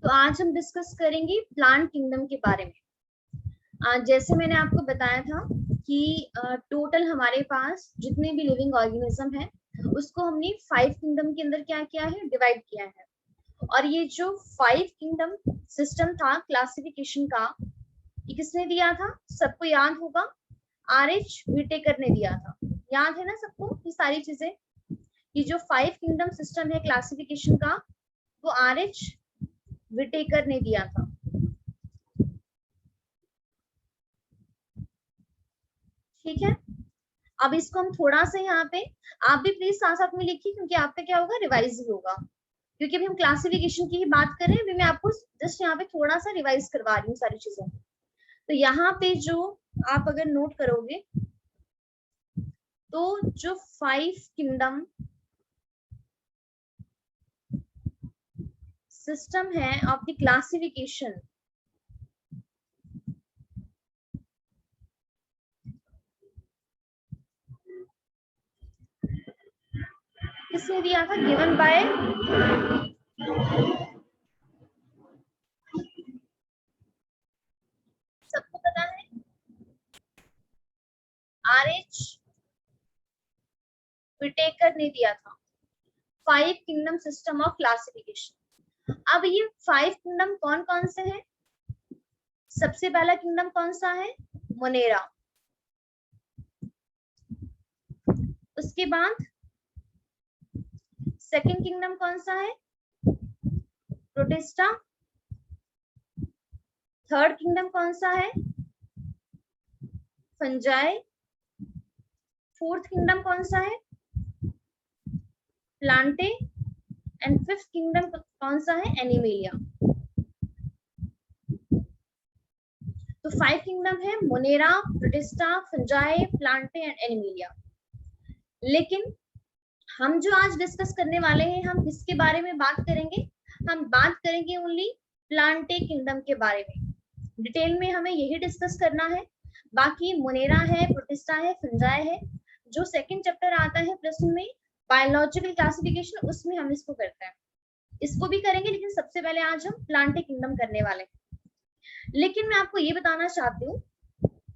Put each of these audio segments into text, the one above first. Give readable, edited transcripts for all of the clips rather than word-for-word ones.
तो आज हम डिस्कस करेंगे प्लांट किंगडम के बारे में। जैसे मैंने आपको बताया था कि टोटल हमारे पास जितने भी लिविंग ऑर्गेनिज्म है उसको हमने 5 किंगडम के अंदर क्या किया है, डिवाइड किया है। और ये जो 5 किंगडम सिस्टम था क्लासिफिकेशन का, ये किसने दिया था? सबको याद होगा, आर.एच. व्हिटेकर ने दिया था। याद है ना सबको ये सारी चीजें? ये जो 5 किंगडम सिस्टम है क्लासिफिकेशन का, वो आर.एच. व्हिटेकर ने दिया था। ठीक है, अब इसको हम थोड़ा सा यहाँ पे, आप भी प्लीज साथ साथ में लिखिए, क्योंकि आपका क्या होगा, रिवाइज ही होगा। क्योंकि अभी हम क्लासिफिकेशन की ही बात कर रहे हैं, अभी मैं आपको जस्ट यहाँ पे थोड़ा सा रिवाइज करवा रही हूँ सारी चीजें। तो यहाँ पे जो आप अगर नोट करोगे तो जो 5 किंगडम सिस्टम है ऑफ द क्लासिफिकेशन, किसने दिया था? गिवन बाय सबको पता है, आर.एच. व्हिटेकर ने दिया था 5 किंगडम सिस्टम ऑफ क्लासिफिकेशन। अब ये 5 किंगडम कौन कौन से हैं? सबसे पहला किंगडम कौन सा है? मोनेरा। उसके बाद सेकंड किंगडम कौन सा है? प्रोटिस्टा। थर्ड किंगडम कौन सा है? फंजाई। फोर्थ किंगडम कौन सा है? प्लांटे। एंड फिफ्थ किंगडम कौन सा है? एनिमेलिया। तो 5 किंगडम है Monera, protista, fungi, Plantae and animalia. लेकिन हम जो आज डिस्कस करने वाले हैं, हम किसके बारे में बात करेंगे? हम बात करेंगे ओनली प्लांटे किंगडम के बारे में। डिटेल में हमें यही डिस्कस करना है। बाकी मोनेरा है, प्रोटिस्टा है, फंजाई है, जो सेकंड चैप्टर आता है प्लस में बायोलॉजिकल क्लासिफिकेशन, उसमें हम इसको करते हैं। इसको भी करेंगे, लेकिन सबसे पहले आज हम प्लांटे किंगडम करने वाले हैं। लेकिन मैं आपको ये बताना चाहती हूँ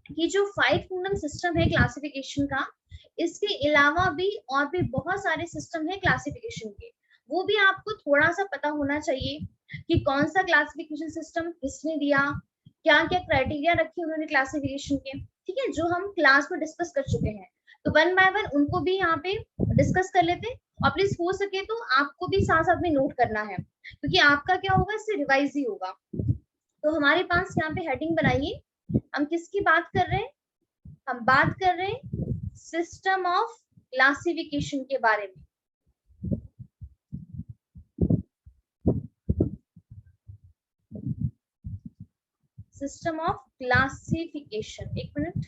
कि जो 5 किंगडम सिस्टम है क्लासिफिकेशन का, इसके अलावा भी और भी बहुत सारे सिस्टम है क्लासिफिकेशन के, वो भी आपको थोड़ा सा पता होना चाहिए कि कौन सा क्लासिफिकेशन सिस्टम किसने दिया, क्या क्या क्राइटेरिया रखे उन्होंने क्लासिफिकेशन के। ठीक है, जो हम क्लास में डिस्कस कर चुके हैं, तो वन बाय वन उनको भी यहाँ पे डिस्कस कर लेते हैं। और प्लीज हो सके तो आपको भी साथ साथ में नोट करना है, क्योंकि आपका क्या होगा, इससे रिवाइज ही होगा। तो हमारे पास यहाँ पे हेडिंग बनाइए, हम किसकी बात कर रहे हैं? हम बात कर रहे हैं सिस्टम ऑफ क्लासिफिकेशन के बारे में। सिस्टम ऑफ क्लासिफिकेशन, एक मिनट।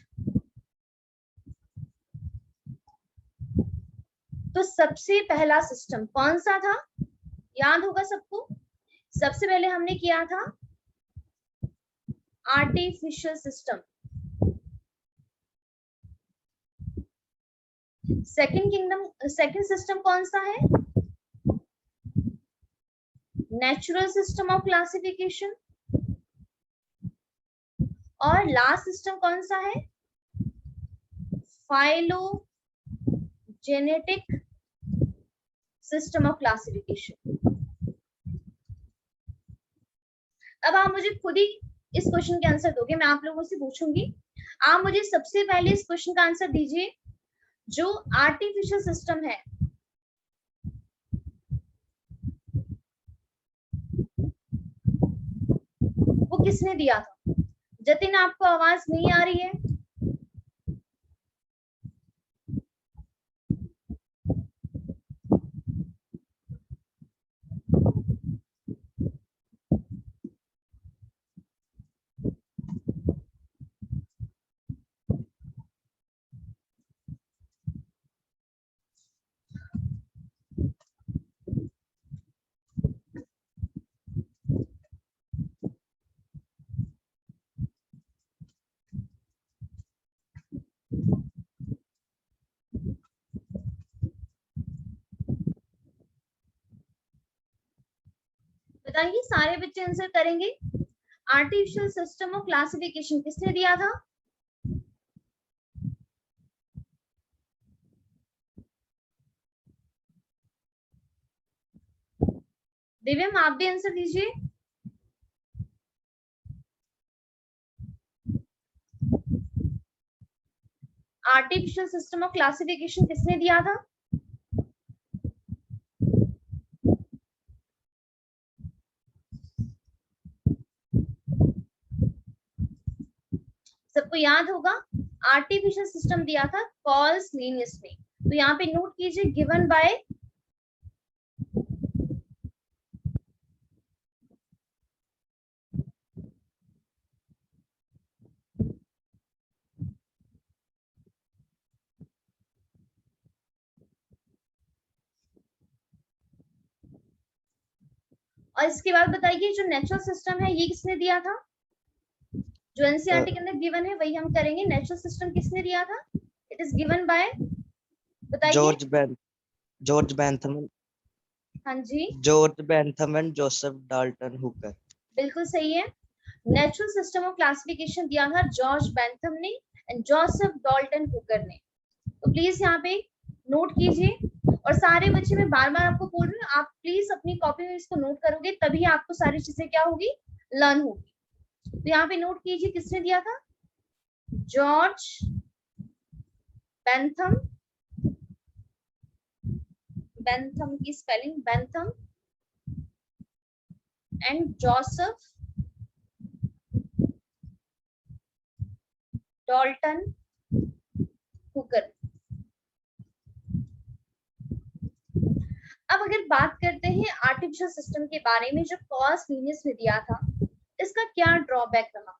तो सबसे पहला सिस्टम कौन सा था? याद होगा सबको, सबसे पहले हमने किया था आर्टिफिशियल सिस्टम। सेकंड सिस्टम कौन सा है? Natural system of classification. और लास्ट सिस्टम कौन सा है? Phylogenetic system of classification. अब आप मुझे खुद ही इस क्वेश्चन के आंसर दोगे, मैं आप लोगों से पूछूंगी। आप मुझे सबसे पहले इस क्वेश्चन का आंसर दीजिए, जो आर्टिफिशियल सिस्टम है वो किसने दिया था? जतिन, आपको आवाज नहीं आ रही है? बताइए सारे बच्चे आंसर करेंगे। आर्टिफिशियल सिस्टम ऑफ क्लासिफिकेशन किसने दिया था? दिव्यम आप भी आंसर दीजिए। आर्टिफिशियल सिस्टम ऑफ क्लासिफिकेशन किसने दिया था? सबको याद होगा, आर्टिफिशियल सिस्टम दिया था कॉल्स लीनियस ने। तो यहाँ पे नोट कीजिए, गिवन बाय और इसके बाद बताइए जो नेचुरल सिस्टम है ये किसने दिया था? जो एनसीईआरटी के अंदर गिवन है वही हम करेंगे। नेचुरल सिस्टम किसने दिया था? इट इज गिवन बाय, बताइए। George Bentham. हाँ जी, George Bentham and Joseph Dalton Hooker. बिल्कुल सही है। नेचुरल सिस्टम ऑफ क्लासिफिकेशन दिया था जॉर्ज बेंथम ने एंड जोसेफ डाल्टन हुकर ने। तो प्लीज यहाँ पे नोट कीजिए। और सारे बच्चे, मैं बार बार आपको बोल रही हूँ, आप प्लीज अपनी कॉपी में इसको नोट करोगे तभी आपको सारी चीजें क्या होगी, लर्न होगी। तो यहाँ पे नोट कीजिए किसने दिया था? जॉर्ज बेंथम, बेंथम की spelling Bentham and Joseph Dalton Hooker. अब अगर बात करते हैं आर्टिफिशियल सिस्टम के बारे में, जो कॉल्स लीनियस ने दिया था, इसका क्या ड्रॉबैक रहा?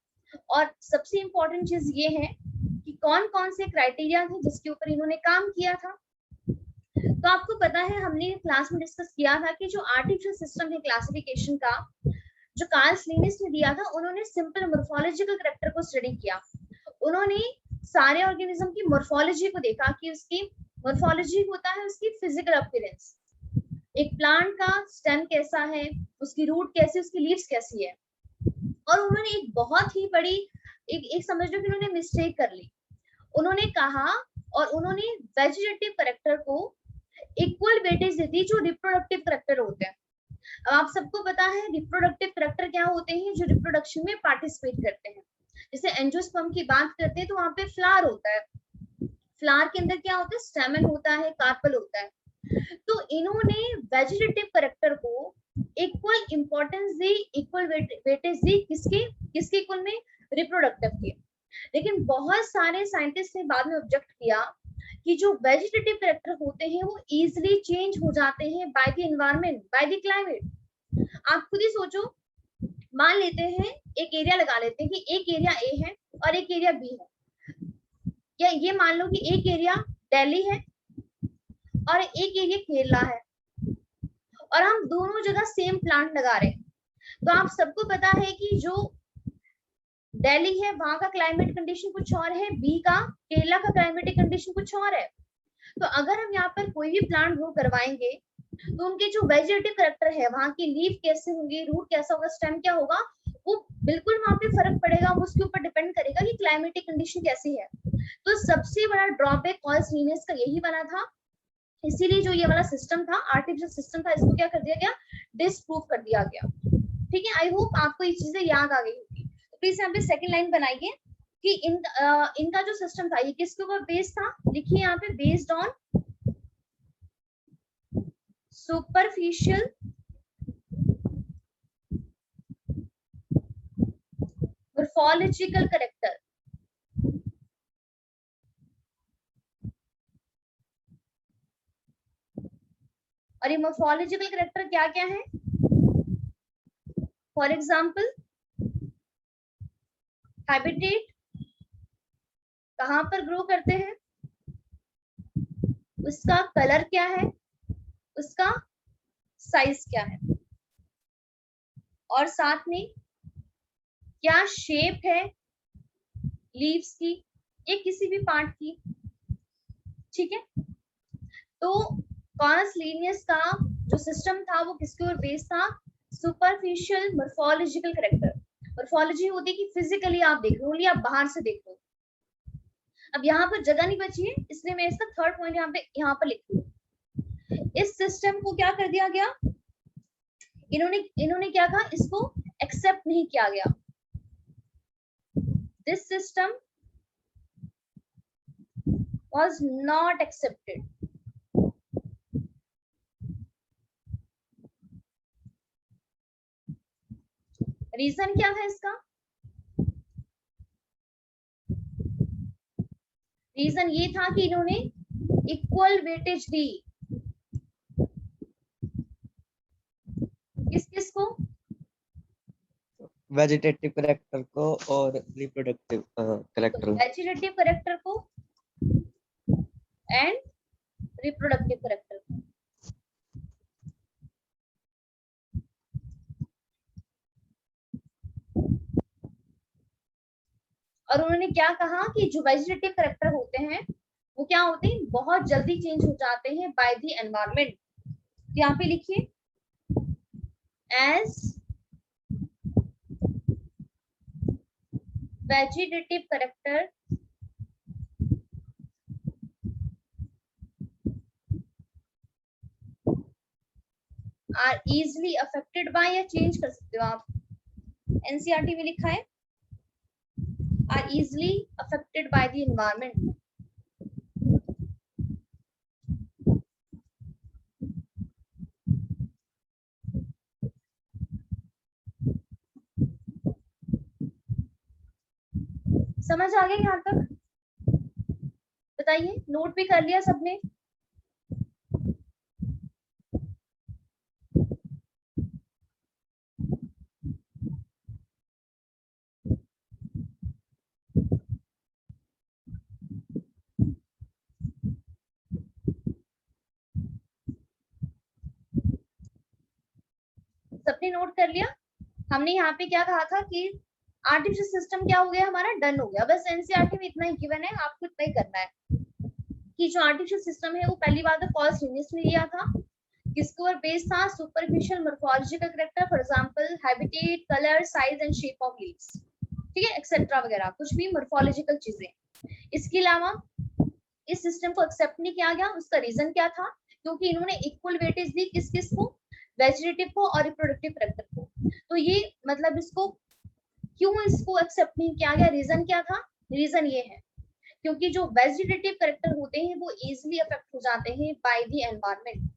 और सबसे इंपॉर्टेंट चीज ये है कि कौन कौन से क्राइटेरिया थे जिसके ऊपर इन्होंने काम किया था। तो आपको पता है, हमने क्लास में डिस्कस किया था कि जो आर्टिफिशियल सिस्टम है क्लासिफिकेशन का, जो कार्ल्स लीनियस ने दिया था, उन्होंने सिंपल मोर्फोलॉजिकल कैरेक्टर को स्टडी किया। उन्होंने सारे ऑर्गेनिज्म की मोर्फोलॉजी को देखा कि उसकी मोर्फोलॉजी होता है उसकी फिजिकल अपीयरेंस। एक प्लांट का स्टेम कैसा है, उसकी रूट कैसी, उसकी लीव्स कैसी है। और उन्होंने एक बहुत ही बड़ी एक समझ लो कि उन्होंने मिस्टेक कर ली। उन्होंने कहा और उन्होंने वेजिटेटिव कैरेक्टर को इक्वल वेटेज दी थी जो रिप्रोडक्टिव कैरेक्टर होते हैं। अब आप सबको पता है रिप्रोडक्टिव कैरेक्टर क्या होते हैं, जो रिप्रोडक्शन में पार्टिसिपेट करते हैं। जैसे एंजियोस्पर्म की बात करते हैं तो वहां पे फ्लावर होता है, फ्लावर के अंदर क्या होता है, स्टेमन होता है, कार्पल होता है। तो इन्होंने वेजिटेटिव कैरेक्टर को इक्वल इंपॉर्टेंस दी, इक्वल वेटेज दी, किसके किसके इक्वल में, रिप्रोडक्टिव के। लेकिन बहुत सारे साइंटिस्ट ने बाद में ऑब्जेक्ट किया कि जो वेजिटेटिव कैरेक्टर होते हैं वो इजीली चेंज हो जाते हैं by the environment, by the climate. आप खुद ही सोचो, मान लेते हैं एक एरिया लगा लेते हैं कि एक एरिया ए है और एक एरिया बी है, या ये मान लो कि एक एरिया दिल्ली है और एक एरिया केरला है, और हम दोनों जगह सेम प्लांट लगा रहे हैं। तो आप सबको पता है कि जो दिल्ली है वहां का क्लाइमेट कंडीशन कुछ और है, बी का केरला का क्लाइमेटिक कंडीशन कुछ और है। तो अगर हम यहाँ पर कोई भी प्लांट ग्रो करवाएंगे तो उनके जो वेजिटेटिव कैरेक्टर है, वहां की लीफ कैसे होंगी, रूट कैसा होगा, स्टेम क्या होगा, वो बिल्कुल वहां पे फर्क पड़ेगा। वो उसके ऊपर डिपेंड करेगा कि क्लाइमेटिक कंडीशन कैसी है। तो सबसे बड़ा ड्रॉबैक कॉल्स लीनियस का यही बना था। इसीलिए जो ये वाला सिस्टम था, आर्टिफिशियल सिस्टम था, इसको क्या कर दिया गया, डिसप्रूव कर दिया गया। ठीक है, आई होप आपको ये चीजें याद आ गई होगी। तो प्लीज यहाँ पे सेकंड लाइन बनाइए कि इनका जो सिस्टम था ये किसके ऊपर बेस्ड था। लिखिए यहाँ पे, based on superficial morphological character. और ये मोर्फोलॉजिकल कैरेक्टर क्या क्या है? फॉर एग्जाम्पल, हैबिटेट, कहां पर ग्रो करते हैं, उसका कलर क्या है, उसका साइज क्या है, और साथ में क्या शेप है लीव्स की या किसी भी पार्ट की। ठीक है, तो कॉल्स लीनियस का जो सिस्टम था वो किसके ऊपर बेस्ड था, सुपरफिशियल मॉर्फोलॉजिकल करेक्टर, मॉर्फोलॉजी होती है कि फिजिकली आप देख रहे हो, ओनली आप बाहर से देख रहे हो। अब यहाँ पर जगह नहीं बची है, इसलिए मैं इसका थर्ड पॉइंट यहाँ पर लिख रही। इस सिस्टम को क्या कर दिया गया, इन्होंने क्या कहा, इसको एक्सेप्ट नहीं किया गया। This system was not accepted. Reason क्या था इसका, रीजन ये था कि इन्होंने इक्वल वेटेज दी, किस किस को, वेजिटेटिव करेक्टर को और रिप्रोडक्टिव करेक्टर को। वेजिटेटिव करेक्टर को एंड रिप्रोडक्टिव करेक्टर को। और उन्होंने क्या कहा कि जो वेजिटेटिव करेक्टर होते हैं वो क्या होते हैं, बहुत जल्दी चेंज हो जाते हैं बाय द एनवायरमेंट। यहाँ पे लिखिए, as vegetative character are easily affected by, या चेंज कर सकते हो आप, एनसीईआरटी में लिखा है are easily affected by the environment. समझ आ गया यहाँ तक, बताइए, नोट भी कर लिया सबने? सबने नोट कर लिया? हमने यहाँ पे क्या कहा था कि आर्टिफिशियल सिस्टम क्या हो गया हमारा, डन हो गया। बस एनसीईआरटी में इतना ही गिवन है, आपको इतना ही करना है कि जो आर्टिफिशियल सिस्टम है वो पहली बार तो कॉल्स यूनिस ने लिया था, किसके ऊपर बेस्ड था, superficial morphological character, for example habitat, colour, size and shape of leaves, ठीक है, एक्सेट्रा वगैरह, कुछ भी मॉर्फोलॉजिकल चीजें। इसके अलावा इस सिस्टम को एक्सेप्ट नहीं किया गया, उसका रीजन क्या था, क्योंकि इन्होंने इक्वल वेटेज दी किस किस को, वेजिटेटिव को और रिप्रोडक्टिव कैरेक्टर को। तो ये मतलब इसको क्यों इसको एक्सेप्ट नहीं किया गया, रीजन क्या था, रीजन ये है क्योंकि जो वेजिटेटिव कैरेक्टर होते हैं वो इजीली अफेक्ट हो जाते हैं बाय द एनवायरनमेंट,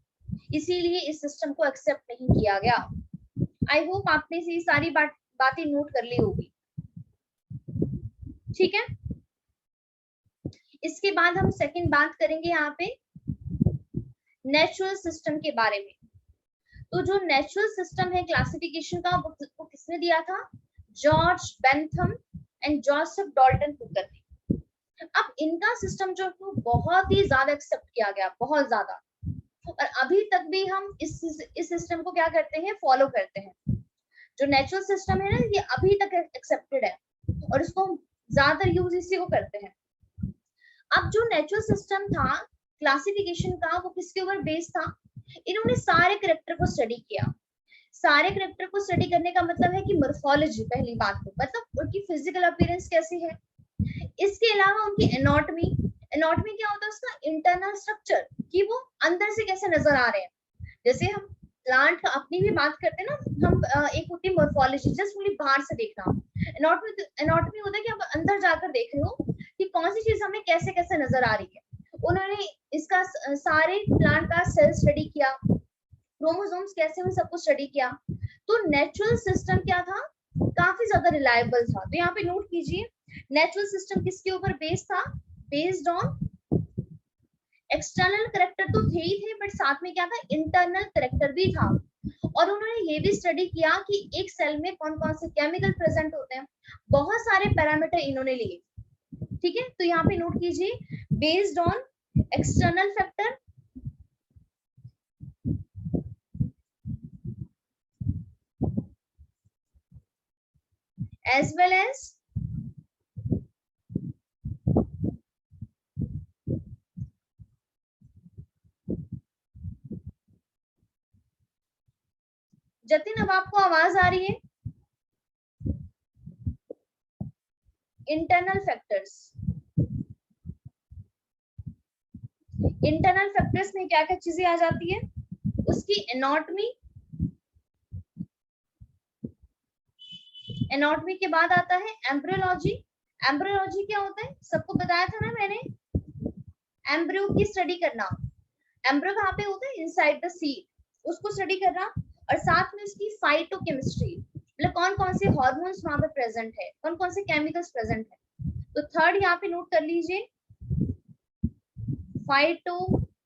इसीलिए इस सिस्टम को एक्सेप्ट नहीं किया गया। आई होप आपने ये सारी बातें नोट कर ली होगी, ठीक है। इसके बाद हम सेकंड बात करेंगे यहाँ पे नेचुरल सिस्टम के बारे में। तो जो नेचुरल सिस्टम है क्लासिफिकेशन का वो किसने दिया था, George Bentham and Joseph Dalton Hooker ने। अब इनका सिस्टम जो है बहुत ही ज्यादा एक्सेप्ट किया गया, बहुत ज्यादा, और अभी तक भी हम इस सिस्टम को क्या करते हैं, फॉलो करते हैं। जो नेचुरल सिस्टम है ना, ये अभी तक एक्सेप्टेड है और इसको ज्यादातर यूज इसी को करते हैं। अब जो नेचुरल सिस्टम था क्लासिफिकेशन का वो किसके ऊपर बेस्ड था, इन्होंने सारे कैरेक्टर को स्टडी किया। सारे कैरेक्टर को स्टडी करने का मतलब है कि मॉर्फोलॉजी, पहली बात तो मतलब उनकी फिजिकल अपीयरेंस कैसी है, इसके अलावा उनकी एनाटॉमी, एनाटॉमी क्या होता है उसका इंटरनल स्ट्रक्चर, कि वो अंदर से कैसे नजर आ रहे हैं। जैसे हम प्लांट का अपनी भी बात करते हैं ना, हम एक होती है मॉर्फोलॉजी, जस्ट ओनली बाहर से देखना। एनाटॉमी होता है कि आप अंदर जाकर देख रहे हो कि कौन सी चीज हमें कैसे कैसे नजर आ रही है। उन्होंने इसका सारे प्लांट का सेल स्टडी किया, क्रोमोसोम्स कैसे, उन सबको स्टडी किया। तो नेचुरल सिस्टम क्या था, काफी ज्यादा रिलायबल था। तो यहाँ पे नोट कीजिए, नेचुरल सिस्टम किसके ऊपर बेस्ड था, बेस्ड ऑन एक्सटर्नल कैरेक्टर तो थे ही थे, बट साथ में क्या था, इंटरनल कैरेक्टर भी था। और उन्होंने ये भी स्टडी किया कि एक सेल में कौन कौन से केमिकल प्रेजेंट होते हैं, बहुत सारे पैरामीटर इन्होंने लिए, ठीक है। तो यहाँ पे नोट कीजिए, based on external factor as well as Jatin अब आपको आवाज आ रही है? इंटरनल फैक्टर्स, इंटरनल फैक्टर्स में क्या क्या चीजें आ जाती है? उसकी एनाटॉमी, एनाटॉमी के बाद आता है एम्ब्रियोलॉजी। एम्ब्रियोलॉजी क्या होता है? सबको बताया था ना मैंने, एम्ब्रियो की स्टडी करना। एम्ब्रियो कहाँ पे होता है? इनसाइड द सीड, उसको स्टडी करना। और साथ में उसकी फाइटोकेमिस्ट्री, मतलब कौन कौन से हार्मोन्स वहां पे प्रेजेंट है, कौन कौन से केमिकल्स प्रेजेंट है। तो थर्ड यहाँ पे नोट कर लीजिए, फाइटोकेमिस्ट्री।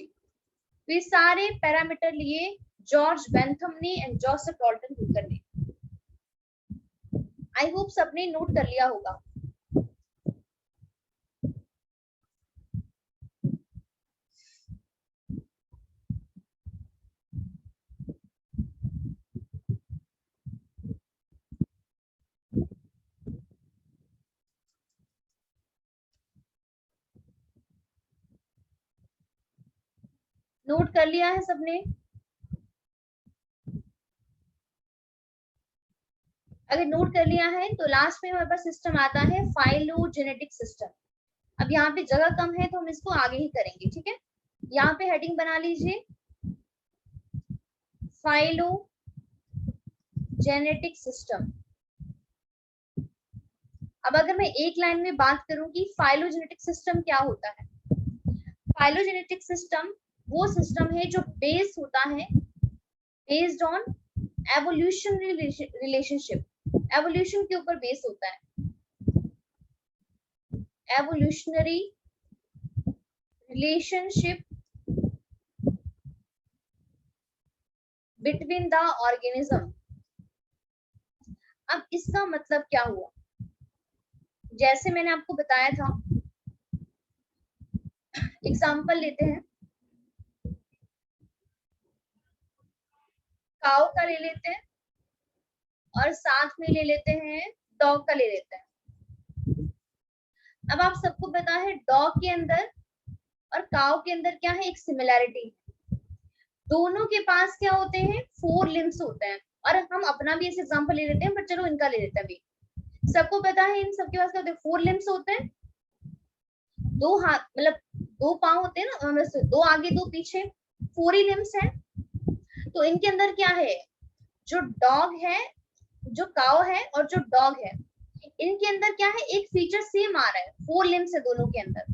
तो ये सारे पैरामीटर लिए जॉर्ज बेंथम ने एंड जोसेफ डॉल्टन हुकर ने। आई होप सबने नोट कर लिया होगा। नोट कर लिया है सबने? अगर नोट कर लिया है तो लास्ट में हमारे पास सिस्टम आता है फाइलोजेनेटिक सिस्टम। अब यहाँ पे जगह कम है तो हम इसको आगे ही करेंगे, ठीक है। यहाँ पे हेडिंग बना लीजिए, फाइलोजेनेटिक सिस्टम। अब अगर मैं एक लाइन में बात करूं कि फाइलोजेनेटिक सिस्टम क्या होता है, फाइलोजेनेटिक सिस्टम वो सिस्टम है जो बेस्ड होता है, based on evolutionary relationship, evolution के ऊपर बेस्ड होता है, evolutionary relationship between the organism. अब इसका मतलब क्या हुआ? जैसे मैंने आपको बताया था, एग्जांपल लेते हैं, काऊ का ले लेते हैं और साथ में ले लेते हैं डॉग का ले लेते हैं। अब आप सबको पता है डॉग के अंदर और काऊ के अंदर क्या है? एक सिमिलैरिटी। दोनों के पास क्या होते हैं? 4 लिम्स होते हैं। और हम अपना भी ऐसे एग्जांपल ले लेते हैं, पर चलो इनका ले लेते हैं भी। सबको पता है इन सबके पास क्या होते हैं? 4 लिम्स होते हैं, 2 हाथ, मतलब 2 पांव होते हैं ना, 2 आगे 2 पीछे, 4 ही लिम्स है। तो इनके अंदर क्या है? जो डॉग है, जो काऊ है और जो डॉग है, इनके अंदर क्या है? एक फीचर सेम आ रहा है, 4 लिम्स है दोनों के अंदर।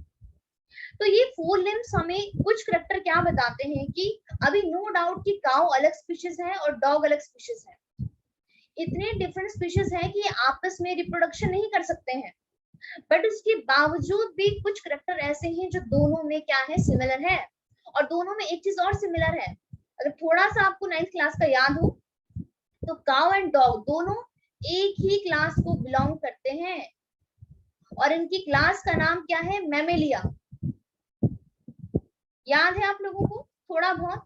तो ये 4 लिम्स हमें कुछ करैक्टर क्या बताते हैं कि अभी नो डाउट कि काऊ अलग स्पीशीज है और डॉग अलग स्पीशीज है, इतने डिफरेंट स्पीशीज है कि आपस में रिप्रोडक्शन नहीं कर सकते हैं, बट उसके बावजूद भी कुछ करैक्टर ऐसे हैं जो दोनों में क्या है? सिमिलर है। और दोनों में एक चीज और सिमिलर है, अगर थोड़ा सा आपको 9th क्लास का याद हो तो काऊ एंड डॉग दोनों एक ही क्लास को बिलोंग करते हैं और इनकी क्लास का नाम क्या है? मैमेलिया। याद है आप लोगों को थोड़ा बहुत?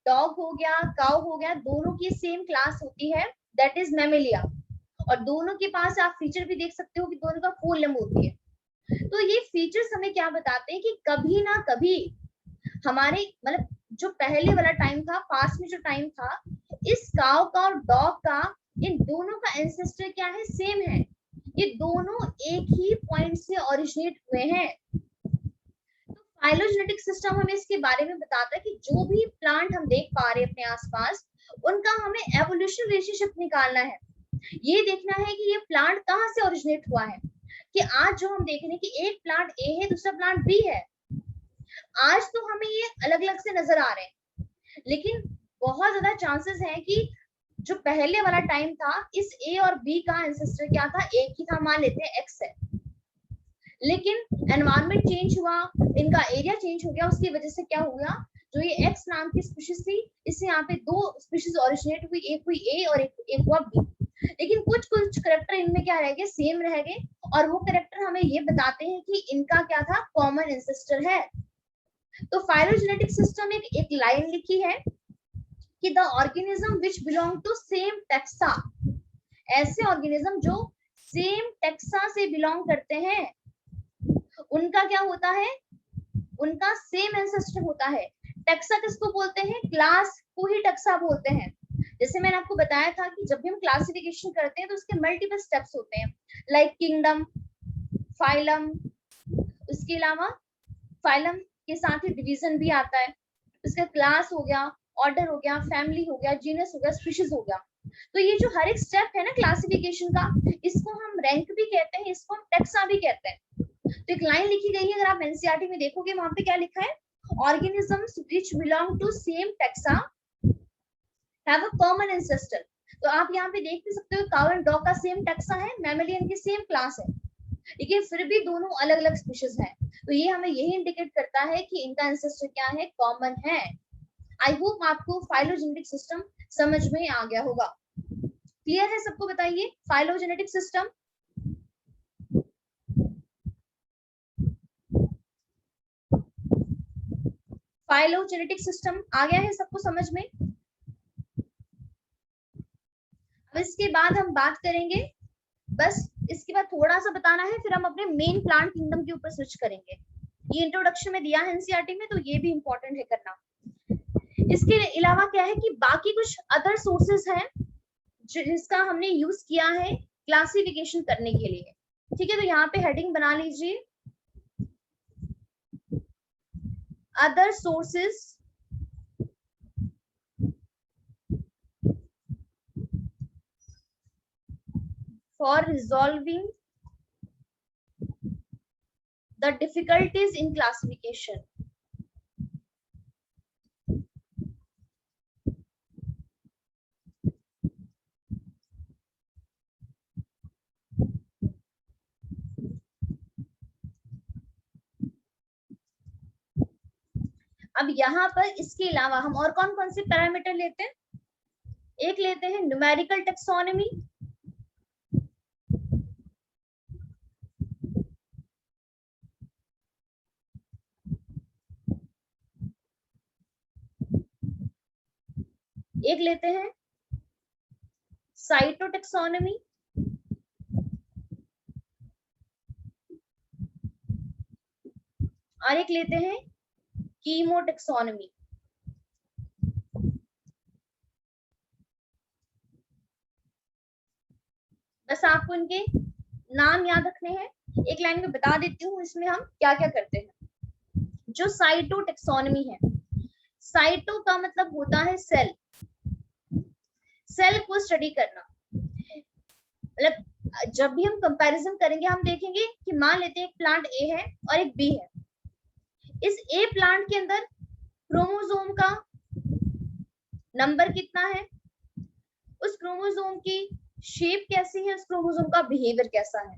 डॉग हो गया, काऊ हो गया, दोनों की सेम क्लास होती है, दैट इज मैमेलिया। और दोनों के पास आप फीचर भी देख सकते हो कि दोनों का 4 लिम्ब होती है। तो ये फीचर्स हमें क्या बताते हैं कि कभी ना कभी हमारे, मतलब जो पहले वाला टाइम था, पास में जो टाइम था, इस काऊ का और डॉग का, इन दोनों का एंसेस्टर क्या है? सेम है। ये दोनों एक ही पॉइंट से ओरिजिनेट हुए हैं। तो फाइलोजेनेटिक सिस्टम हमें इसके बारे में बताता है कि जो भी प्लांट हम देख पा रहे हैं अपने आसपास, उनका हमें एवोल्यूशन रिलेशनशिप निकालना है। ये देखना है कि ये प्लांट कहाँ से ओरिजिनेट हुआ है। कि आज जो हम देख रहे हैं कि एक प्लांट ए है, दूसरा प्लांट बी है, आज तो हमें ये अलग अलग से नजर आ रहे हैं, लेकिन बहुत ज्यादा चांसेस है कि जो पहले वाला टाइम था, इस ए और बी का एंसेस्टर क्या था? एक ही था, मान लेते हैं एक्स है, लेकिन एनवायरमेंट चेंज हुआ, इनका एरिया चेंज हो गया, उसकी वजह से क्या हो गया? जो ये एक्स नाम की स्पीशीज थी, इससे यहाँ पे 2 स्पीशीज ओरिजिनेट हुई, एक हुई ए और एक हुआ बी। लेकिन कुछ कुछ करेक्टर इनमें क्या रह गए? सेम रह गए। और वो करेक्टर हमें ये बताते हैं कि इनका क्या था? कॉमन एंसेस्टर है। तो फाइलोजेनेटिक सिस्टम एक लाइन लिखी है कि the organism which belong to same taxa, ऐसे ऑर्गेनिज्म जो सेम टेक्सा से बिलोंग करते हैं, उनका क्या होता है? उनका सेम एंसेस्टर होता है। टैक्सा किसको बोलते हैं? क्लास को ही टैक्सा बोलते हैं। जैसे मैंने आपको बताया था कि जब भी हम क्लासिफिकेशन करते हैं तो उसके मल्टीपल स्टेप्स होते हैं, लाइक किंगडम, फाइलम, उसके अलावा फाइलम के साथ ही डिवीजन भी आता है, उसका क्लास हो गया, ऑर्डर हो गया, फैमिली हो गया, जीनस हो गया, स्पीशीज हो गया। तो ये जो हर एक स्टेप है ना क्लासिफिकेशन का, इसको हम रैंक भी कहते हैं, इसको हम टैक्सा भी कहते हैं। तो एक लाइन लिखी गई है, अगर आप एनसीईआरटी में देखोगे वहां पे क्या लिखा है, organisms which belong to same taxa have a common ancestor. तो आप यहाँ पे देख भी सकते हो, काउ एंड डॉग का सेम टैक्सा है, मैमलियन की सेम क्लास है, लेकिन फिर भी दोनों अलग अलग स्पीशीज हैं। तो ये हमें यही इंडिकेट करता है कि इनका एंसेस्टर क्या है, कॉमन है। आई होप आपको फाइलोजेनेटिक सिस्टम समझ में आ गया होगा। क्लियर है सबको? बताइए फाइलोजेनेटिक सिस्टम। फाइलोजेनेटिक सिस्टम आ गया है सबको समझ में? अब इसके बाद हम बात करेंगे, बस इसके बाद थोड़ा सा बताना है, फिर हम अपने मेन प्लांट किंगडम के ऊपर स्विच करेंगे। ये इंट्रोडक्शन में दिया है एनसीईआरटी में, तो ये भी इंपॉर्टेंट है करना। इसके अलावा क्या है कि बाकी कुछ अदर सोर्सेज हैं जिसका हमने यूज किया है क्लासिफिकेशन करने के लिए। ठीक है, तो यहाँ पे हेडिंग बना लीजिए, other sources for resolving the difficulties in classification. अब यहाँ पर इसके अलावा हम और कौन कौन से पैरामीटर लेते हैं? एक लेते हैं न्यूमेरिकल टेक्सोनॉमी, एक लेते हैं साइटोटेक्सोनॉमी, और एक लेते हैं कीमोटेक्सोनॉमी। बस आपको इनके नाम याद रखने हैं, एक लाइन में बता देती हूँ इसमें हम क्या क्या करते हैं। जो साइटोटेक्सोनॉमी है, साइटो का मतलब होता है सेल, सेल को स्टडी करना। मतलब जब भी हम कंपैरिजन करेंगे हम देखेंगे कि मान लेते हैं एक प्लांट ए है और एक बी है। इस ए प्लांट के अंदर क्रोमोसोम का नंबर कितना है, उस क्रोमोसोम की शेप कैसी है, उस क्रोमोसोम का बिहेवियर कैसा है,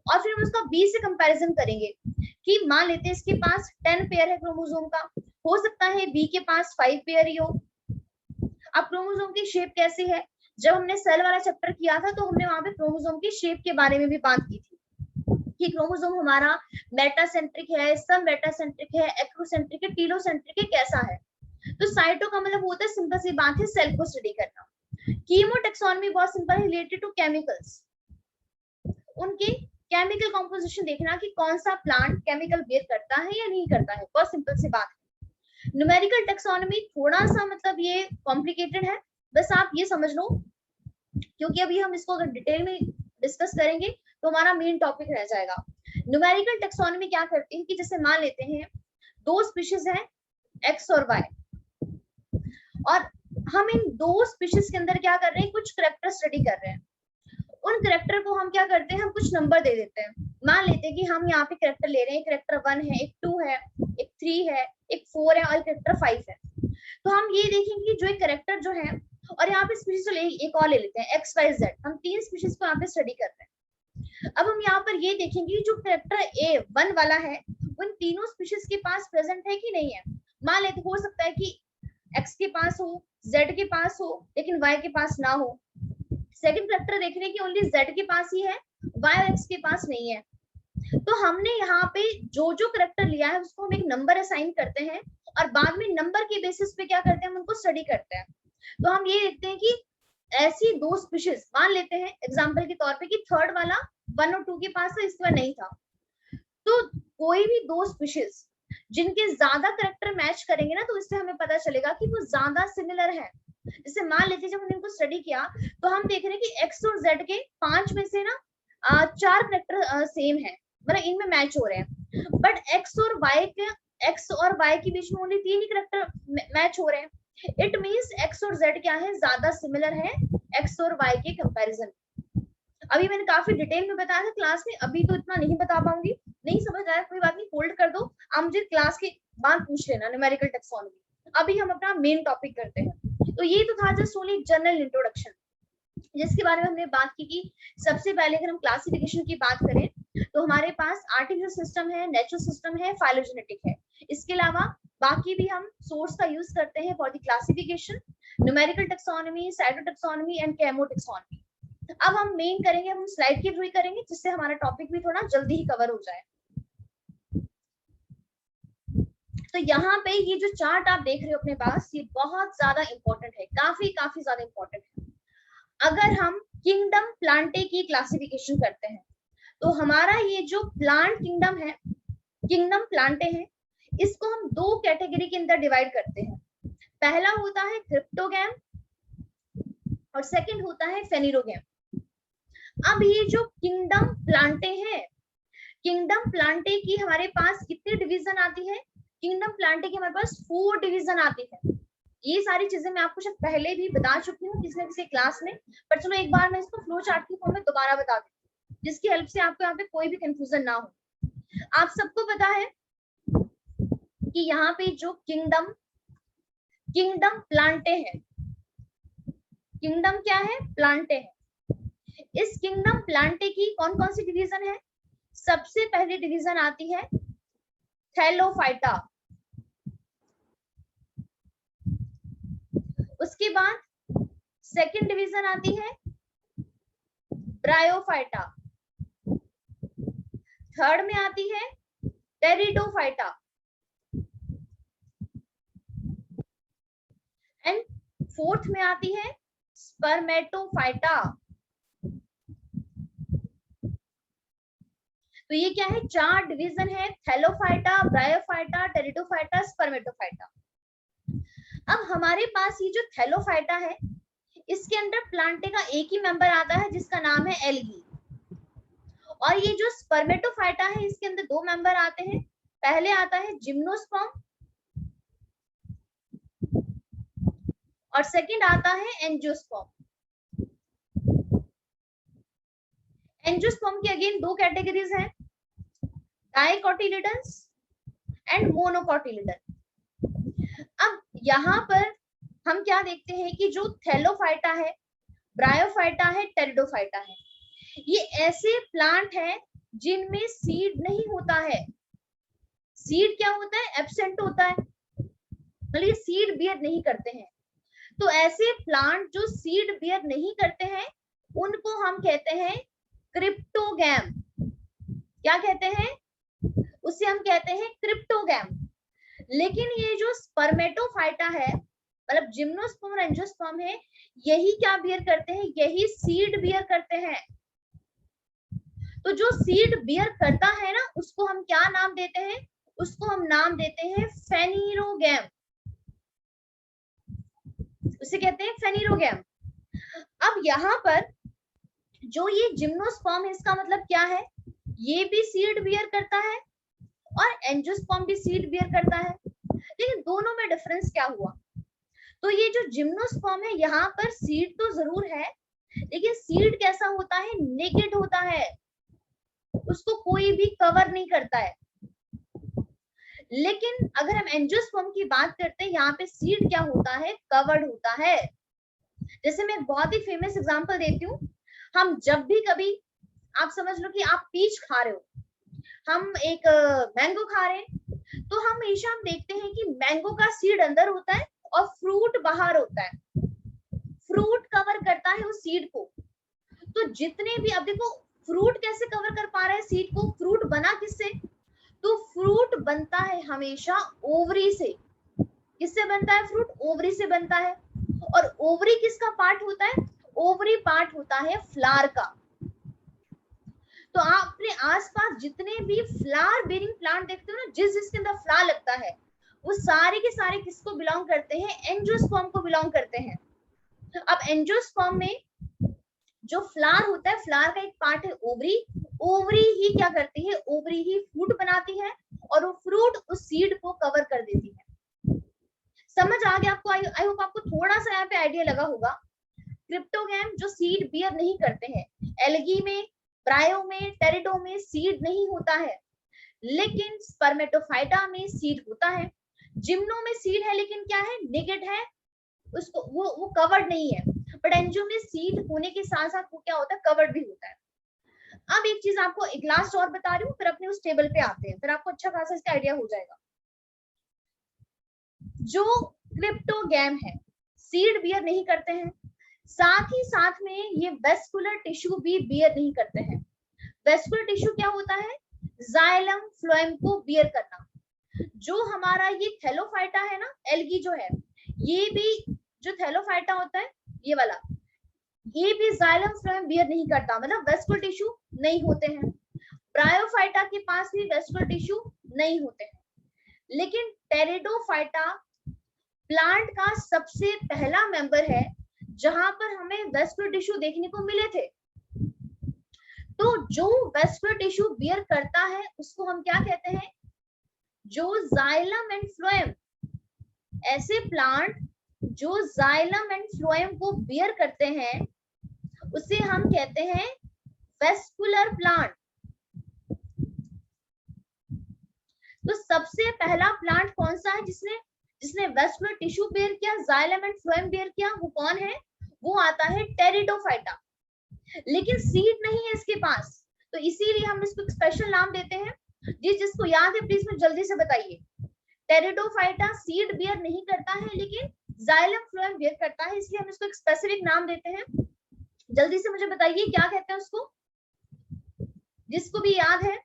और फिर हम उसका बी से कंपैरिजन करेंगे कि मान लेते हैं इसके पास 10 पेयर है क्रोमोसोम का, हो सकता है बी के पास 5 पेयर ही हो। अब क्रोमोसोम की शेप कैसी है, जब हमने सेल वाला चैप्टर किया था तो हमने वहां पे क्रोमोसोम की शेप के बारे में भी बात की थी कि क्रोमोसोम हमारा मेटासेंट्रिक है, सब मेटासेंट्रिक है, एक्रोसेंट्रिक है, टीलोसेंट्रिक है, कैसा है। तो साइटो का मतलब होता है, सिंपल सी बात है, सेल को स्टडी करना। कीमोटेक्सोनॉमी बहुत सिंपल है, रिलेटेड टू केमिकल्स, उनके केमिकल कॉम्पोजिशन देखना कि कौन सा प्लांट केमिकल बेयर करता है या नहीं करता है, बहुत सिंपल सी बात है। न्यूमेरिकल टेक्सोनॉमी थोड़ा सा मतलब ये कॉम्प्लिकेटेड है, बस आप ये समझ लो, क्योंकि अभी हम इसको अगर डिटेल में डिस्कस करेंगे तो हमारा मेन टॉपिक रह जाएगा। न्यूमेरिकल टेक्सोनॉमी क्या करती है कि जैसे मान लेते हैं दो स्पीशीज है एक्स और वाई, और हम इन दो स्पीशीज के अंदर क्या कर रहे हैं, कुछ करेक्टर स्टडी कर रहे हैं। उन करेक्टर को हम क्या करते हैं, हम कुछ नंबर दे देते हैं। मान लेते हैं कि हम यहाँ पे करेक्टर ले रहे हैं, करेक्टर 1 है, एक 2 है, एक 3 है, एक 4 है और करेक्टर 5 है। तो हम ये देखेंगे कि जो एक करेक्टर जो है, और यहाँ पे स्पीशीज एक और ले लेते हैं एक्स वाई जेड, हम 3 स्पीशीज को यहाँ पे स्टडी कर रहे हैं। अब हम यहाँ पर ये देखेंगे जो करेक्टर A1 वाला है, उन तीनों स्पीशीज के पास प्रेजेंट है कि नहीं है। मान लेते हो सकता है कि एक्स के पास हो, जेड के पास हो, लेकिन वाई के पास ना हो। सेकंड करेक्टर देख रहे हैं कि ओनली जेड के पास ही है, वाई और एक्स के पास नहीं है। तो हमने यहाँ पे जो जो करेक्टर लिया है उसको हम एक नंबर असाइन करते हैं, और बाद में नंबर के बेसिस पे क्या करते हैं, हम उनको स्टडी करते हैं। तो हम ये देखते हैं कि ऐसी दो स्पीशीज मान लेते हैं एग्जांपल के तौर पे कि थर्ड वाला 1 और 2 के पास है, इसके बाद नहीं था। तो कोई भी दो स्पीशीज जिनके ज्यादा करेक्टर मैच करेंगे ना, तो इससे हमें पता चलेगा कि वो ज्यादा सिमिलर है। जैसे मान लीजिए जब हमने इनको स्टडी किया तो हम देख रहे हैं कि एक्स और जेड के 5 में से ना 4 करेक्टर सेम है, मतलब इनमें मैच हो रहे हैं। बट एक्स और वाई के बीच में ओनली 3 ही करेक्टर मैच हो रहे हैं। इट मींस एक्स और जेड क्या है, ज्यादा सिमिलर है एक्स और वाई के कंपैरिजन। अभी मैंने काफी डिटेल में बताया था क्लास में, अभी तो इतना नहीं बता पाऊंगी। नहीं समझ आया कोई बात नहीं, होल्ड कर दो, आप मुझे क्लास के बाद पूछ लेना न्यूमेरिकल टैक्सोनॉमी। अभी हम अपना मेन टॉपिक करते हैं। तो ये तो था जस्ट ओनली जनरल इंट्रोडक्शन, जिसके बारे में हमने बात की कि सबसे पहले अगर हम क्लासिफिकेशन की बात करें तो हमारे पास आर्टिफिशियल सिस्टम है, नेचुरल सिस्टम है, फाइलोजेनेटिक है। इसके अलावा बाकी भी हम सोर्स का यूज करते हैं for the classification, numerical taxonomy, cyto taxonomy and chemo taxonomy. अब हम मेन करेंगे, हम स्लाइड के थ्रू ही करेंगे, जिससे हमारा टॉपिक भी थोड़ा जल्दी ही कवर हो जाए। तो यहाँ पे ये जो चार्ट आप देख रहे हो अपने पास, ये बहुत ज्यादा इंपॉर्टेंट है, काफी ज्यादा इंपॉर्टेंट है। अगर हम किंगडम प्लांटे की क्लासिफिकेशन करते हैं तो हमारा ये जो प्लांट किंगडम है, किंगडम प्लांटे है, इसको हम 2 कैटेगरी के अंदर डिवाइड करते हैं। पहला होता है क्रिप्टोगैम और सेकंड होता है फेनिरोगैम। अब ये जो किंगडम प्लांटे है, किंगडम प्लांटे की हमारे पास कितनी डिवीजन आती है? किंगडम प्लांटे की हमारे पास 4 डिवीजन आती है। ये सारी चीजें मैं आपको शायद पहले भी बता चुकी हूँ किसी न किसी क्लास में, पर चलो एक बार मैं इसको फ्लो चार्ट की फॉर्म में दोबारा बता दूं, जिसकी हेल्प से आपको यहाँ पे कोई भी कंफ्यूजन ना हो। आप सबको पता है कि यहाँ पे जो किंगडम प्लांटे है, किंगडम क्या है? प्लांटे है। इस किंगडम प्लांटे की कौन कौन सी डिवीजन है? सबसे पहली डिवीजन आती है थैलोफाइटा, उसके बाद सेकंड डिवीजन आती है ब्रायोफाइटा, थर्ड में आती है टेरिडोफाइटा एंड फोर्थ में आती है स्पर्मेटोफाइटा। तो ये क्या है? 4 डिवीजन है, थैलोफाइटा, ब्रायोफाइटा, टेरिडोफाइटा, स्पर्मेटोफाइटा। अब हमारे पास ये जो थैलोफाइटा है, इसके अंदर प्लांटे का एक ही मेंबर आता है जिसका नाम है एल्गी। और ये जो स्पर्मेटोफाइटा है, इसके अंदर 2 मेंबर आते हैं। पहले आता है जिम्नोस्पर्म और सेकंड आता है एंजियोस्पर्म। एंजियोस्पर्म की अगेन 2 कैटेगरीज हैं, डाइकोटिलिडन्स एंड मोनोकोटिलिडन। अब यहाँ पर हम क्या देखते हैं कि जो थैलोफाइटा है, ब्रायोफाइटा है, टेरिडोफाइटा है, ये ऐसे प्लांट है जिनमें सीड नहीं होता है। सीड क्या होता है? एब्सेंट होता है, मतलब सीड बियर नहीं करते हैं। तो ऐसे प्लांट जो सीड बियर नहीं करते हैं, उनको हम कहते हैं क्रिप्टोगैम। क्या कहते हैं? उसे हम कहते हैं क्रिप्टोगैम। लेकिन ये जो स्पर्मेटोफाइटा है, मतलब जिम्नोस्पर्म और एंजियोस्पर्म है, यही क्या बियर करते हैं? यही सीड बियर करते हैं। तो जो सीड बियर करता है ना, उसको हम क्या नाम देते हैं? उसको हम नाम देते हैं फेनिरोगैम, उसे कहते हैं फेनिरोगैम। अब यहाँ पर जो ये जिम्नोस्पर्म है, इसका मतलब क्या है? ये भी सीड बियर करता है और एंजियोस्पर्म भी सीड बियर करता है, लेकिन दोनों में डिफरेंस क्या हुआ? तो ये जो जिम्नोस्पर्म है, यहाँ पर सीड तो जरूर है, लेकिन सीड कैसा होता है? नेकेड होता है, उसको कोई भी कवर नहीं करता है। लेकिन अगर हम एंजियोस्पर्म की बात करते हैं, यहाँ पे सीड क्या होता है? कवर्ड होता है। जैसे मैं एक बहुत ही फेमस एग्जांपल देती हूँ, हम जब भी कभी, आप समझ लो कि आप पीच खा रहे हो, हम एक मैंगो खा रहे हैं, तो हमेशा हम देखते हैं कि मैंगो का सीड अंदर होता है और फ्रूट बाहर होता है, फ्रूट कवर करता है उस सीड को। तो जितने भी, अब देखो फ्रूट कैसे कवर कर पा रहा है सीड को? फ्रूट बना किससे? तो फ्रूट बनता है हमेशा ओवरी से। किससे बनता है फ्रूट? ओवरी से बनता है। और ओवरी किसका पार्ट होता है? ओवरी पार्ट होता है फ्लावर का। तो आप अपने आसपास जितने भी फ्लावर बेरिंग प्लांट देखते हो ना, जिसके अंदर फ्लावर लगता है, वो सारे के सारे किसको बिलोंग करते हैं? एंजियोस्पर्म को बिलोंग करते हैं। अब एंजियोस्पर्म में जो फ्लावर होता है, फ्लावर का एक पार्ट है ओवरी, ओवरी ही क्या करती है? ओवरी ही फ्रूट बनाती है और वो फ्रूट उस सीड को कवर कर देती है। समझ आ गया आपको? आई होप आपको थोड़ा सा यहाँ पे आइडिया लगा होगा। क्रिप्टोगैम जो सीड बियर नहीं करते हैं, एल्गी में, ब्रायो में, टेरिडो में सीड नहीं होता है, लेकिन स्पर्मेटोफाइटा में सीड होता है। जिम्नो में सीड है लेकिन क्या है? निगेट है, उसको वो कवर्ड नहीं है। बट एंजियो में सीड होने के साथ साथ वो क्या होता है? कवर्ड भी होता है। अब एक चीज आपको एक लास्ट और बता रही हूँ, फिर अपने उस टेबल पे आते हैं, फिर आपको अच्छा खासा इसका आइडिया हो जाएगा। जो क्रिप्टोगैम है, सीड बियर नहीं करते हैं, साथ ही साथ में ये वेस्कुलर टिश्यू भी बियर नहीं करते हैं। वेस्कुलर टिश्यू क्या होता है? जाइलम फ्लोएम को बियर करना। जो हमारा ये थैलोफाइटा है ना, एल्गी जो है, ये भी जो थैलोफाइटा होता है ये वाला, ये भी जाइलम फ्लोएम बियर नहीं करता, मतलब वेस्कुलर टिश्यू नहीं होते हैं। ब्रायोफाइटा के पास भी वेस्कुलर टिश्यू नहीं होते हैं, लेकिन टेरिडोफाइटा प्लांट का सबसे पहला मेंबर है जहां पर हमें वेस्कुलर टिश्यू देखने को मिले थे। तो जो वेस्कुलर टिश्यू बियर करता है उसको हम क्या कहते हैं? जो जाइलम एंड फ्लोएम, ऐसे प्लांट जो जाइलम एंड फ्लोएम को बियर करते हैं उसे हम कहते हैं वेस्कुलर प्लांट। तो सबसे पहला प्लांट कौन सा है जिसने वेस्कुलर टिश्यू बियर किया, जाइलम एंड फ्लोएम बियर किया? वो कौन है? वो आता है टेरिडोफाइटा। लेकिन सीड नहीं है इसके पास, तो इसीलिए हम इसको एक स्पेशल नाम देते हैं। जिसको याद है प्लीज मुझे जल्दी से बताइए। टेरिडोफाइटा सीड बियर नहीं करता है लेकिन जाइलम फ्लोएम बियर करता है, इसलिए हम इसको एक स्पेसिफिक नाम देते हैं। जल्दी से मुझे बताइए क्या कहते हैं उसको, जिसको भी याद है।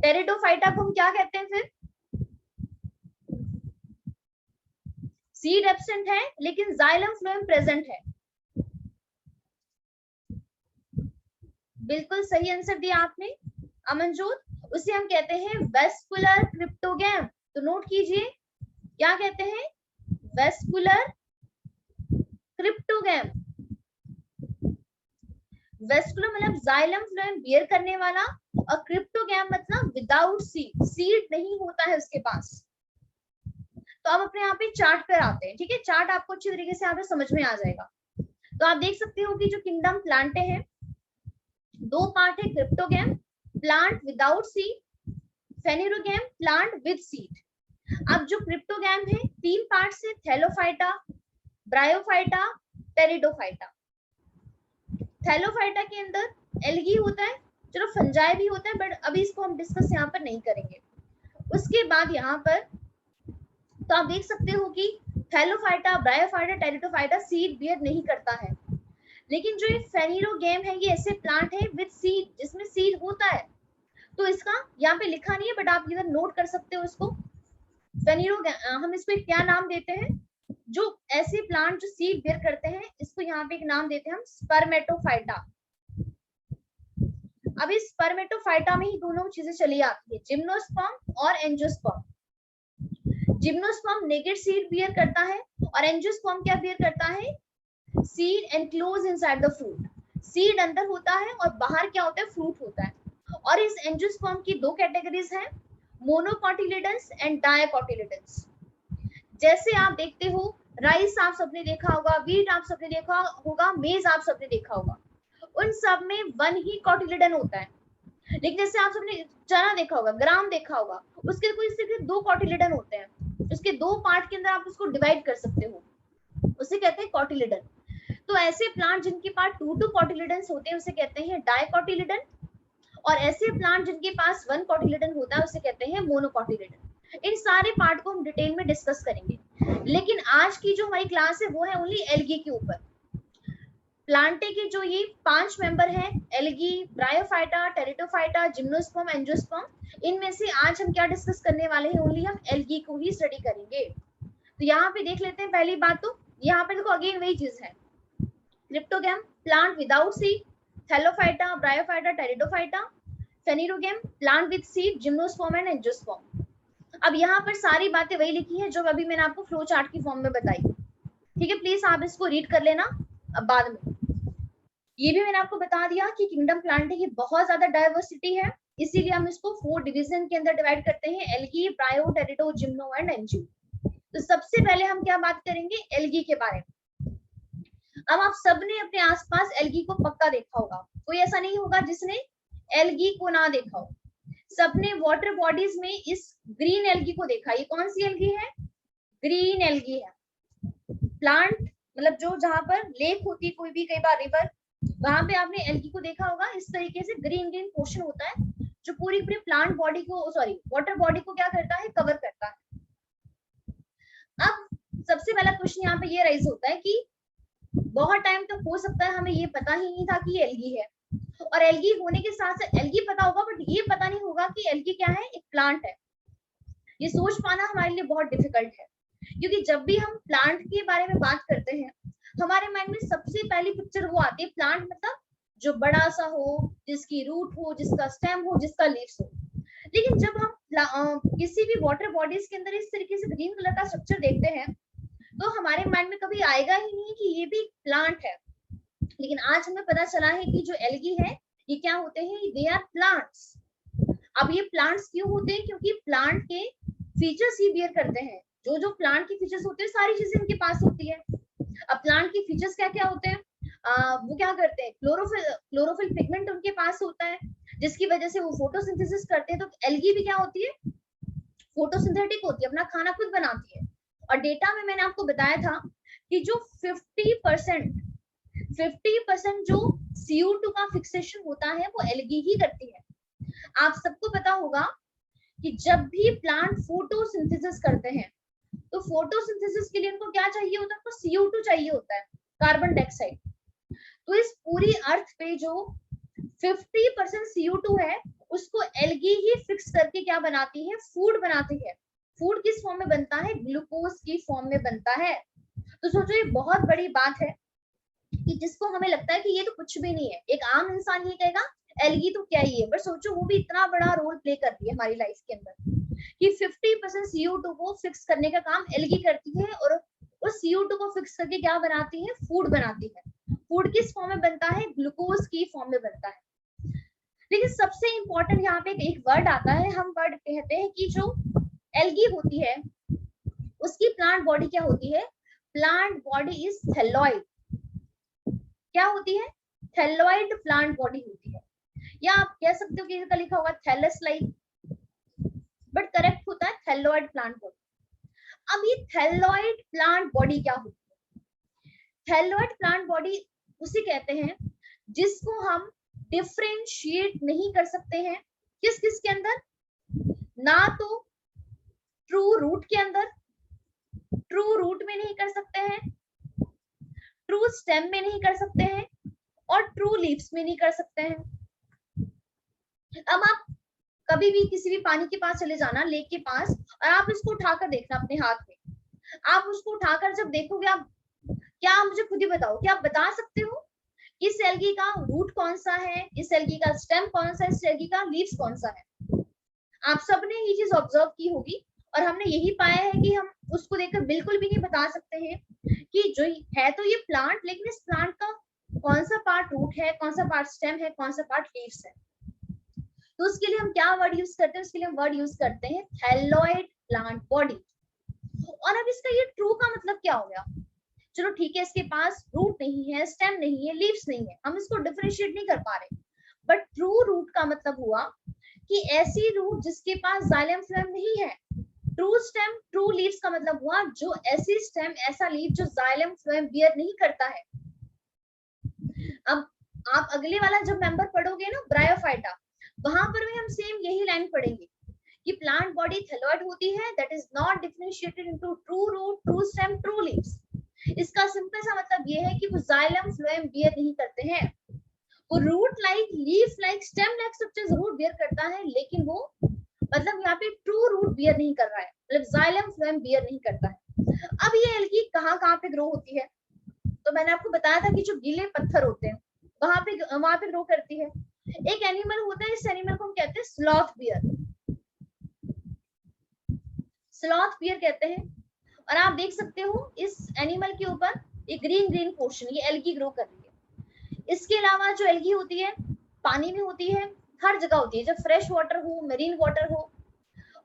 टेरिडोफाइटा को हम क्या कहते हैं फिर? सीड एब्सेंट है लेकिन जाइलम फ्लोएम प्रेजेंट है। बिल्कुल सही आंसर दिया आपने अमनजोत। उसे हम कहते हैं वेस्कुलर क्रिप्टोगैम। तो नोट कीजिए, क्या कहते हैं? Vascular cryptogam. वेस्कुलर मतलब जाइलम फ्लोएम बियर करने वाला, और क्रिप्टोगैम मतलब विदाउट सीड, सीड नहीं होता है उसके पास। तो अब अपने यहाँ पे चार्ट पर आते हैं, ठीक है? चार्ट आपको अच्छी तरीके से यहाँ पे समझ में आ जाएगा। तो आप देख सकते हो कि जो किंगडम प्लांटे हैं, दो पार्ट है, cryptogam plant without seed, phanerogam plant with seed. अब जो क्रिप्टोगैम है तीन पार्ट से, थैलोफाइटा, ब्रायोफाइटा, टेरिडोफाइटा। थैलोफाइटा के अंदर एल्गी होता है, चलो फंजाई भी होता है, बट अभी इसको हम डिस्कस यहाँ पर नहीं करेंगे। उसके बाद यहाँ पर तो आप देख सकते हो कि thallophyta, bryophyta, pteridophyta seed bear नहीं करता है। लेकिन जो ये फेनिरोगैम है ये ऐसे प्लांट है विद सीड, जिसमें सीड होता है। तो इसका यहाँ पे लिखा नहीं है बट आप इधर नोट कर सकते हो इसको। फेनिरोगैम हम इसको क्या नाम देते हैं? जो ऐसे प्लांट जो सीड बियर करते हैं, इसको यहाँ पे एक नाम देते हैं हम स्पर्मेटोफाइटा। अब इस स्पर्मेटोफाइटा में ही दोनों चीजें चली आती है, जिम्नोस्पर्म और angiosperm. Gymnosperm naked seed bear करता है और एंजियोस्पर्म क्या बियर करता है? Seed enclose inside the fruit. Seed अंदर होता है और बाहर क्या होता है? फ्रूट होता है। और इस एंजियोस्पर्म की दो कैटेगरीज हैं, मोनोकोटिलिडन्स एंड डायकोटिलिडन्स। जैसे आप देखते हो राइस आप सबने देखा होगा, वीट आप सबने देखा होगा, मेज आप सबने देखा होगा, उन सब में वन ही कोटिलिडन होता है। लेकिन जैसे आप सबने चना देखा होगा, ग्राम देखा होगा, उसके कोई सिर्फ दो कोटिलिडन होते हैं। उसके दो पार्ट के अंदर आप उसको डिवाइड कर सकते हो, उसे कहते हैं कोटिलिडन। तो ऐसे प्लांट जिनके पास 2 कोटिलिडन्स होते हैं उसे कहते हैं डायकोटिलिडन, और ऐसे प्लांट जिनके पास 1 कोटिलिडन होता है उसे कहते हैं मोनोकोटिलिडन। इन सारे पार्ट को हम डिटेल में डिस्कस करेंगे, लेकिन आज की जो हमारी क्लास है वो है ओनली एल्गी के ऊपर। प्लांटे के जो ये 5 मेंबर हैं, algae, bryophyta, pteridophyta, gymnosperm, angiosperm, इनमें से आज हम क्या डिस्कस करने वाले हैं? ओनली हम एल्गी को ही स्टडी करेंगे। तो यहाँ पे देख लेते हैं पहली बात तो यहाँ पर देखो अगेन वही चीज है, cryptogam plant without seed, thallophyta, bryophyta, pteridophyta, phanerogam plant with seed, gymnosperm and angiosperm. अब यहाँ पर सारी बातें वही लिखी है जो अभी मैंने आपको फ्लो चार्ट की फॉर्म में बताई, ठीक है, प्लीज आप इसको रीड कर लेना। अब बाद में ये भी मैंने आपको बता दिया कि किंगडम प्लांट की बहुत ज्यादा डाइवर्सिटी है, इसीलिए हम इसको 4 डिवीजन के अंदर डिवाइड करते हैं, algae, bryo, pterido, gymno and angio. तो सबसे पहले हम क्या बात करेंगे, एल्गी के बारे में। अब आप सबने अपने आसपास एल्गी को पक्का देखा होगा, कोई ऐसा नहीं होगा जिसने एल्गी को ना देखा हो। सबने वाटर बॉडीज में इस ग्रीन एल्गी को देखा। ये कौन सी एल्गी है, ग्रीन एल्गी है। प्लांट मतलब जो जहां पर लेक होती, कोई भी कई बार रिवर, वहां पे आपने एल्गी को देखा होगा। इस तरीके से ग्रीन ग्रीन पोर्शन होता है जो पूरी पूरी प्लांट बॉडी को, सॉरी वाटर बॉडी को क्या करता है, कवर करता है। अब सबसे पहला क्वेश्चन यहाँ पे ये राइज होता है कि बहुत टाइम तक हो सकता है हमें ये पता ही नहीं था कि ये एल्गी है, और एल्गी होने के साथ साथ एल्गी पता होगा बट ये पता नहीं होगा कि एल्गी क्या है, एक प्लांट है। ये सोच पाना हमारे लिए बहुत डिफिकल्ट है, क्योंकि जब भी हम प्लांट के बारे में बात करते हैं हमारे माइंड में सबसे पहली पिक्चर वो आती है, प्लांट मतलब जो बड़ा सा हो, जिसकी रूट हो, जिसका स्टेम हो, जिसका लीव्स हो। लेकिन जब हम किसी भी वाटर बॉडीज के अंदर इस तरीके से ग्रीन कलर का स्ट्रक्चर देखते हैं तो हमारे माइंड में कभी आएगा ही नहीं कि ये भी प्लांट है। लेकिन आज हमें पता चला है कि जो एल्गी है ये क्या होते हैं, दे आर प्लांट्स। अब ये प्लांट्स क्यों होते हैं, क्योंकि प्लांट के फीचर्स ही बियर करते हैं। जो जो प्लांट के फीचर्स होते हैं सारी चीजें इनके पास होती है। अब प्लांट के फीचर्स क्या क्या होते हैं, वो क्या करते हैं, क्लोरोफिल पिगमेंट उनके पास होता है जिसकी वजह से वो फोटोसिंथेसिस करते हैं। तो एल्गी भी क्या होती है, फोटोसिंथेटिक होती है, अपना खाना खुद बनाती है। और डेटा में मैंने आपको बताया था कि जो 50% जो CO2 का फिक्सेशन होता है वो एल्गी ही करती है। आप सबको पता होगा कि जब भी प्लांट फोटोसिंथेसिस करते हैं तो फोटोसिंथेसिस के लिए उनको क्या चाहिए होता है, उनको CO2 चाहिए होता है, कार्बन डाइऑक्साइड। तो इस पूरी अर्थ पे जो 50% CO2 है उसको एल्गी ही फिक्स करके क्या बनाती है, फूड बनाती है। फूड किस फॉर्म में बनता है, ग्लूकोज की फॉर्म में बनता है। तो सोचो ये बहुत बड़ी बात है कि जिसको हमें लगता है कि ये तो कुछ भी नहीं है, एक आम इंसान ये कहेगा एल्गी तो क्या ही है, पर सोचो वो भी इतना बड़ा रोल प्ले करती है हमारी लाइफ के अंदर कि 50% CO2 को फिक्स करने का काम एल्गी करती है, और उस CO2 को फिक्स करके क्या बनाती है, फूड बनाती है। फूड किस फॉर्म में बनता है, ग्लूकोज की फॉर्म में बनता है। लेकिन सबसे इंपॉर्टेंट यहाँ पे एक वर्ड आता है, हम वर्ड कहते हैं कि जो एल्गी होती है उसकी प्लांट बॉडी क्या होती है, प्लांट बॉडी इज थैलोइड। क्या होती है, थैलोइड प्लांट बॉडी होती है, या आप कह सकते हो कि इसका लिखा होगा थैलस लाइक, बट करेक्ट होता है थैलोइड प्लांट बॉडी। अब ये थैलोइड प्लांट बॉडी क्या होती है, थैलोइड प्लांट बॉडी उसे कहते हैं जिसको हम डिफरेंशिएट नहीं कर सकते हैं। किस किस के अंदर, ना तो ट्रू रूट के अंदर, ट्रू रूट में नहीं कर सकते हैं, ट्रू स्टेम में नहीं कर सकते हैं, और ट्रू लीव्स में नहीं कर सकते हैं। अब आप कभी भी किसी भी पानी के पास चले जाना, लेक के पास, और आप इसको उठाकर देखना अपने हाथ में। आप उसको उठाकर जब देखोगे, आप क्या, मुझे खुद ही बताओ, क्या आप बता सकते हो इस एल्गी का रूट कौन सा है, इस एल्गी का स्टेम कौन सा है, इस एल्गी का लीव्स कौन सा है? आप सबने ये चीज ऑब्जर्व की होगी, और हमने यही पाया है कि हम उसको देखकर बिल्कुल भी नहीं बता सकते हैं कि जो है तो ये प्लांट, लेकिन इस प्लांट का कौन सा पार्ट रूट है, कौन सा पार्ट स्टेम है, कौन सा पार्ट लीव्स है। तो उसके लिए हम क्या वर्ड यूज करते हैं, उसके लिए हम वर्ड यूज करते हैं थैलोइड प्लांट बॉडी। और अब इसका ये ट्रू का मतलब क्या हो गया, चलो ठीक है इसके पास रूट नहीं है, स्टेम नहीं है, लीव्स नहीं है, हम इसको डिफरेंशिएट नहीं कर पा रहे, बट ट्रू रूट का मतलब हुआ कि ऐसी रूट जिसके पास जाइलम फ्लोएम नहीं है। ट्रू स्टेम, ट्रू लीव्स का मतलब हुआ जो ऐसी स्टेम, ऐसा लीव जो जाइलम फ्लोएम बियर नहीं करता है। अब आप अगले वाला जब मेंबर पढ़ोगे ना, ब्रायोफाइटा, वहां पर भी हम सेम यही लाइन पढ़ेंगे कि प्लांट बॉडी थैलोइड होती है, that is not differentiated into true root, true stem, true leaves. इसका सिंपल सा मतलब ये है कि वो जाइलम फ्लोएम बियर नहीं करते हैं। वो root like, leaf like, stem like structure जरूर बियर करता है, लेकिन वो मतलब यहाँ पे ट्रू रूट बियर नहीं कर रहा है, मतलब जाइलम फ्लोएम बियर नहीं करता है। अब ये एल्गी कहाँ पे ग्रो होती है? तो मैंने आपको बताया था कि जो गीले पत्थर होते हैं वहां पे ग्रो करती है। एक एनिमल होता है, इस एनिमल को हम कहते हैं स्लॉथ बियर, स्लॉथ बियर कहते हैं। और आप देख सकते हो इस एनिमल के ऊपर एक ग्रीन पोर्शन, ये एल्गी ग्रो कर रही है। इसके अलावा जो एल्गी होती है पानी में होती है, हर जगह होती है, जब फ्रेश वाटर हो, मरीन वाटर हो।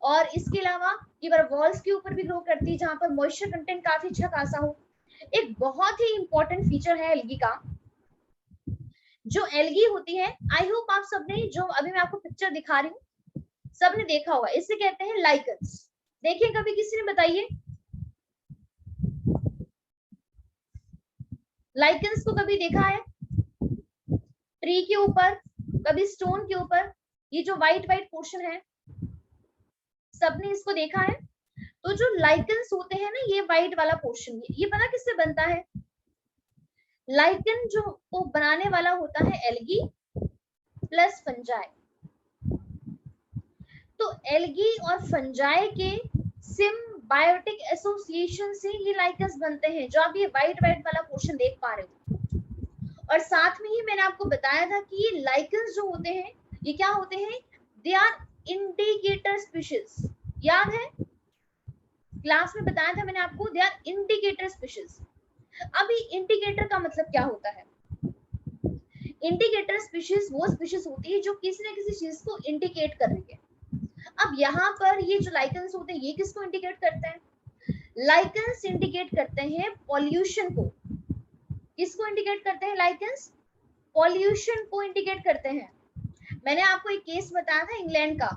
और इसके अलावा ये वॉल्स के ऊपर भी ग्रो करती है जहां पर मॉइस्चर कंटेंट काफी अच्छा खासा हो। एक बहुत ही इंपॉर्टेंट फीचर है एल्गी का, जो एल्गी होती है, आई होप आप सबने, जो अभी मैं आपको पिक्चर दिखा रही हूँ, सबने देखा होगा, इसे कहते हैं लाइकन्स। देखिए कभी किसी ने, बताइए लाइकन्स को कभी देखा है? ट्री के ऊपर, कभी स्टोन के ऊपर, ये जो व्हाइट पोर्शन है, सबने इसको देखा है? तो जो लाइकन्स होते हैं ना, ये व्हाइट वाला पोर्शन, ये पता किससे बनता है? लाइकन जो को बनाने वाला होता है एल्गी प्लस फंजाई। तो एल्गी और फंजाई के सिम्बायोटिक एसोसिएशन से ये लाइकन्स बनते हैं, जो आप ये व्हाइट वाला पोर्शन देख पा रहे हो। और साथ में ही मैंने आपको बताया था कि ये लाइकन्स जो होते हैं, ये क्या होते हैं? They are indicator species. याद है क्लास में बताया था मैंने आपको, दे आर इंडिकेटर स्पीशीज। अभी इंडिकेटर का मतलब क्या होता है? इंडिकेटर स्पीशीज वो स्पीशीज होती है जो किसी न किसी चीज को इंडिकेट कर रही है। अब यहाँ पर ये जो लाइकन्स होते हैं, ये किसको इंडिकेट करते हैं? लाइकन्स इंडिकेट करते हैं पॉल्यूशन को। किसको इंडिकेट करते हैं लाइकन्स? पॉल्यूशन को इंडिकेट करते हैं। मैंने आपको एक केस बताया था इंग्लैंड का,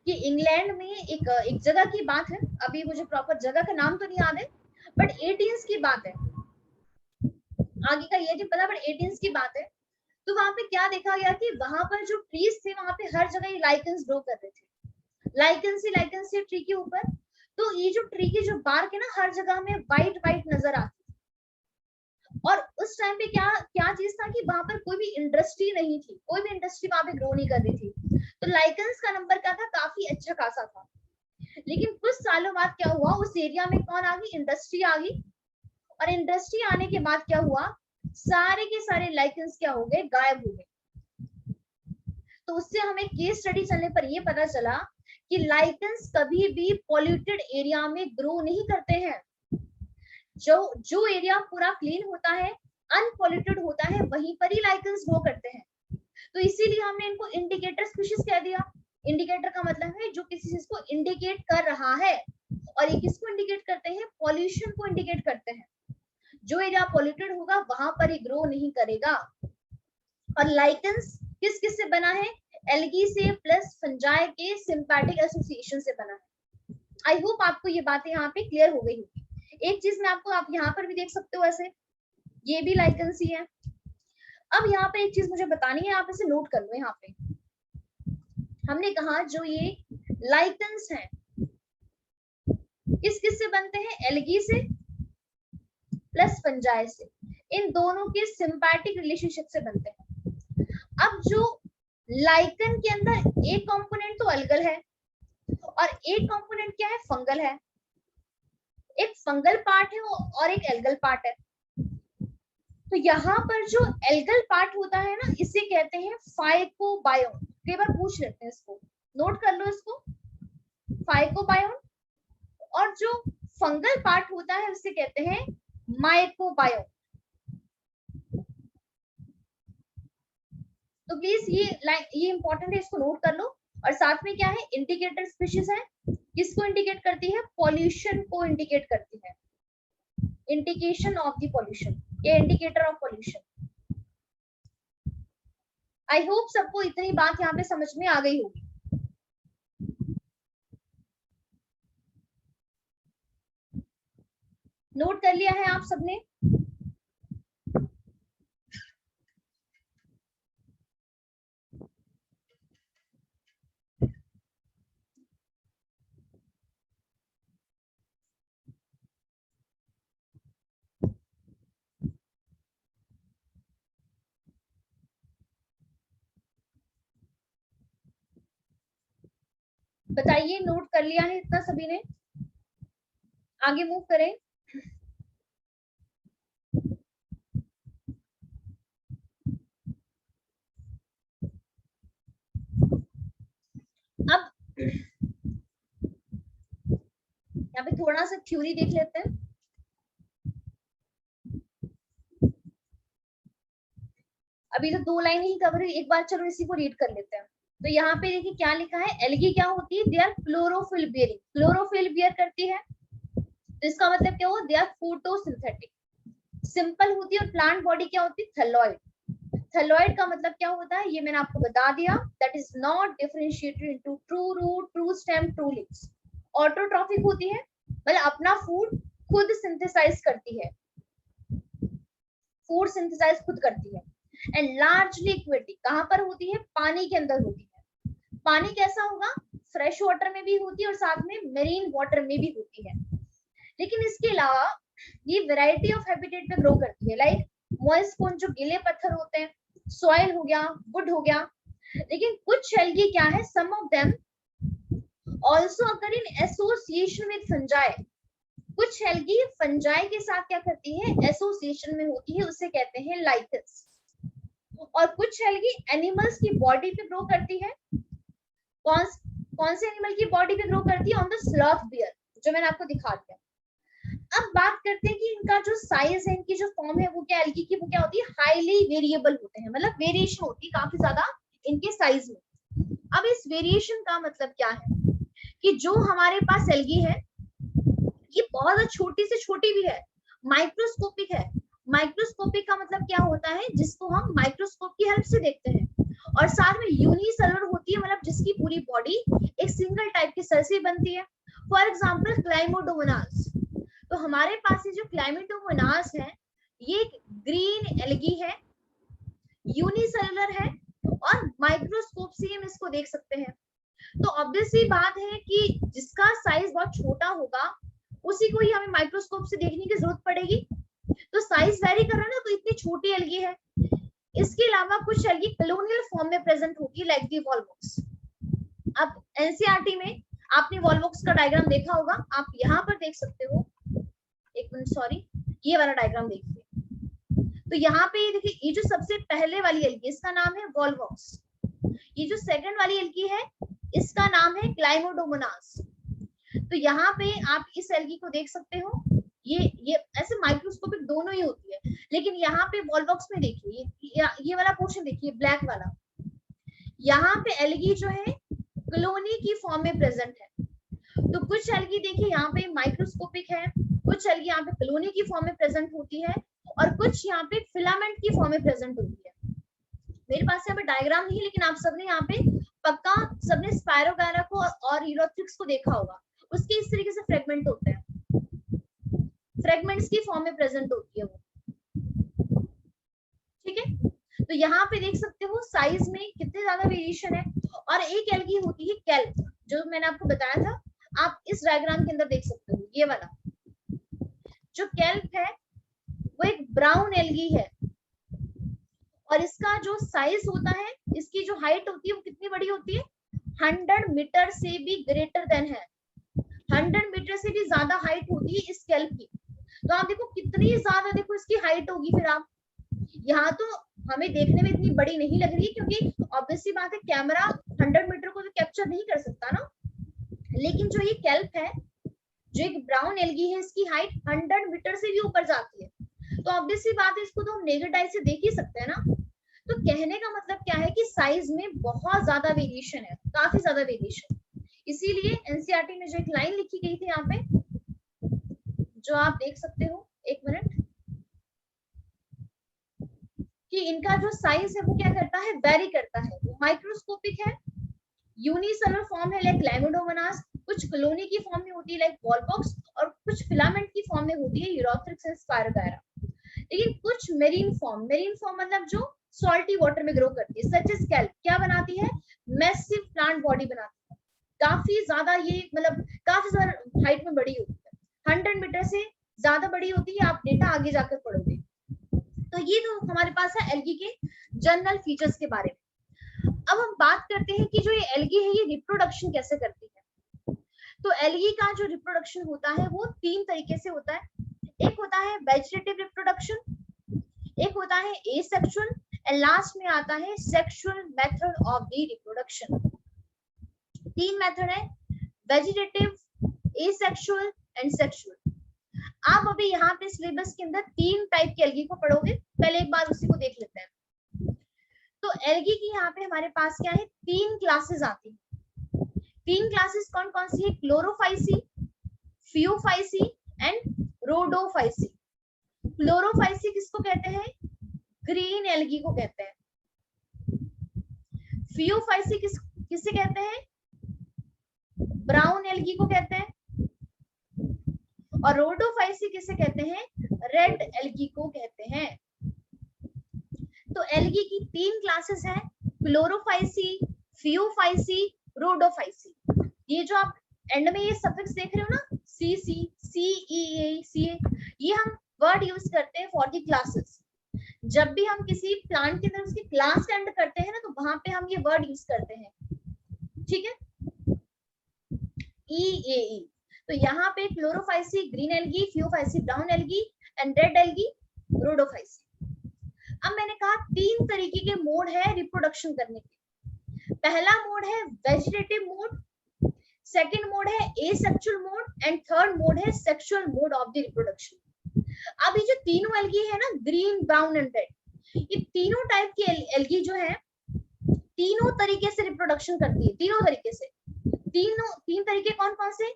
कि इंग्लैंड में एक जगह की बात है, अभी मुझे प्रॉपर जगह का नाम तो नहीं याद है, बट 18 की बात है, आगे का ये नहीं पता, बट 18 की बात है। तो वहां पे क्या देखा गया कि वहां पर जो ट्रीज थे, वहां पे हर जगह ये लाइकन्स ग्रो कर रहे थे, लाइकन से ट्री के ऊपर। तो ये जो ट्री की जो बार्क है ना, हर जगह में व्हाइट नजर आती। और उस टाइम पे क्या क्या चीज था कि वहां पर कोई भी इंडस्ट्री नहीं थी, कोई भी इंडस्ट्री वहां पे ग्रो नहीं कर रही थी। तो लाइकन्स का नंबर क्या था? काफी अच्छा खासा था। लेकिन कुछ सालों बाद क्या हुआ, उस एरिया में कौन आ गई? इंडस्ट्री आ गई। और इंडस्ट्री आने के बाद क्या हुआ? सारे के सारे लाइकन्स क्या हो गए? गायब हो गए। तो उससे हमें केस स्टडी चलने पर यह पता चला कि लाइकन्स कभी भी पॉल्यूटेड एरिया में ग्रो नहीं करते हैं। जो एरिया पूरा क्लीन होता है, अनपॉल्यूटेड होता है, वहीं पर ही लाइकन्स ग्रो करते हैं। तो इसीलिए हमने इनको इंडिकेटर स्पीशीज कह दिया। इंडिकेटर का मतलब है जो किसी चीज को इंडिकेट कर रहा है। और ये किसको इंडिकेट करते हैं? पॉल्यूशन को इंडिकेट करते हैं। जो एरिया पॉल्यूटेड होगा वहां पर ही ग्रो नहीं करेगा। और लाइकन्स किस किस से बना है? एल्गी से प्लस फंजाई के सिंपैथिक एसोसिएशन से बना है। आई होप आपको ये बातें यहाँ पे क्लियर हो गई होगी। एक चीज मैं आपको, आप यहाँ पर भी देख सकते हो ऐसे, ये भी लाइकन्स ही है। अब यहाँ पे एक चीज मुझे बतानी है, आप इसे नोट कर लो। यहाँ पे हमने कहा जो ये लाइकन्स हैं किस किस से बनते हैं? एल्गी से प्लस फंजाई से। इन दोनों के सिंपैथिक रिलेशनशिप से बनते हैं। अब जो लाइकन के अंदर एक कंपोनेंट तो अलगल है और एक कंपोनेंट क्या है? फंगल है। एक फंगल पार्ट है और एक एल्गल पार्ट है। तो यहाँ पर जो एल्गल पार्ट होता है ना, इसे कहते हैं फाइकोबायोन। कई बार पूछ लेते हैं, इसको नोट कर लो, इसको फाइकोबायोन। और जो फंगल पार्ट होता है उसे कहते हैं माइकोबायोन। तो प्लीज ये इंपॉर्टेंट है, इसको नोट कर लो। और साथ में क्या है? इंडिकेटर स्पीशीज है, किसको इंडिकेट करती है? पॉल्यूशन को इंडिकेट करती है। इंडिकेशन ऑफ द पॉल्यूशन, ये indicator of pollution. I hope सबको इतनी बात यहाँ पे समझ में आ गई होगी। नोट कर लिया है आप सबने? बताइए, नोट कर लिया है इतना सभी ने? आगे मूव करें। यहाँ पे थोड़ा सा थ्योरी देख लेते हैं। अभी तो 2 लाइन ही कवर हुई, एक बार चलो इसी को रीड कर लेते हैं। तो यहाँ पे देखिए क्या लिखा है, एल्गी क्या होती है, they are chlorophyll bearing, chlorophyll bear करती है, तो इसका मतलब क्या हुआ, दे आर फोटोसिंथेटिक, सिंपल होती है। और प्लांट बॉडी क्या होती है, थैलॉइड। थैलॉइड का मतलब क्या होता है, ये मैंने आपको बता दिया, that is not differentiated into true root, true stem, true leaves. Autotrophic होती है, मतलब अपना फूड खुद सिंथेसाइज करती है, फूड सिंथेसाइज खुद करती है। एंड लार्जली एक्वेटिक, कहां पर होती है, पानी के अंदर होती है। पानी कैसा होगा, फ्रेश वाटर में भी होती है और साथ में मेरीन वाटर में भी होती है। लेकिन इसके अलावा ये वैरायटी ऑफ हैबिटेट पे ग्रो करती है, लाइक मॉइस्ट स्पॉन्ज जो गीले पत्थर होते हैं, सॉइल हो गया, वुड हो गया। लेकिन कुछ एल्गी क्या है, some of them also occur in association with fungi, कुछ एल्गी फंजाई के साथ क्या करती है, एसोसिएशन में होती है, उसे कहते हैं लाइकस। और कुछ एल्गी एनिमल्स की बॉडी पे ग्रो करती है। कौन से एनिमल की बॉडी पे ग्रो करती है, ऑन द स्लॉथ बियर, जो मैंने आपको दिखा दिया। अब बात करते हैं कि इनका जो साइज है, इनकी जो फॉर्म है, वो क्या एल्गी की, वो क्या होती है, हाईली वेरिएबल होते हैं, मतलब वेरिएशन होती है काफी ज्यादा इनके साइज में। अब इस वेरिएशन का मतलब क्या है कि जो हमारे पास एल्गी है ये बहुत छोटी से छोटी भी है, माइक्रोस्कोपिक है। माइक्रोस्कोपिक का मतलब क्या होता है, जिसको हम माइक्रोस्कोप की हेल्प से देखते हैं। और साथ में यूनिसेलुलर होती है, मतलब जिसकी पूरी बॉडी एक सिंगल टाइप की सेल से बनती है। फॉर एग्जांपल क्लाइमोडोमोनास, तो हमारे पास ये जो क्लाइमोडोमोनास है, ये ग्रीन एल्गी है, यूनिसेलुलर है, और माइक्रोस्कोप से हम इसको देख सकते हैं। तो ऑब्वियसली बात है कि जिसका साइज बहुत छोटा होगा उसी को ही हमें माइक्रोस्कोप से देखने की जरूरत पड़ेगी। तो साइज वेरी कर रहा है ना, तो इतनी छोटी एल्गी है। इसके अलावा कुछ एल्गी कॉलोनियल फॉर्म में प्रेजेंट होगी, लाइक दी वॉल्वॉक्स। अब एनसीईआरटी में आपने वॉल्वॉक्स का डायग्राम देखा होगा, आप यहाँ पर देख सकते हो, एक मिनट सॉरी, ये वाला डायग्राम देखिए। तो यहाँ पे देखिए, ये जो सबसे पहले वाली एल्गी, इसका नाम है वॉल्वॉक्स। ये जो सेकंड वाली एल्गी है, इसका नाम है क्लाइमोडोमोनास। तो यहाँ पे आप इस एल्गी को देख सकते हो, ये ऐसे माइक्रोस्कोपिक दोनों ही होती है। लेकिन यहाँ पे वॉल्वॉक्स में देखिए, ये वाला पोर्शन देखिए, ब्लैक वाला, यहाँ पे एल्गी जो है कॉलोनी की फॉर्म में प्रेजेंट है। तो कुछ एल्गी देखिए यहाँ पे माइक्रोस्कोपिक है, कुछ एल्गी यहाँ पे कॉलोनी की फॉर्म में प्रेजेंट होती है, और कुछ यहाँ पे फिलामेंट की फॉर्म में प्रेजेंट होती है। मेरे पास यहाँ पे डायग्राम नहीं है, लेकिन आप सबने यहाँ पे पक्का सबने स्पायरोगायरा को और यूरोथ्रिक्स को देखा होगा, उसके इस तरीके से फ्रेगमेंट होते हैं, फ्रेगमेंट्स की फॉर्म में प्रेजेंट होती है वो, ठीक है। तो यहाँ पे देख सकते हो साइज में कितने ज्यादा वेरिएशन है। और एक एल्गी होती है केल्प, जो मैंने आपको बताया था, आप इस डायग्राम के अंदर देख सकते हो, ये वाला जो केल्प है वो एक ब्राउन एल्गी है, और इसका जो साइज होता है, इसकी जो हाइट होती है वो कितनी बड़ी होती है, 100 मीटर से भी ग्रेटर देन है, 100 मीटर से भी ज्यादा हाइट होती है इस केल्प की। तो आप देखो कितनी ज्यादा, देखो इसकी हाइट होगी। फिर आप यहाँ तो हमें देखने में इतनी बड़ी नहीं लग रही, क्योंकि ऑब्वियसली बात है कैमरा 100 मीटर को तो कैप्चर नहीं कर सकता ना। लेकिन जो ये केल्प है, जो एक ब्राउन एल्गी है, इसकी हाइट 100 मीटर से भी ऊपर जाती है। तो ऑब्वियसली बात है, इसको तो हम नेकेड आई से देख ही सकते हैं ना। तो कहने का मतलब क्या है कि साइज में बहुत ज्यादा वेरिएशन है, काफी ज्यादा वेरिएशन। इसीलिए एनसीईआरटी में जो एक लाइन लिखी गई थी यहाँ पे, जो आप देख सकते हो, एक मिनट, कि इनका जो साइज है वो क्या करता है, वेरी करता है। वो माइक्रोस्कोपिक है, यूनिसेलुलर फॉर्म है लाइक क्लाइमोडोमोनास, कुछ कॉलोनी की फॉर्म में होती है लाइक वॉल्वॉक्स, और कुछ फिलामेंट की फॉर्म में होती है यूरोथ्रिक्स एंड स्पायरोगायरा। लेकिन कुछ मेरीन फॉर्म मतलब जो सॉल्टी वाटर में ग्रो करती है, सच एज केल्प, क्या बनाती है, मैसिव प्लांट बॉडी बनाती है, काफी ज्यादा, ये मतलब काफी ज्यादा हाइट में बड़ी होती है, 100 मीटर से ज्यादा बड़ी होती है। आप डेटा आगे जाकर पढ़ोगे। तो ये तो हमारे पास है एल्गी के जनरल फीचर्स के बारे में। अब हम बात करते हैं कि जो ये एल्गी है, ये रिप्रोडक्शन कैसे करती है। तो एल्गी का जो रिप्रोडक्शन होता है वो 3 तरीके से होता है। एक होता है वेजिटेटिव रिप्रोडक्शन, एक होता है एसेक्सुअल, एंड लास्ट में आता है sexual method of the reproduction. तीन मेथड है, वेजिटेटिव, एसेक्सुअल एंड सेक्सुअल। आप अभी यहाँ पे सिलेबस के अंदर तीन टाइप के एल्गी को पढ़ोगे, पहले एक बार उसी को देख लेते हैं। तो एल्गी की यहाँ पे हमारे पास क्या है, तीन क्लासेस आती है। तीन क्लासेस कौन कौन सी है, Chlorophyceae, Phaeophyceae and Rhodophyceae. Chlorophyceae किसको कहते हैं, ग्रीन एल्गी को कहते हैं। फियोफाइसी किसे कहते हैं, ब्राउन एल्गी को कहते हैं। और रोडोफाइसी किसे कहते हैं, रेड एल्गी को कहते हैं। तो एल्गी की तीन क्लासेस हैं, क्लोरोफाइसी, फियोफाइसी, रोडोफाइसी। ये जो आप एंड में ये सफिक्स देख रहे हो ना, सी सी सी ई ए सी ए, ये हम वर्ड यूज करते हैं फॉर दी क्लासेस। जब भी हम किसी प्लांट के अंदर उसकी क्लास एंड करते हैं ना, तो वहां पे हम ये वर्ड यूज करते हैं, ठीक है, ई ए ई। तो यहाँ पे Chlorophyceae green algae, Phaeophyceae brown algae and red algae Rhodophyceae. अब मैंने कहा तीन तरीके के मोड है रिप्रोडक्शन करने के। पहला मोड है वेजिटेटिव मोड, सेकंड मोड है asexual mode and third mode है sexual mode of the reproduction. अब ये जो तीनों एल्गी है ना, ग्रीन, ब्राउन एंड रेड, ये तीनों टाइप की एल्गी जो है तीनों तरीके से रिप्रोडक्शन करती है। तीनों तरीके से, तीन तरीके कौन कौन से,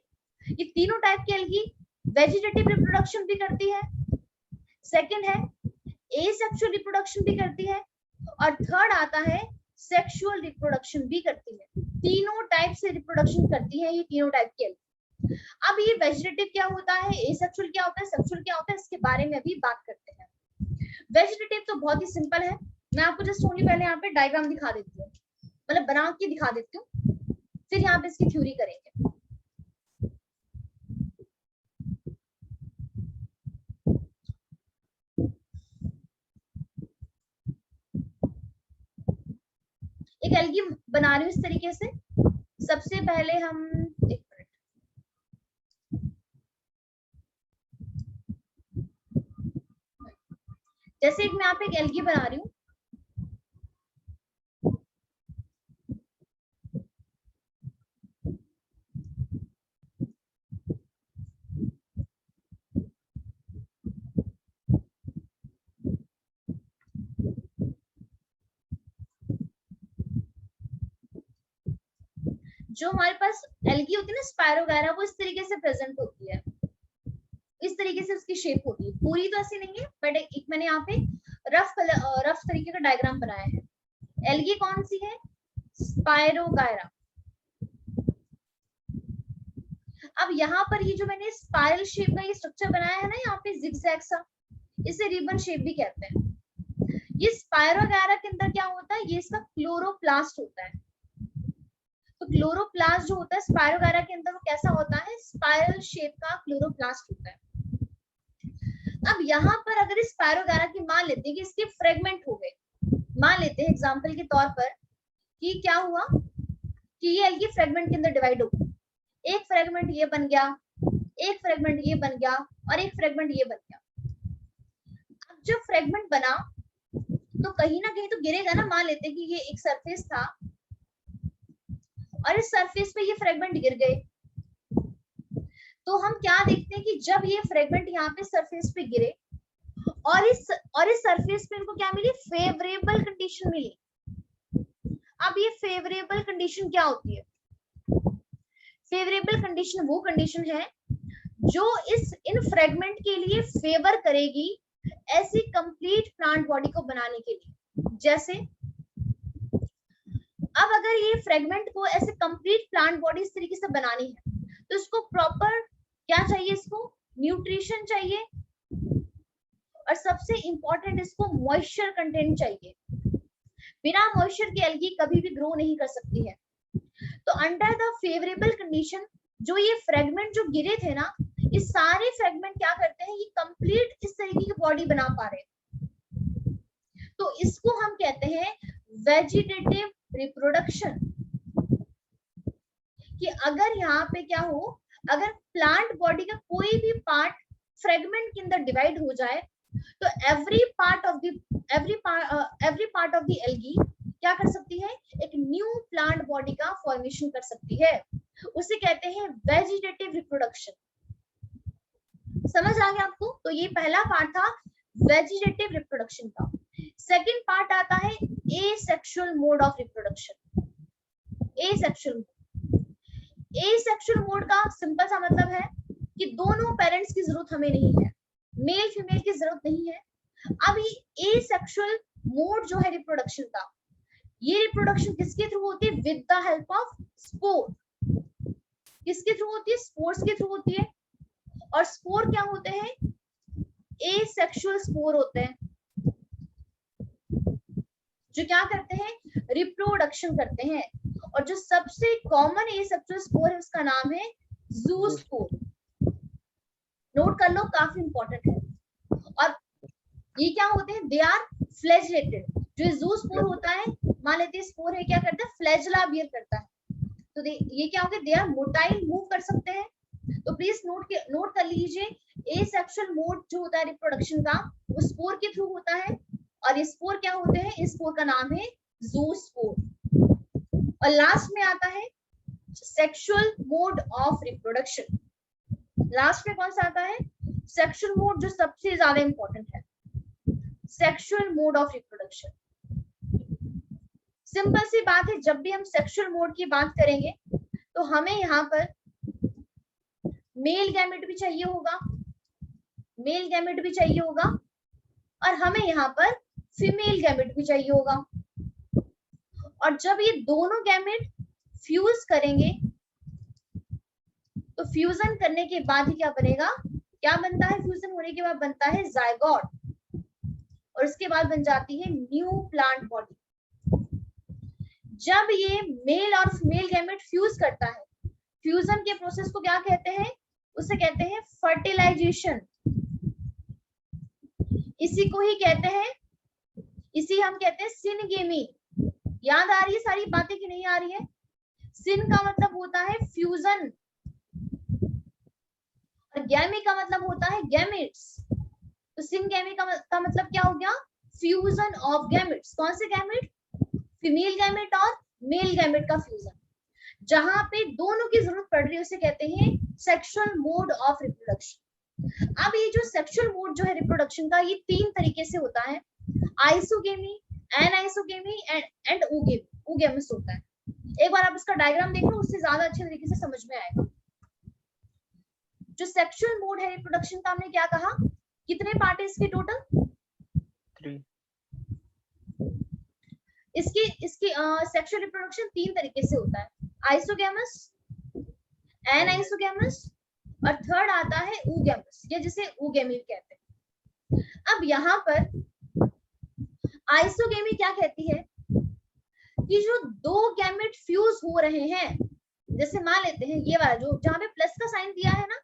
ये तीनों टाइप की एल्गी वेजिटेटिव रिप्रोडक्शन भी करती है, सेकंड है एसेक्सुअल रिप्रोडक्शन भी करती है, और थर्ड आता है सेक्सुअल रिप्रोडक्शन भी करती है। तीनों टाइप से रिप्रोडक्शन करती है ये तीनों टाइप की एल्गी। अब ये वेजिटेटिव क्या होता है, एसेक्सुअल क्या होता है, सेक्सुअल क्या होता है, इसके बारे में अभी बात करते हैं। वेजिटेटिव तो बहुत ही सिंपल है, मैं आपको जस्ट ओनली पहले यहाँ पे डायग्राम दिखा देती हूँ, मतलब बना के दिखा देती हूँ, फिर यहाँ पे इसकी थ्योरी करेंगे। एक एल्गी बना रही हूँ इस तरीके से। सबसे पहले हम, एक मिनट, जैसे एक मैं यहाँ पे एक एल्गी बना रही हूँ, जो हमारे पास एल्गी होती है ना, स्पायरोगायरा, वो इस तरीके से प्रेजेंट होती है, इस तरीके से उसकी शेप होती है। पूरी तो ऐसी नहीं है, बट एक मैंने यहाँ पे रफ तरीके का डायग्राम बनाया है। एल्गी कौन सी है, स्पायरोगायरा। अब यहाँ पर ये जो मैंने स्पाइरल शेप का ये स्ट्रक्चर बनाया है ना, यहाँ पे जिगजैग सा, इसे रिबन शेप भी कहते हैं। ये स्पायरोगायरा के अंदर क्या होता है, ये इसका क्लोरोप्लास्ट होता है। तो क्लोरोप्लास्ट जो होता है स्पायरोगायरा के अंदर, वो कैसा होता है, स्पाइरल शेप का क्लोरोप्लास्ट होता है। अब यहाँ पर अगर इस स्पायरोगायरा की मान लेते हैं कि इसके फ्रेगमेंट हो गए, मान लेते हैं एग्जांपल के तौर पर कि क्या हुआ कि ये एल्गी फ्रेगमेंट के अंदर डिवाइड हो गई। एक फ्रेगमेंट ये बन गया, एक फ्रेगमेंट ये बन गया, और एक फ्रेगमेंट ये बन गया। अब जब फ्रेगमेंट बना तो कहीं ना कहीं तो गिरेगा ना। मान लेते हैं कि ये एक सरफेस था और इस सरफेस पे ये फ्रेगमेंट गिर गए, तो हम क्या देखते हैं कि जब ये फ्रेगमेंट यहाँ पे सरफेस पे गिरे और इस सरफेस पे इनको क्या मिली, फेवरेबल कंडीशन मिली। अब ये फेवरेबल कंडीशन क्या होती है, फेवरेबल कंडीशन वो कंडीशन है जो इन फ्रेगमेंट के लिए फेवर करेगी ऐसी कंप्लीट प्लांट बॉडी को बनाने के लिए। जैसे अब अगर ये फ्रेगमेंट को ऐसे कंप्लीट प्लांट बॉडी इस तरीके से बनानी है, तो इसको प्रॉपर क्या चाहिए, इसको न्यूट्रिशन चाहिए, और सबसे इंपॉर्टेंट इसको मॉइस्चर कंटेंट चाहिए। बिना मॉइस्चर के एल्गी कभी भी ग्रो नहीं कर सकती है। तो अंडर द फेवरेबल कंडीशन जो ये फ्रेगमेंट जो गिरे थे ना, ये सारे फ्रेगमेंट क्या करते हैं, ये कंप्लीट इस तरीके की बॉडी बना पा रहे हैं। तो इसको हम कहते हैं वेजिटेटिव रिप्रोडक्शन। कि अगर यहाँ पे क्या हो, अगर प्लांट बॉडी का कोई भी पार्ट फ्रेगमेंट के अंदर डिवाइड हो जाए, तो every part of the algae क्या कर सकती है, एक न्यू प्लांट बॉडी का फॉर्मेशन कर सकती है, उसे कहते हैं वेजिटेटिव रिप्रोडक्शन। समझ आ गया आपको? तो ये पहला पार्ट था वेजिटेटिव रिप्रोडक्शन का। सेकंड पार्ट आता है asexual mode of reproduction. Asexual mode का सिंपल सा मतलब है कि दोनों पेरेंट्स की जरूरत हमें नहीं है, मेल फीमेल की जरूरत नहीं है। अब ये एसेक्सुअल मोड जो है रिप्रोडक्शन का, ये रिप्रोडक्शन किसके थ्रू होती है, with the help of spore. किसके थ्रू होती है, स्पोर्स के थ्रू होती है। और स्पोर क्या होते हैं, एसेक्सुअल स्पोर होते हैं, जो क्या करते हैं, रिप्रोडक्शन करते हैं। और जो सबसे कॉमन एसेक्सुअल स्पोर है उसका नाम है ज़ूस्पोर। नोट कर लो, काफी इंपॉर्टेंट है। और ये क्या होते हैं, दे आर फ्लैजिलेटेड। जो ज़ूस्पोर होता है, मान लेते हैं स्पोर है, क्या करता है, फ्लैजिला बियर करता है। तो ये क्या होगा, दे आर मोटाइल, मूव कर सकते हैं। तो प्लीज नोट कर लीजिए, एसेक्सुअल मोड जो होता है रिप्रोडक्शन का, वो स्पोर के थ्रू होता है। और ये स्पोर क्या होते हैं, इस स्पोर का नाम है ज़ूस्पोर। और लास्ट में आता है sexual mode of reproduction. Last में कौन सा आता है, सेक्सुअल मोड, जो सबसे ज्यादा इंपॉर्टेंट है, sexual mode of reproduction. Simple सी बात है, जब भी हम सेक्सुअल मोड की बात करेंगे तो हमें यहाँ पर मेल गैमेट भी चाहिए होगा, मेल गैमेट भी चाहिए होगा, और हमें यहाँ पर फीमेल गैमेट भी चाहिए होगा। और जब ये दोनों गैमेट फ्यूज करेंगे तो फ्यूजन करने के बाद ही क्या बनेगा, क्या बनता है, फ्यूजन होने के बाद बनता है जायगोट, और उसके बाद बन जाती है न्यू प्लांट बॉडी। जब ये मेल और फीमेल गैमेट फ्यूज करता है, फ्यूजन के प्रोसेस को क्या कहते हैं, उसे कहते हैं फर्टिलाइजेशन। इसी को ही कहते हैं, इसी हम कहते हैं सिनगेमी। याद आ रही है सारी बातें कि नहीं आ रही है? सिन का मतलब होता है फ्यूजन, और गैमी का मतलब होता है गैमेट्स। तो सिनगेमी का मतलब क्या हो गया, फ्यूजन ऑफ गैमेट्स। कौन से गैमेट, फीमेल गैमेट और मेल गैमेट का फ्यूजन। जहां पे दोनों की जरूरत पड़ रही है उसे कहते हैं सेक्सुअल मोड ऑफ रिप्रोडक्शन। अब ये जो सेक्सुअल मोड जो है रिप्रोडक्शन का, ये 3 तरीके से होता है, आइसोगेमी, एनाइसोगेमी एंड ओगेमस होता है। एक बार आप इसका डायग्राम देख लो, उससे ज्यादा अच्छे तरीके से समझ में आएगा। जो सेक्सुअल मोड है रिप्रोडक्शन का, हमने क्या कहा, कितने पार्ट है इसके टोटल, 3। इसकी सेक्सुअल रिप्रोडक्शन 3 तरीके से होता है, आइसोगेमस, एनाइसोगेमस, और थर्ड आता है ओगेमस, या जिसे ओगेमी कहते हैं। अब यहाँ पर आइसोगेमी क्या कहती है कि जो 2 गैमेट फ्यूज हो रहे हैं, जैसे मान लेते हैं ये वाला जो जहां पे प्लस का साइन दिया है ना,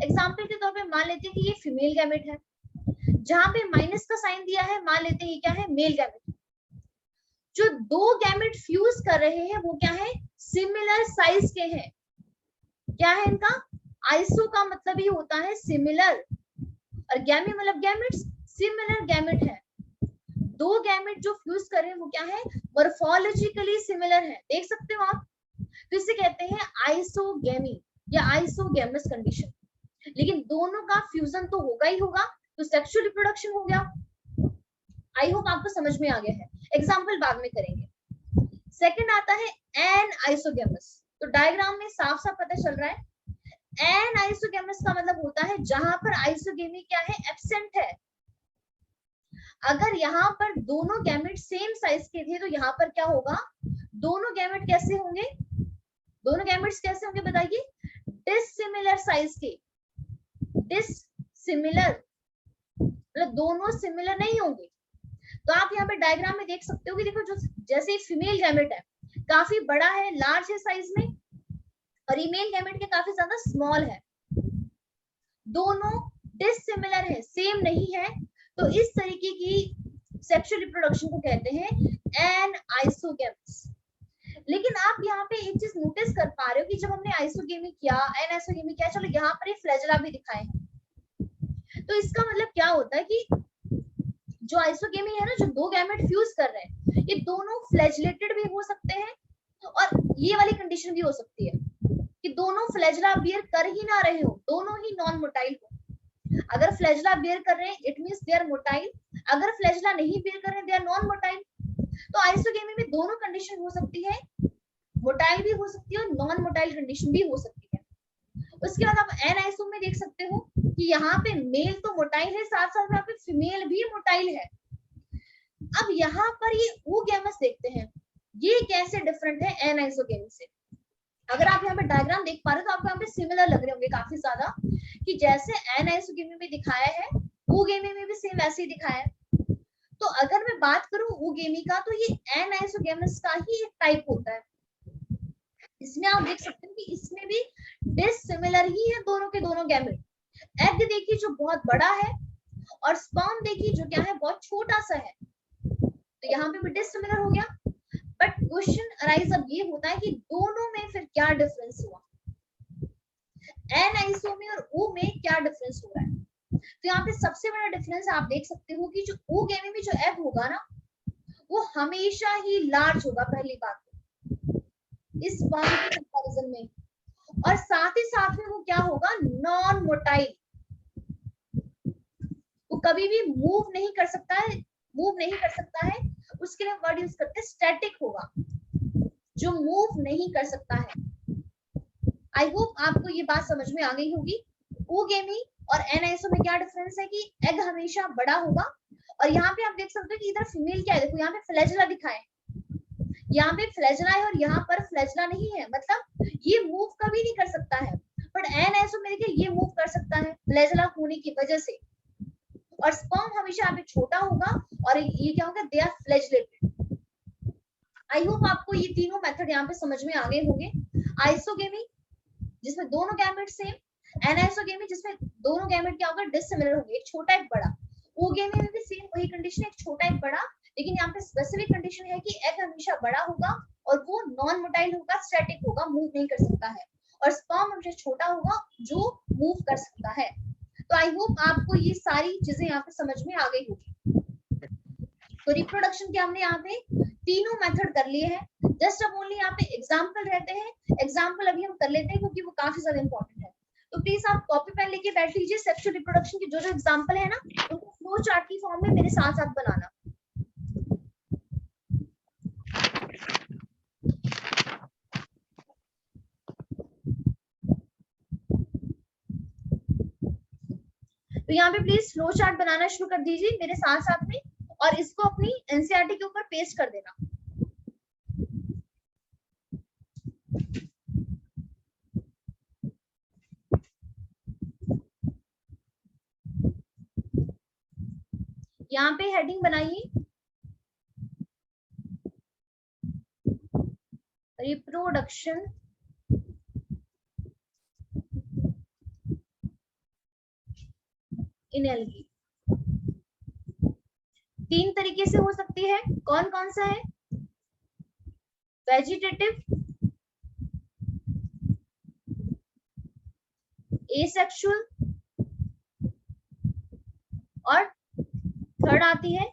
एग्जांपल के तौर पे मान लेते हैं कि ये फीमेल गैमेट है, जहां पे माइनस का साइन दिया है मान लेते हैं ये क्या है, मेल गैमेट। जो 2 गैमेट फ्यूज कर रहे हैं वो क्या है, सिमिलर साइज के हैं। क्या है इनका, आइसो का मतलब ही होता है सिमिलर, और गैमी मतलब गैमेट्स, सिमिलर गैमेट है। 2 गैमेट जो फ्यूज कर रहे हैं वो क्या है, मॉर्फोलॉजिकली सिमिलर है, देख सकते हो आप। तो इसे कहते हैं आइसोगेमी या आइसोगेमस कंडीशन। लेकिन दोनों का फ्यूजन तो होगा ही होगा, तो सेक्सुअल रिप्रोडक्शन हो गया। आई होप आपको समझ में आ गया है, एग्जांपल बाद में करेंगे। सेकंड आता है एन आइसोगेमस। तो डायग्राम में साफ साफ पता चल रहा है, एन आइसोगेमस का मतलब होता है जहां पर आइसोगेमी क्या है, एब्सेंट है। अगर यहाँ पर दोनों गैमेट सेम साइज के थे तो यहाँ पर क्या होगा, दोनों गैमेट कैसे होंगे, दोनों गैमेट्स कैसे होंगे बताइए, डिसिमिलर साइज के, डिसिमिलर मतलब दोनों सिमिलर नहीं होंगे। तो आप यहाँ पे डायग्राम में देख सकते हो कि देखो, जो जैसे फीमेल गैमेट है काफी बड़ा है, लार्ज है साइज में, और ईमेल गैमेट के काफी ज्यादा स्मॉल है, दोनों डिसिमिलर है, सेम नहीं है। तो इस तरीके की सेक्सुअल रिप्रोडक्शन को कहते हैं एन आइसोगेमस। लेकिन आप यहाँ पे एक चीज नोटिस कर पा रहे हो कि जब हमने आइसोगेमी किया, एन आइसोगेमी किया, चलो यहाँ पर फ्लैजेला भी दिखाए हैं, तो इसका मतलब क्या होता है कि जो आइसोगेमी है ना, जो 2 गैमेट फ्यूज कर रहे हैं, ये दोनों फ्लैजलेटेड भी हो सकते हैं और ये वाली कंडीशन भी हो सकती है कि दोनों फ्लैजला बियर कर ही ना रहे हो, दोनों ही नॉन मोटाइल हो। अगर फ्लैजला बियर कर रहे हैं it means they are motile, अगर फ्लैजला नहीं बियर कर रहे हैं दे आर नॉन मोटाइल। तो आइसोगेमी में दोनों कंडीशन हो सकती है, मोटाइल भी हो सकती है और नॉन मोटाइल कंडीशन भी हो सकती है। उसके बाद आप एनाइसो में देख सकते हो कि यहाँ पे मेल तो मोटाइल है, साथ साथ यहाँ पे फीमेल भी मोटाइल है। अब यहाँ पर ये oogamous देखते हैं, ये कैसे डिफरेंट है एनाइसोगेमी से। अगर आप यहाँ पे डायग्राम देख पा रहे हो तो आपको यहाँ पे सिमिलर लग रहे होंगे काफी ज्यादा, कि जैसे एनाइसोगेमी में दिखाया है oogamous में भी सेम वैसे ही दिखाया है। तो अगर मैं बात करूं oogamous का तो ये एनाइसोगेमस का ही एक टाइप होता है। इसमें आप देख सकते हैं कि इसमें भी डिसिमिलर ही है दोनों के दोनों गैमेट। एग देखिए जो बहुत बड़ा है और स्पर्म देखिए जो क्या है बहुत छोटा सा है, तो यहाँ पे भी डिसिमिलर हो गया। बट क्वेश्चन अराइज अब ये होता है कि दोनों में फिर क्या डिफरेंस हुआ, एनाइसो में और ओ में क्या डिफरेंस हो रहा है। तो यहाँ पे सबसे बड़ा डिफरेंस आप देख सकते हो कि जो oogamous में जो एग होगा ना वो हमेशा ही लार्ज होगा, पहली बात इस स्पर्म के कंपैरिजन में, और साथ ही साथ में वो क्या होगा नॉन मोटाइल, वो कभी भी मूव नहीं कर सकता है, उसके लिए वर्ड यूज करते हैं स्टैटिक होगा, जो मूव नहीं कर सकता है। आई होप आपको ये बात समझ में आ गई होगी। oogamous और एनाइसो में क्या डिफरेंस है कि एग हमेशा बड़ा होगा, और यहाँ पे आप देख सकते हो कि इधर फीमेल क्या है, देखो यहाँ पे फ्लैजला दिखाए, यहाँ पे फ्लैजला है और यहाँ पर फ्लैजला नहीं है, मतलब ये मूव कभी नहीं कर सकता है। बट एनाइसो में देखिए ये मूव कर सकता है फ्लैजला होने की वजह से, और स्पर्म हमेशा यहाँ पे छोटा होगा और ये क्या होगा they are flagellated. I hope आपको ये तीनों मेथड यहाँ पे समझ में आ गए होंगे। आइसोगेमी जिसमें दोनों गैमेट सेम, एनाइसोगेमी जिसमें दोनों गैमेट क्या होगा डिसिमिलर होंगे, एक छोटा एक बड़ा। oogamous में भी सेम वही कंडीशन है, एक छोटा एक बड़ा, लेकिन यहाँ पे स्पेसिफिक कंडीशन है कि एग हमेशा बड़ा होगा और वो नॉन मोटाइल होगा, स्टैटिक होगा, मूव नहीं कर सकता है, और स्पर्म हमेशा छोटा होगा जो मूव कर सकता है। तो आई होप आपको ये सारी चीजें यहाँ पे समझ में आ गई होगी। तो रिप्रोडक्शन के हमने यहाँ पे तीनों मेथड कर लिए हैं, जस्ट अब ओनली यहाँ पे एग्जाम्पल रहते हैं, एग्जाम्पल अभी हम कर लेते हैं क्योंकि वो काफी ज्यादा इंपॉर्टेंट है। तो प्लीज आप कॉपी पेन लेके बैठ लीजिए, सेक्सुअल रिप्रोडक्शन के जो जो एग्जाम्पल है ना उनको फ्लो चार्ट की फॉर्म में मेरे साथ साथ बनाना। तो यहाँ पे प्लीज फ्लो चार्ट बनाना शुरू कर दीजिए मेरे साथ साथ में, और इसको अपनी एनसीईआरटी के ऊपर पेस्ट कर देना। यहाँ पे हेडिंग बनाइए रिप्रोडक्शन इन एल्गी। तीन तरीके से हो सकती है, कौन कौन सा है, वेजिटेटिव, एसेक्सुअल, और थर्ड आती है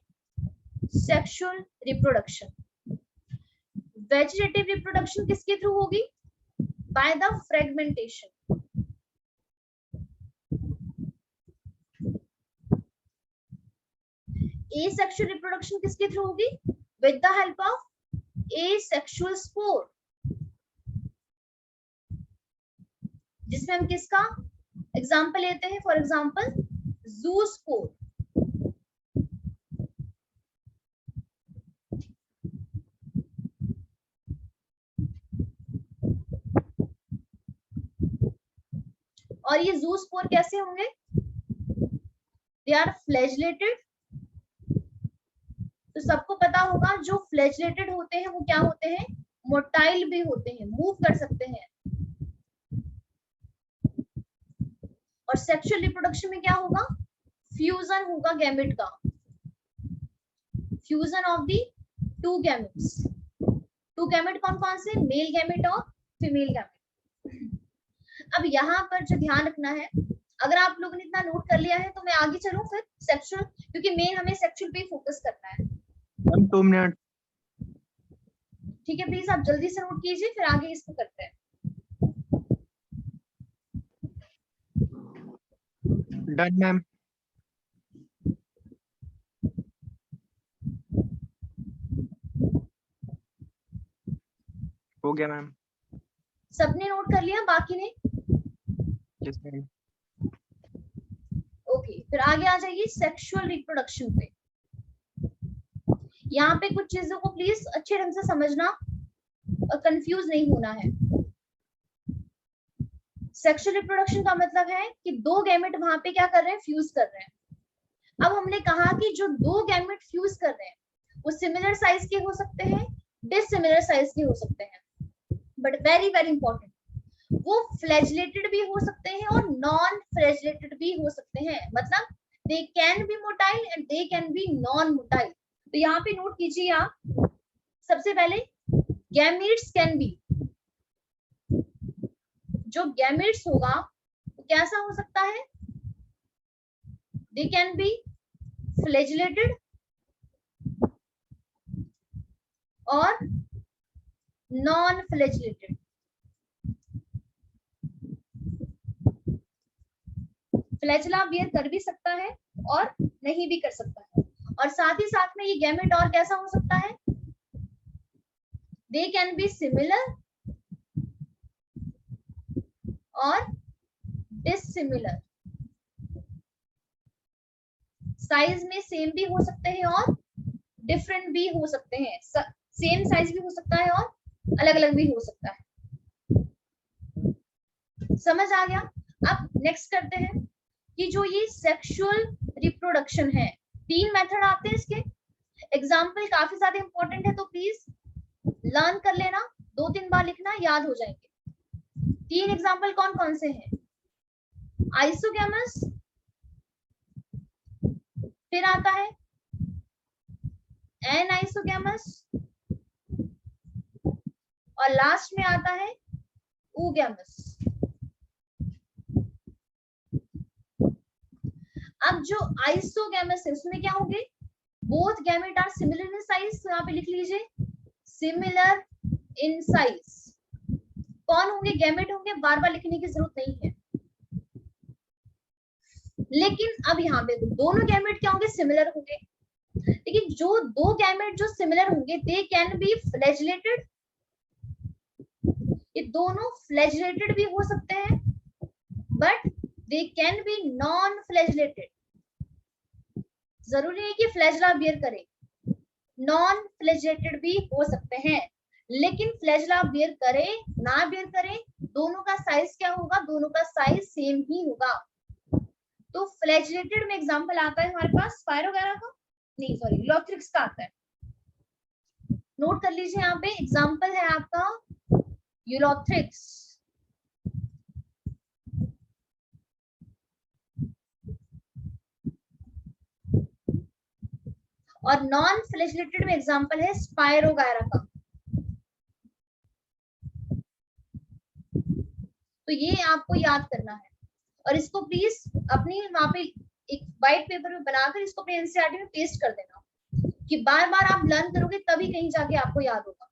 सेक्सुअल रिप्रोडक्शन। वेजिटेटिव रिप्रोडक्शन किसके थ्रू होगी, by the fragmentation. Asexual reproduction किसके थ्रू होगी, with the help of asexual spore, जिसमें हम किसका एग्जांपल लेते हैं, फॉर एग्जांपल ज़ूस्पोर। और ये ज़ूस्पोर कैसे होंगे, दे आर फ्लैजलेटेड। तो सबको पता होगा जो फ्लैजलेटेड होते हैं वो क्या होते हैं, मोटाइल भी होते हैं, मूव कर सकते हैं। और सेक्सुअल रिप्रोडक्शन में क्या होगा, फ्यूजन होगा गैमेट का, fusion of the two gametes. Two gamete कौन कौन से, मेल गैमेट और फीमेल गैमेट। अब यहाँ पर जो ध्यान रखना है, अगर आप लोगों ने इतना नोट कर लिया है तो मैं आगे चलूं फिर सेक्सुअल, क्योंकि मेन हमें सेक्सुअल पे फोकस करना है। 2 मिनट ठीक है, प्लीज आप जल्दी से नोट कीजिए, फिर आगे इसको करते हैं। Done ma'am. हो गया मैम। सबने नोट कर लिया, बाकी ने? Yes ma'am. ओके, फिर आगे आ जाइए सेक्सुअल रिप्रोडक्शन पे। यहाँ पे कुछ चीजों को प्लीज अच्छे ढंग से समझना और कंफ्यूज नहीं होना है। सेक्सुअल रिप्रोडक्शन का मतलब है कि दो गैमेट वहां पे क्या कर रहे हैं, फ्यूज कर रहे हैं। अब हमने कहा कि जो दो गैमेट फ्यूज कर रहे हैं वो सिमिलर साइज के हो सकते हैं, डिसिमिलर साइज के हो सकते हैं, बट वेरी वेरी इंपॉर्टेंट, वो फ्लैजिलेटेड भी हो सकते हैं और नॉन फ्लैजिलेटेड भी हो सकते हैं। मतलब they can be motile and they can be non motile. तो यहाँ पे नोट कीजिए आप, सबसे पहले गैमेट्स कैन बी, जो गैमेट्स होगा वो कैसा हो सकता है, दे कैन बी फ्लैजिलेटेड और नॉन फ्लैजिलेटेड। फ्लैजिला बियर कर भी सकता है और नहीं भी कर सकता है, और साथ ही साथ में ये गैमेट और कैसा हो सकता है, दे कैन बी सिमिलर और डिसिमिलर। साइज में सेम भी हो सकते हैं और डिफरेंट भी हो सकते हैं, सेम साइज भी हो सकता है और अलग अलग भी हो सकता है। समझ आ गया? अब नेक्स्ट करते हैं कि जो ये सेक्सुअल रिप्रोडक्शन है, तीन मेथड आते हैं इसके। एग्जाम्पल काफी ज्यादा इंपॉर्टेंट है, तो प्लीज लर्न कर लेना, 2-3 बार लिखना, याद हो जाएंगे। तीन एग्जाम्पल कौन कौन से हैं, आइसोगैमस, फिर आता है एनाइसोगैमस और लास्ट में आता है oogamous। अब जो आइसोगैमस है उसमें क्या होंगे, both gamete are similar in size, तो यहाँ पे लिख लीजिए सिमिलर इन साइज। कौन होंगे, गैमेट होंगे, बार बार लिखने की जरूरत नहीं है। लेकिन अब यहाँ पे दोनों गैमेट क्या होंगे, सिमिलर होंगे। लेकिन जो दो गैमेट जो सिमिलर होंगे, दे कैन बी फ्लैजिलेटेड, ये दोनों फ्लैजिलेटेड भी हो सकते हैं, but they can be non flagellated. जरूरी है कि फ्लैजिला बियर करें, नॉन फ्लैजिलेटेड भी हो सकते हैं। लेकिन फ्लैजिला बियर करे ना बियर करे, दोनों का साइज क्या होगा, दोनों का साइज सेम ही होगा। तो फ्लैजिलेटेड में एग्जांपल आता है हमारे पास स्पायरोगैरा का, नहीं सॉरी यूलोथ्रिक्स का आता है। नोट कर लीजिए, यहाँ पे एग्जांपल है आपका यूलोथ्रिक्स। और नॉन फ्लैजिलेटेड में एग्जांपल है स्पायरोगैरा का। तो ये आपको याद करना है, और इसको प्लीज अपनी वहां पे एक व्हाइट पेपर में बनाकर इसको अपने एनसीईआरटी में पेस्ट कर देना, कि बार बार आप लर्न करोगे तभी कहीं जाके आपको याद होगा।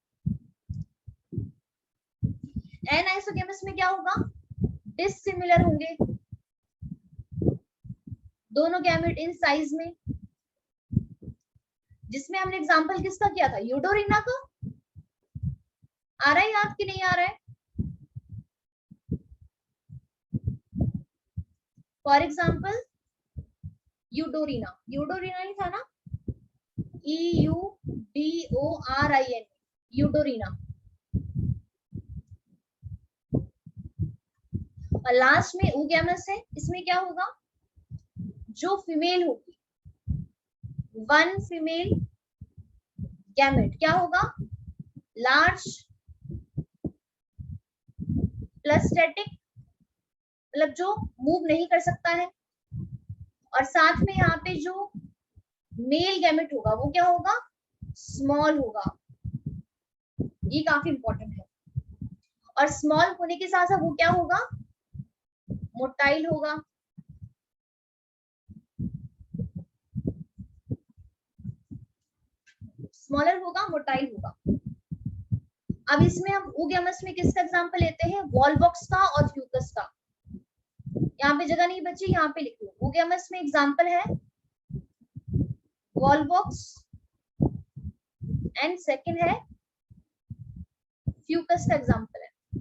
एनाइसोगैमस में क्या होगा, डिसिमिलर होंगे दोनों गैमेट इन साइज में, जिसमें हमने एग्जांपल किसका किया था, यूडोरिना का। आ रहा है याद कि नहीं आ रहा है? फॉर एग्जाम्पल यूडोरिना, यूडोरिना ही था ना, EUDORIN, यूडोरिना। और लास्ट में oogamous है, इसमें क्या होगा, जो फीमेल होगी, वन फीमेल गैमेट क्या होगा, लार्ज प्लस स्टैटिक, मतलब जो मूव नहीं कर सकता है, और साथ में यहाँ पे जो मेल गैमेट होगा वो क्या होगा, स्मॉल होगा। ये काफी इंपॉर्टेंट है। और स्मॉल होने के साथ साथ वो क्या होगा, मोटाइल होगा। स्मॉलर होगा, मोटाइल होगा। अब इसमें हम oogamous में किसका एग्जांपल लेते हैं, वॉलबॉक्स का और फ्यूकस का। यहाँ पे जगह नहीं बची, यहाँ पे लिख लो। oogamous में एग्जांपल है वॉलबॉक्स एंड सेकंड है फ्यूकस का एग्जांपल है।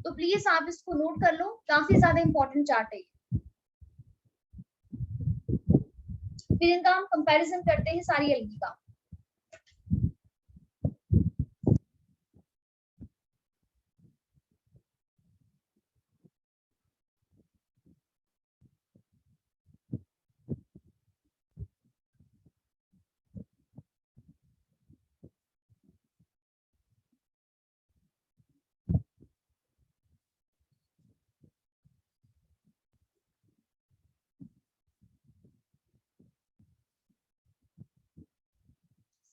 तो प्लीज आप इसको नोट कर लो, काफी ज्यादा इंपॉर्टेंट चार्ट है। फिर इनका हम कंपैरिजन करते हैं सारी एल्गी का।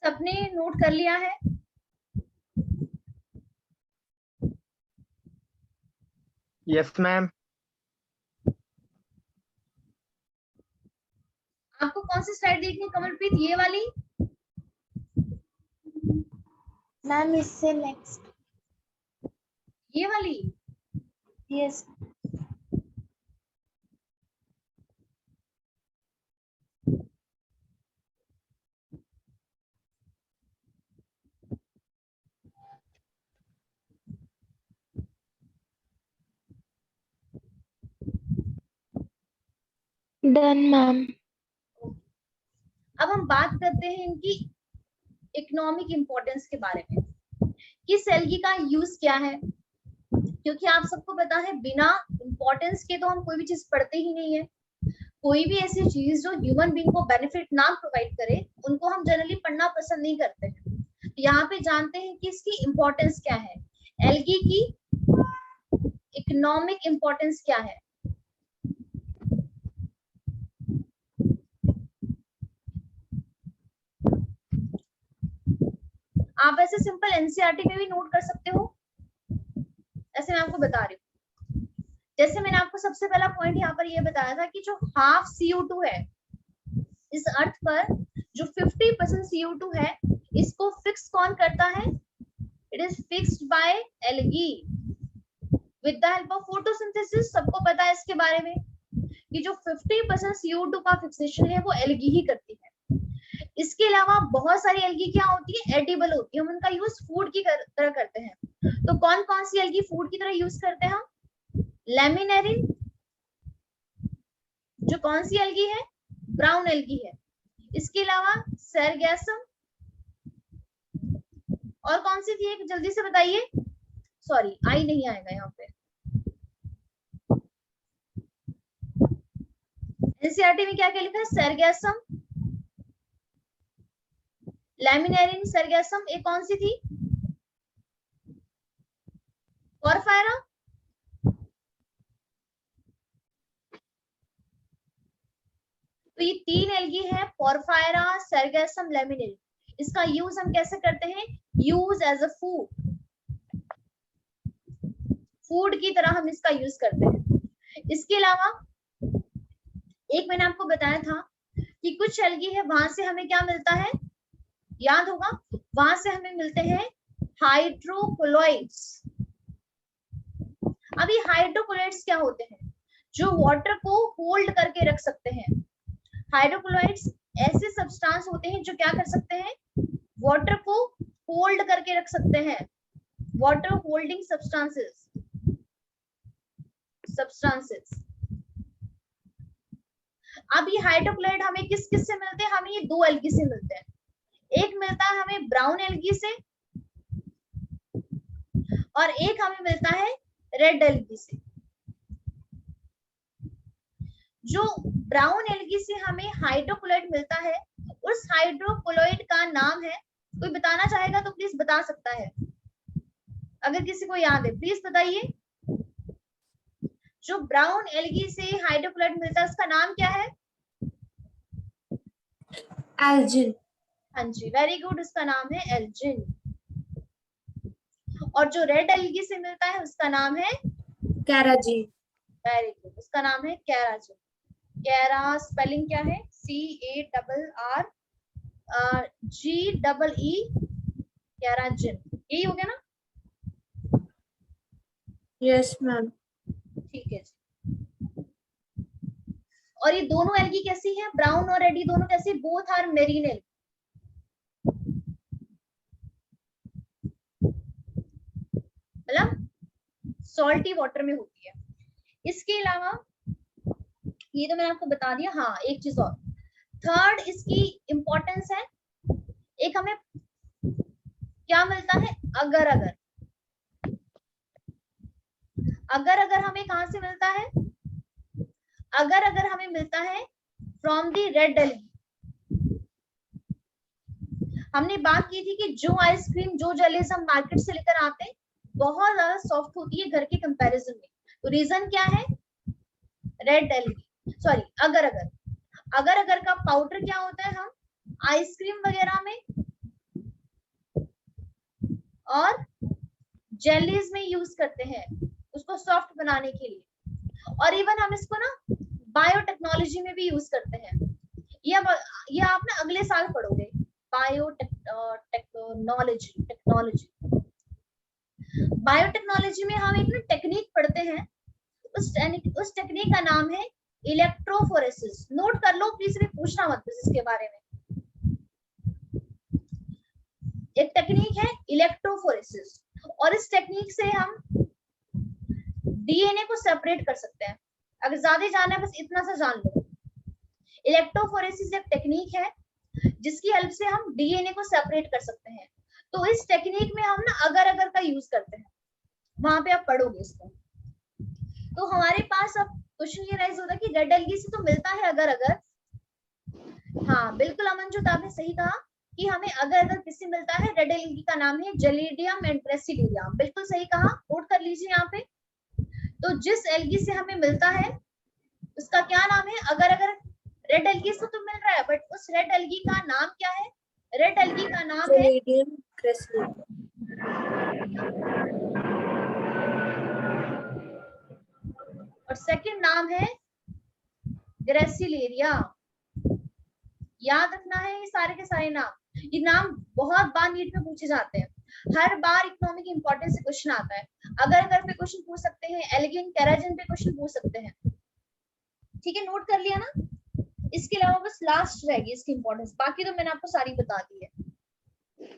सबने नोट कर लिया है? Yes, ma'am. आपको कौन सी स्लाइड देखनी है कमलप्रीत, ये वाली? मैम इससे नेक्स्ट। ये वाली? यस। Done ma'am. अब हम बात करते हैं इनकी इकोनॉमिक इंपॉर्टेंस के बारे में, किस एल्गी का यूज क्या है। क्योंकि आप सबको पता है बिना इंपॉर्टेंस के तो हम कोई भी चीज पढ़ते ही नहीं है। कोई भी ऐसी चीज जो ह्यूमन बीइंग को बेनिफिट ना प्रोवाइड करे उनको हम जनरली पढ़ना पसंद नहीं करते हैं। तो यहाँ पे जानते हैं कि इसकी इंपॉर्टेंस क्या है, एल्गी की इकोनॉमिक इंपॉर्टेंस क्या है। आप ऐसे सिंपल एनसीईआरटी में भी नोट कर सकते हो, ऐसे मैं आपको बता रही हूँ। जैसे मैंने आपको सबसे पहला पॉइंट यहाँ पर ये बताया था कि जो हाफ CO2 है इस अर्थ पर, जो 50% CO2 है, इसको फिक्स कौन करता है? It is fixed by algae with the help of photosynthesis. सबको पता है इसके बारे में कि जो 50% CO2 का फिक्सेशन है वो एल्गी ही करती है। इसके अलावा बहुत सारी एल्गी क्या होती है, एडिबल होती है, हम उनका यूज फूड की तरह करते हैं। तो कौन कौन सी एल्गी फूड की तरह यूज करते हैं हम? लैमिनेरिन, जो कौन सी एल्गी है, ब्राउन एल्गी है। इसके अलावा सेरगैसम, और कौन सी थी एक, जल्दी से बताइए, सॉरी आई नहीं आएगा यहाँ पे। एनसीईआरटी में क्या क्या लिखा है, सेरगैसम, लैमिनेरिन, सेरगैसम, एक कौन सी थी, पोरफायरा। तो ये तीन एल्गी है, पोरफायरा, सेरगैसम, लैमिनेरिन। इसका यूज हम कैसे करते हैं, use as a food, food की तरह हम इसका यूज करते हैं। इसके अलावा एक मैंने आपको बताया था कि कुछ एल्गी है वहां से हमें क्या मिलता है, याद होगा, वहां से हमें मिलते हैं हाइड्रोकोलोइड्स। अभी हाइड्रोकोलोइड्स क्या होते हैं, जो वाटर को होल्ड करके रख सकते हैं। हाइड्रोकोलोइड्स ऐसे सब्सटेंस होते हैं जो क्या कर सकते हैं, वाटर को होल्ड करके रख सकते हैं, वाटर होल्डिंग सब्सटेंसेस। अब ये हाइड्रोकोलोइड हमें किस किस से मिलते हैं, हमें ये दो एल्गी से मिलते हैं। एक मिलता है हमें ब्राउन एल्गी से और एक हमें मिलता है रेड एल्गी से। जो ब्राउन एल्गी से हमें हाइड्रोकोलोइड मिलता है, उस हाइड्रोकोलोइड का नाम है, कोई बताना चाहेगा तो प्लीज बता सकता है, अगर किसी को याद है प्लीज बताइए। जो ब्राउन एल्गी से हाइड्रोकोलोइड मिलता है उसका नाम क्या है? एल्जिन। हाँ जी, वेरी गुड, उसका नाम है एल्जिन। और जो रेड एल्गी से मिलता है उसका नाम है कैराजीन। वेरी गुड, उसका नाम है कैराजिन। कैरा स्पेलिंग क्या है, CARRGEE, कैराजिन, यही हो गया ना? Yes, ma'am. ठीक है जी। और ये दोनों एल्गी कैसी है? ब्राउन और रेडी दोनों कैसी? Both are marine algae. मतलब सॉल्टी वाटर में होती है। इसके अलावा ये तो मैंने आपको बता दिया। हाँ, एक चीज और, थर्ड इसकी इंपॉर्टेंस है। एक हमें क्या मिलता है? अगर अगर अगर अगर हमें कहां से मिलता है? अगर अगर हमें मिलता है फ्रॉम दी रेड एल्गी। हमने बात की थी कि जो आइसक्रीम, जो जेलीज हम मार्केट से लेकर आते हैं बहुत ज्यादा सॉफ्ट होती है घर के कंपैरिजन में। तो रीजन क्या है? रेड एल्गी, सॉरी अगर अगर। अगर अगर का पाउडर क्या होता है? हम आइसक्रीम वगैरह में और जेलीज में यूज करते हैं उसको सॉफ्ट बनाने के लिए। और इवन हम इसको ना बायोटेक्नोलॉजी में भी यूज करते हैं। ये आप ना अगले साल पढ़ोगे, बायोटेक्नोलॉजी। बायोटेक्नोलॉजी में हम एक ना टेक्निक पढ़ते हैं, उस टेक्निक का नाम है इलेक्ट्रोफोरेसिस। नोट कर लो प्लीज, भी पूछना मत इसके बारे में। एक टेक्निक है इलेक्ट्रोफोरेसिस, और इस टेक्निक से हम डीएनए को सेपरेट कर सकते हैं। अगर ज्यादा जानना है बस इतना सा जान लो। इलेक्ट्रोफोरेसिस एक टेक्निक है जिसकी हेल्प से हम डीएनए को सेपरेट कर सकते हैं। तो इस टेक्निक में हम ना अगर अगर का यूज करते हैं, वहां पे आप पढ़ोगे इसको। तो हमारे पास अब क्वेश्चन ये राइज होता है कि रेड एल्गी से तो मिलता है अगर अगर। हाँ बिल्कुल अमनजोत, आपने सही कहा कि हमें अगर अगर किससे मिलता है? रेड एल्गी का नाम है जेलिडियम एंड ग्रेसिलिडियम। बिल्कुल सही कहा, नोट कर लीजिए यहाँ पे। तो जिस एल्गी से हमें मिलता है उसका क्या नाम है? अगर अगर रेड एल्गी से तो मिल रहा है, बट उस रेड एल्गी का नाम क्या है? रेड एल्गी का नाम है Palladium crystal. और सेकंड नाम है ग्रेसिलेरिया। याद रखना है ये सारे के सारे नाम। ये नाम बहुत बार नीट में पूछे जाते हैं, हर बार इकोनॉमिक इंपॉर्टेंस से क्वेश्चन आता है। अगर अगर पे क्वेश्चन पूछ सकते हैं, एल्गिन केराजिन पे क्वेश्चन पूछ सकते हैं। ठीक है, नोट कर लिया ना? इसके अलावा बस लास्ट रहेगी इसकी इंपॉर्टेंस, बाकी तो मैंने आपको सारी बता दी है।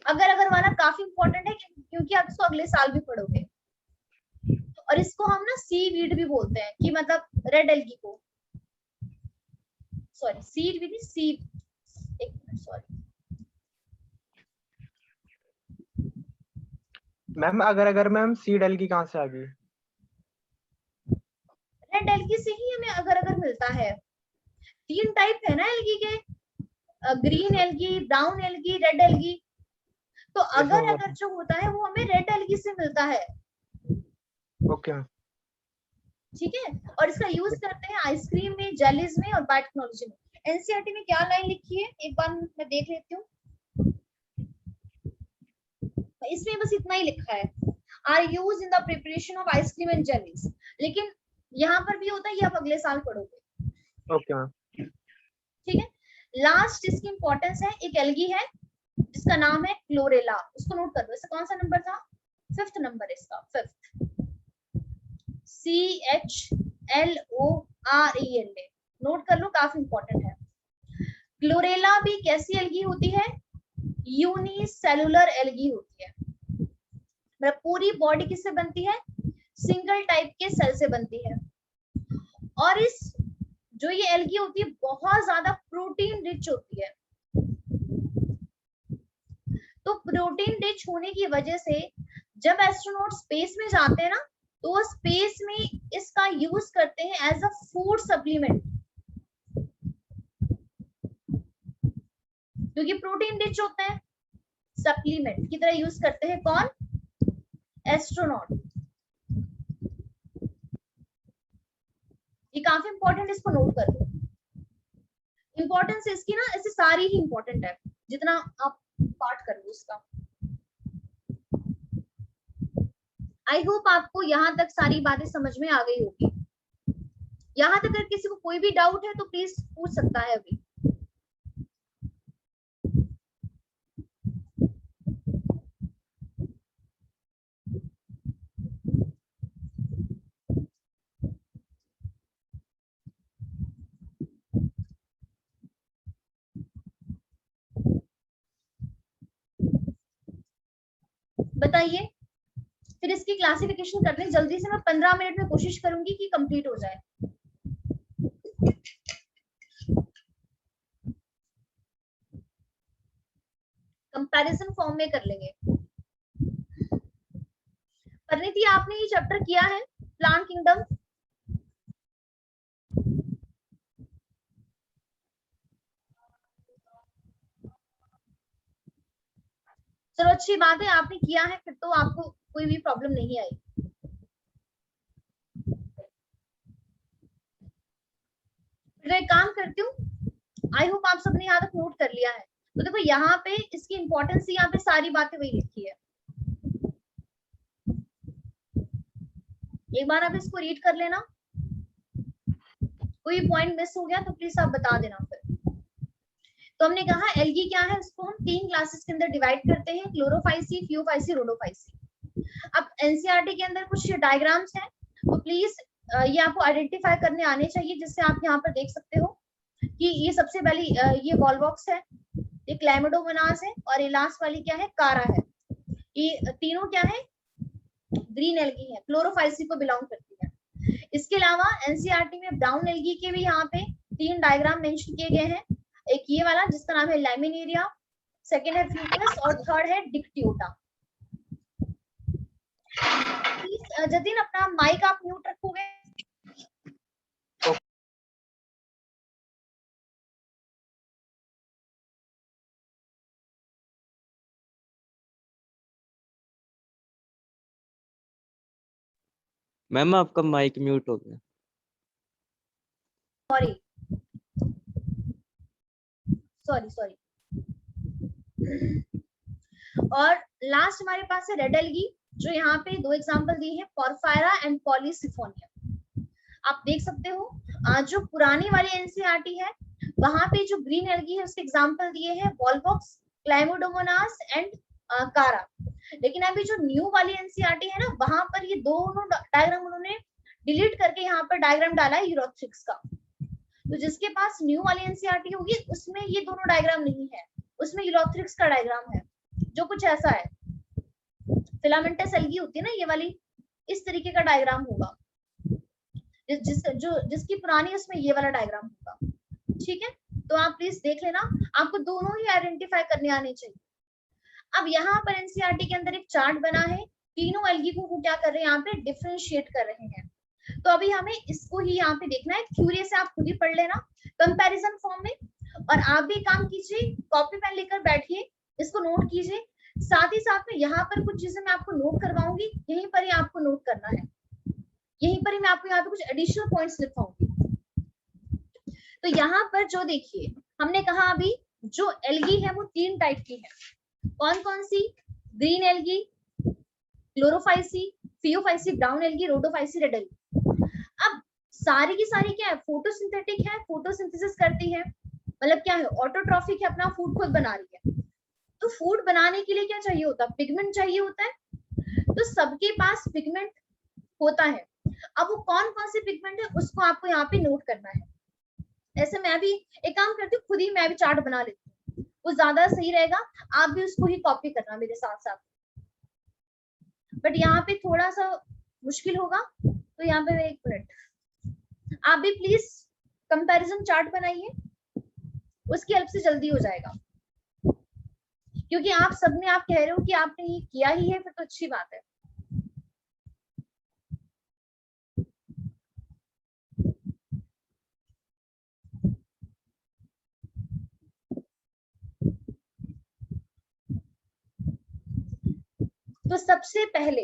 अगर अगर वाला काफी इंपॉर्टेंट है क्योंकि आप इसको अगले साल भी पढ़ोगे। और इसको हम ना सीवीड भी बोलते हैं, कि मतलब रेड एल्गी को, सॉरी सीड भी, सी, एक मिनट सॉरी मैम, अगर मैम सीड एल्गी कहाँ से आ गई? रेड एल्गी से ही हमें अगर अगर मिलता है। 3 टाइप है ना एल्गी के, green algae, brown algae, red algae. तो अगर अगर जो होता है वो हमें रेड एल्गी से मिलता है। ओके। ठीक है, और इसका यूज करते हैं आइसक्रीम में, जेलीज में और बायोटेक्नोलॉजी में। एनसीईआरटी में क्या लाइन लिखी है एक बार मैं देख लेती हूँ। इसमें बस इतना ही लिखा है, are use in the preparation of ice cream and jellies. लेकिन यहाँ पर भी होता है, ये आप अगले साल पढ़ोगे। Okay ma'am. ठीक है, लास्ट इसकी इंपॉर्टेंस है, एक एल्गी है जिसका नाम है क्लोरेला। उसको नोट कर दो। इसका कौन सा नंबर था? 5th नंबर है इसका, 5th। CHLORELA, नोट कर लो, काफी इंपॉर्टेंट है। क्लोरेला भी कैसी एल्गी होती है? यूनिसेलुलर एल्गी होती है। मतलब पूरी बॉडी किससे बनती है? सिंगल टाइप के सेल से बनती है। और इस जो ये एल्गी होती है बहुत ज्यादा प्रोटीन रिच होती है। तो प्रोटीन रिच होने की वजह से जब एस्ट्रोनॉट स्पेस में जाते हैं ना, तो वो स्पेस में इसका यूज करते हैं एज अ फूड सप्लीमेंट, क्योंकि प्रोटीन रिच होते हैं। सप्लीमेंट की तरह यूज करते हैं कौन? एस्ट्रोनॉट। ये काफी इंपॉर्टेंट, इसको नोट कर लो। इंपॉर्टेंस इसकी ना ऐसे सारी ही इंपॉर्टेंट है, जितना आप पार्ट कर लो उसका। आई होप आपको यहाँ तक सारी बातें समझ में आ गई होगी। यहाँ तक अगर किसी को कोई भी डाउट है तो प्लीज पूछ सकता है अभी। बताइए, फिर इसकी क्लासिफिकेशन करने जल्दी से मैं 15 मिनट में कोशिश करूंगी कि कंप्लीट हो जाए। कंपैरिजन फॉर्म में कर लेंगे। परिणीति, आपने ये चैप्टर किया है प्लांट किंगडम? चलो अच्छी बात है, आपने किया है, फिर तो आपको कोई भी प्रॉब्लम नहीं आई। फिर एक काम करती हूँ, आई होप आप सबने यहाँ तक नोट कर लिया है। तो देखो यहाँ पे इसकी इंपॉर्टेंस, यहाँ पे सारी बातें वही लिखी है। एक बार आप इसको रीड कर लेना, कोई पॉइंट मिस हो गया तो प्लीज आप बता देना फिर। तो हमने कहा एल्गी क्या है, उसको हम 3 क्लासेस के अंदर डिवाइड करते हैं, क्लोरोफाइसी, फियोफाइसी, रोडोफाइसी। अब एनसीईआरटी के अंदर कुछ डायग्राम्स हैं, तो प्लीज ये आपको आइडेंटिफाई करने आने चाहिए, जिससे आप यहाँ पर देख सकते हो कि ये सबसे पहली ये वॉलवॉक्स है, ये क्लैमिडोमोनास है, और ये लास्ट वाली क्या है, कारा है। ये तीनों क्या है, ग्रीन एल्गी है, क्लोरोफाइसी को बिलोंग करती है। इसके अलावा एनसीईआरटी में ब्राउन एल्गी के भी यहाँ पे 3 डायग्राम मेंशन किए गए हैं। एक ये वाला जिसका नाम है लैमिनेरिया, सेकंड है फ्यूकस, और थर्ड है डिक्टियोटा। जतिन, अपना माइक आप म्यूट रखोगे? मैम आपका माइक म्यूट हो गया। Sorry sorry sorry. और लास्ट हमारे पास है रेड एल्गी, जो यहाँ पे 2 एग्जांपल दिए हैं, पोरफायरा एंड पॉलीसिफोनिया। आप देख सकते हो जो पुरानी वाली एनसीईआरटी है वहां पे जो ग्रीन एल्गी है उसके एग्जांपल दिए हैं, वॉलवॉक्स, क्लाइमोडोमोनास एंड कारा। लेकिन अभी जो न्यू वाली एनसीईआरटी है ना, वहां पर ये दोनों डायग्राम उन्होंने डिलीट करके यहाँ पर डायग्राम डाला है यूरोथ्रिक्स का। तो जिसके पास न्यू वाली एनसीईआरटी होगी उसमें ये दोनों डायग्राम नहीं है, उसमें यूरोथ्रिक्स का डायग्राम है, जो कुछ ऐसा है। फिलामेंटस एल्गी होती है ना ये वाली, इस तरीके का डायग्राम होगा। जिसकी पुरानी उसमें ये वाला डायग्राम होगा। ठीक है, तो आप प्लीज देख लेना, आपको दोनों ही आइडेंटिफाई करने आने चाहिए। अब यहाँ पर एनसीईआरटी के अंदर एक चार्ट बना है, तीनों एल्गी को क्या कर रहे हैं, यहाँ पे डिफरेंशिएट कर रहे हैं। तो अभी हमें इसको ही यहाँ पे देखना है, थ्योरी से आप खुद ही पढ़ लेना कंपैरिजन फॉर्म में। और आप भी काम कीजिए, कॉपी पेन लेकर बैठिए, इसको नोट कीजिए। साथ ही साथ में यहाँ पर कुछ चीजें मैं आपको नोट करवाऊंगी, यहीं पर ही आपको नोट करना है, यहीं पर ही मैं आपको यहाँ पे कुछ एडिशनल पॉइंट्स लिखवाऊंगी। तो यहाँ पर जो देखिए, हमने कहा अभी जो एल्गी है वो 3 टाइप की है। कौन कौन सी? Green algae, chlorophyceae, phaeophyceae, brown algae, rhodophyceae, red algae. अब सारी की सारी क्या है, फोटोसिंथेटिक है, फोटोसिंथेसिस करती है, मतलब क्या है, ऑटोट्रॉफिक है, अपना फूड खुद बना रही है। तो फूड बनाने के लिए क्या चाहिए होता है, पिगमेंट चाहिए होता है। तो सबके पास पिगमेंट होता है। अब वो कौन कौन से पिगमेंट है उसको आपको यहाँ पे नोट करना है। ऐसे मैं भी एक काम करती हूँ, खुद ही मैं भी चार्ट बना लेती हूँ, वो ज्यादा सही रहेगा। आप भी उसको ही कॉपी करना मेरे साथ साथ। बट यहाँ पे थोड़ा सा मुश्किल होगा, तो यहाँ पे 1 मिनट आप भी प्लीज कंपैरिजन चार्ट बनाइए, उसकी हेल्प से जल्दी हो जाएगा। क्योंकि आप सबने, आप कह रहे हो कि आपने ये किया ही है, फिर तो अच्छी बात है। तो सबसे पहले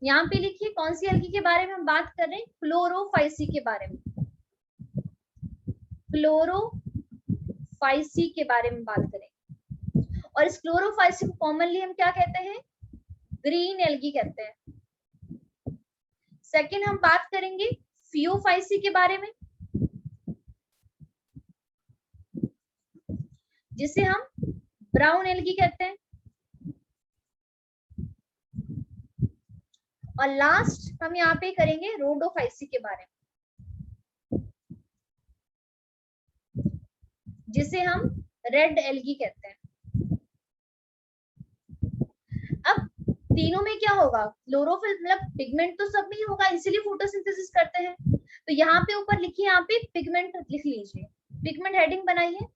यहाँ पे लिखिए कौन सी एल्गी के बारे में हम बात कर रहे हैं, क्लोरोफाइसी के बारे में। क्लोरोफाइसी के बारे में बात करें, और इस क्लोरोफाइसी को कॉमनली हम क्या कहते हैं, ग्रीन एल्गी कहते हैं। सेकंड हम बात करेंगे फियोफाइसी के बारे में, जिसे हम ब्राउन एल्गी कहते हैं। और लास्ट हम यहाँ पे करेंगे रोडोफाइसी के बारे में, जिसे हम रेड एल्गी कहते हैं। अब तीनों में क्या होगा, क्लोरोफिल मतलब पिगमेंट तो सब में ही होगा, इसीलिए फोटोसिंथेसिस करते हैं। तो यहाँ पे ऊपर लिखिए, यहाँ पे पिगमेंट लिख लीजिए, पिगमेंट हेडिंग बनाइए।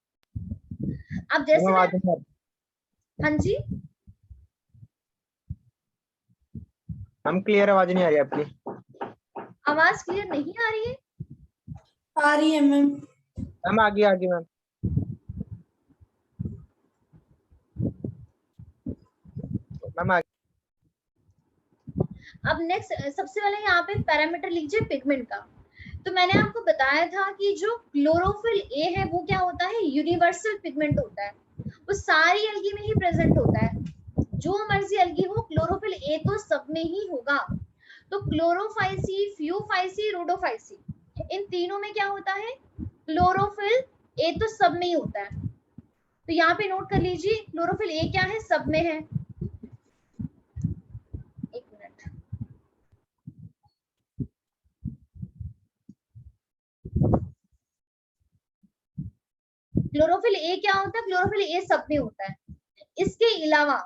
अब जैसे आवाज नहीं आ रही। हाँ जी हम क्लियर आवाज नहीं आ रही आपकी। आवाज क्लियर नहीं आ रही है? आ रही है मैम। मैम आगे आगे मैम। मैम आगे। अब नेक्स्ट सबसे पहले यहाँ पे पैरामीटर लीजिए पिगमेंट का। तो मैंने आपको बताया था कि जो क्लोरोफिल ए है वो क्या होता है, यूनिवर्सल पिगमेंट होता है, वो सारी एल्गी में ही प्रेजेंट होता है, जो मर्जी एल्गी हो क्लोरोफिल ए तो सब में ही होगा। तो क्लोरोफाइसी, फ्यूफाइसी, रोडोफाइसी, इन तीनों में क्या होता है, क्लोरोफिल ए तो सब में ही होता है। तो यहाँ पे नोट कर लीजिए क्लोरोफिल ए क्या है, सब में है। एक मिनट, क्लोरोफिल ए क्या होता है, क्लोरोफिल ए सब में होता है। इसके अलावा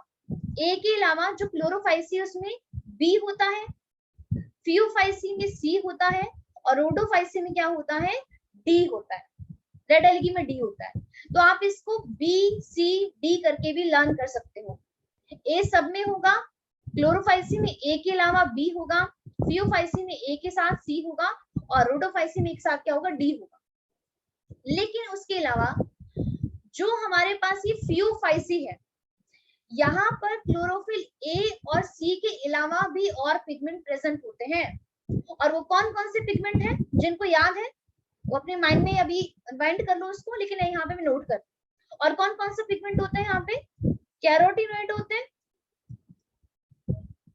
ए के अलावा जो क्लोरोफाइसी है उसमें बी होता है, फ्यूफाइसी में सी होता है, और रोडोफाइसी में क्या होता है, डी होता है, रेड एल्गी में डी होता है। तो आप इसको बी सी डी करके भी लर्न कर सकते हो। ए सब में होगा, क्लोरोफाइसी में ए के अलावा बी होगा, फ्यूफाइसी में ए के साथ सी होगा, और रोडोफाइसी में एक साथ क्या होगा, डी होगा। लेकिन उसके अलावा जो हमारे पास ये फ्यूफाइसी है, यहाँ पर क्लोरोफिल ए और सी के अलावा भी और पिगमेंट प्रेजेंट होते हैं। और वो कौन कौन से पिगमेंट हैं, जिनको याद है वो अपने माइंड में अभी बाइंड कर लो उसको, लेकिन यहाँ पे मैं नोट कर। और कौन कौन से पिगमेंट होते हैं यहाँ पे, कैरोटीनॉइड होते हैं,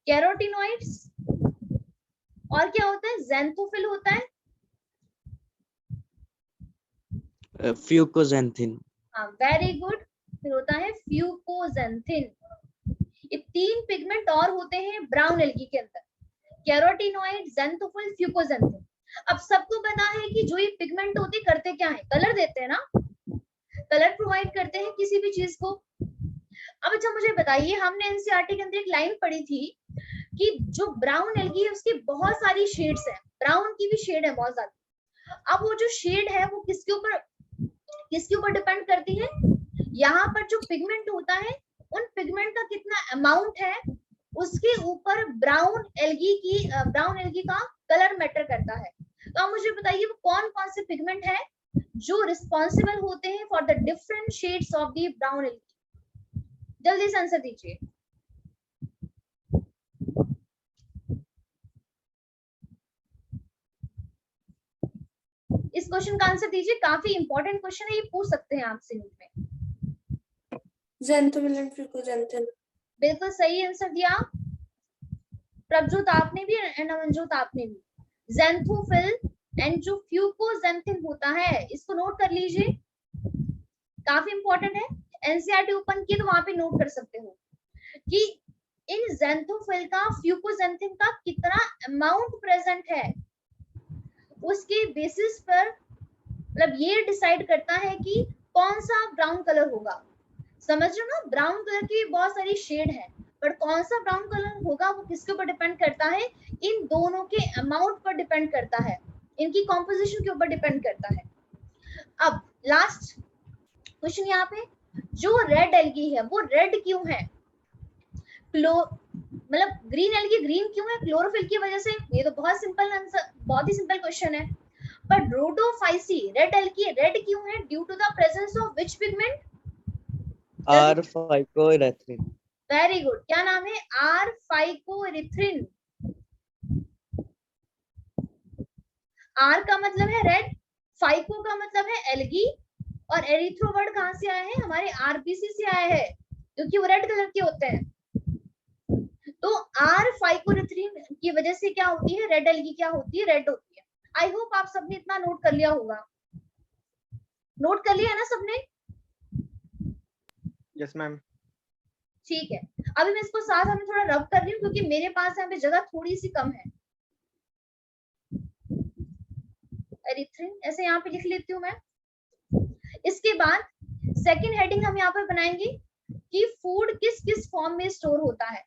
कैरोटीनॉइड्स, और क्या होता है, ज़ैंथोफिल होता है, फ्यूकोजेंथिन। हाँ वेरी गुड, फिर होता है फ्यूकोजेंथिन। ये तीन पिगमेंट और होते हैं ब्राउन एल्गी के अंदर, कैरोटीनॉइड, ज़ैंथोफिल, फ्यूकोजेंथिन। अब सबको पता है कि जो ये पिगमेंट होते करते क्या है, कलर देते हैं ना, कलर प्रोवाइड करते हैं किसी भी चीज को। अब अच्छा मुझे बताइए, हमने एनसीईआरटी के अंदर एक लाइन पढ़ी थी कि जो ब्राउन एल्गी है उसकी बहुत सारी शेड्स हैं, ब्राउन की भी शेड है बहुत ज्यादा। अब वो जो शेड है वो किसके ऊपर डिपेंड करती है, यहाँ पर जो पिगमेंट होता है उन पिगमेंट का कितना अमाउंट है उसके ऊपर ब्राउन एल्गी का कलर मैटर करता है। तो आप मुझे बताइए वो कौन कौन से पिगमेंट है जो रिस्पॉन्सिबल होते हैं for the different shades of the brown algae. जल्दी से आंसर दीजिए। इस क्वेश्चन का आंसर दीजिए, काफी इंपॉर्टेंट क्वेश्चन है, ये पूछ सकते हैं आपसे नीट में। Xanthophyll and fucoxanthin. बिल्कुल सही आंसर दिया प्रभजोत आपने भी, नवनजोत आपने भी। ज़ैंथोफिल एंड जो फ्यूकोजेंथिन होता है इसको नोट कर लीजिए, काफी इंपॉर्टेंट है। एनसीईआरटी ओपन की तो वहां पे नोट कर सकते हो कि इन ज़ैंथोफिल का, फ्यूकोजेंथिन का कितना अमाउंट प्रेजेंट है, उसके बेसिस पर मतलब ये डिसाइड करता है कि कौन सा ब्राउन कलर होगा। समझ रहे हो ना, ब्राउन कलर की बहुत सारी शेड है, बट कौन सा ब्राउन कलर होगा वो किसके ऊपर डिपेंड करता है, इन दोनों के अमाउंट पर डिपेंड करता है, इनकी कॉम्पोजिशन के ऊपर डिपेंड करता है। अब लास्ट क्वेश्चन यहाँ पे, जो रेड एल्गी है वो रेड क्यों है, मतलब ग्रीन एल्गी ग्रीन क्यों है, क्लोरोफिल की वजह से। ये तो बहुत सिंपल आंसर, बहुत ही सिंपल क्वेश्चन है। पर रोडोफाइसी रेड एल्गी रेड क्यों है, due to the presence of which pigment, R phycoerythrin. Very good, क्या नाम है, आर फाइकोइरेथ्रिन। आर का मतलब है रेड, फाइको का मतलब है एल्गी, और एरिथ्रो वर्ड कहां से आया है, हमारे आरबीसी से आया है, क्योंकि वो रेड कलर के होते हैं। तो आर फाइकोइरेथ्रिन की वजह से क्या होती है, रेड एल्गी क्या होती है, रेड होती है। आई होप आप सबने इतना नोट कर लिया होगा, नोट कर लिया है ना सबने? Yes ma'am. ठीक है, अभी मैं इसको साथ में थोड़ा रब कर रही हूँ क्योंकि मेरे पास यहाँ पे जगह थोड़ी सी कम है। एरिथ्रिन ऐसे यहाँ पे लिख लेती हूँ मैं। इसके बाद सेकंड हेडिंग हम यहाँ पर बनाएंगे कि फूड किस किस फॉर्म में स्टोर होता है।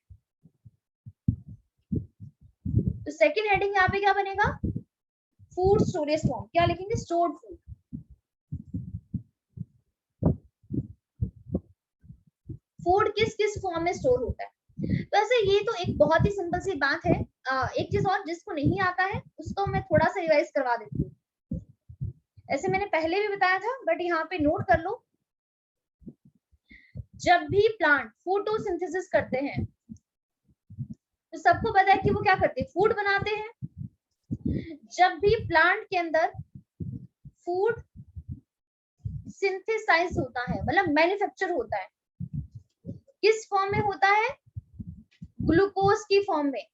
तो सेकंड हेडिंग यहाँ पे क्या बनेगा, फूड स्टोरेज फॉर्म, क्या लिखेंगे, स्टोर्ड फूड। फूड किस किस फॉर्म में स्टोर होता है। तो ऐसे ये तो एक बहुत ही सिंपल सी बात है। एक चीज और जिसको नहीं आता है उसको मैं थोड़ा सा रिवाइज करवा देती हूँ। ऐसे मैंने पहले भी बताया था बट यहाँ पे नोट कर लो, जब भी प्लांट फोटोसिंथेसिस करते हैं तो सबको पता है कि वो क्या करते हैं, फूड बनाते हैं। जब भी प्लांट के अंदर फूड सिंथेसाइज होता है, मतलब मैन्युफैक्चर होता है, किस फॉर्म में होता है, ग्लूकोज की फॉर्म में।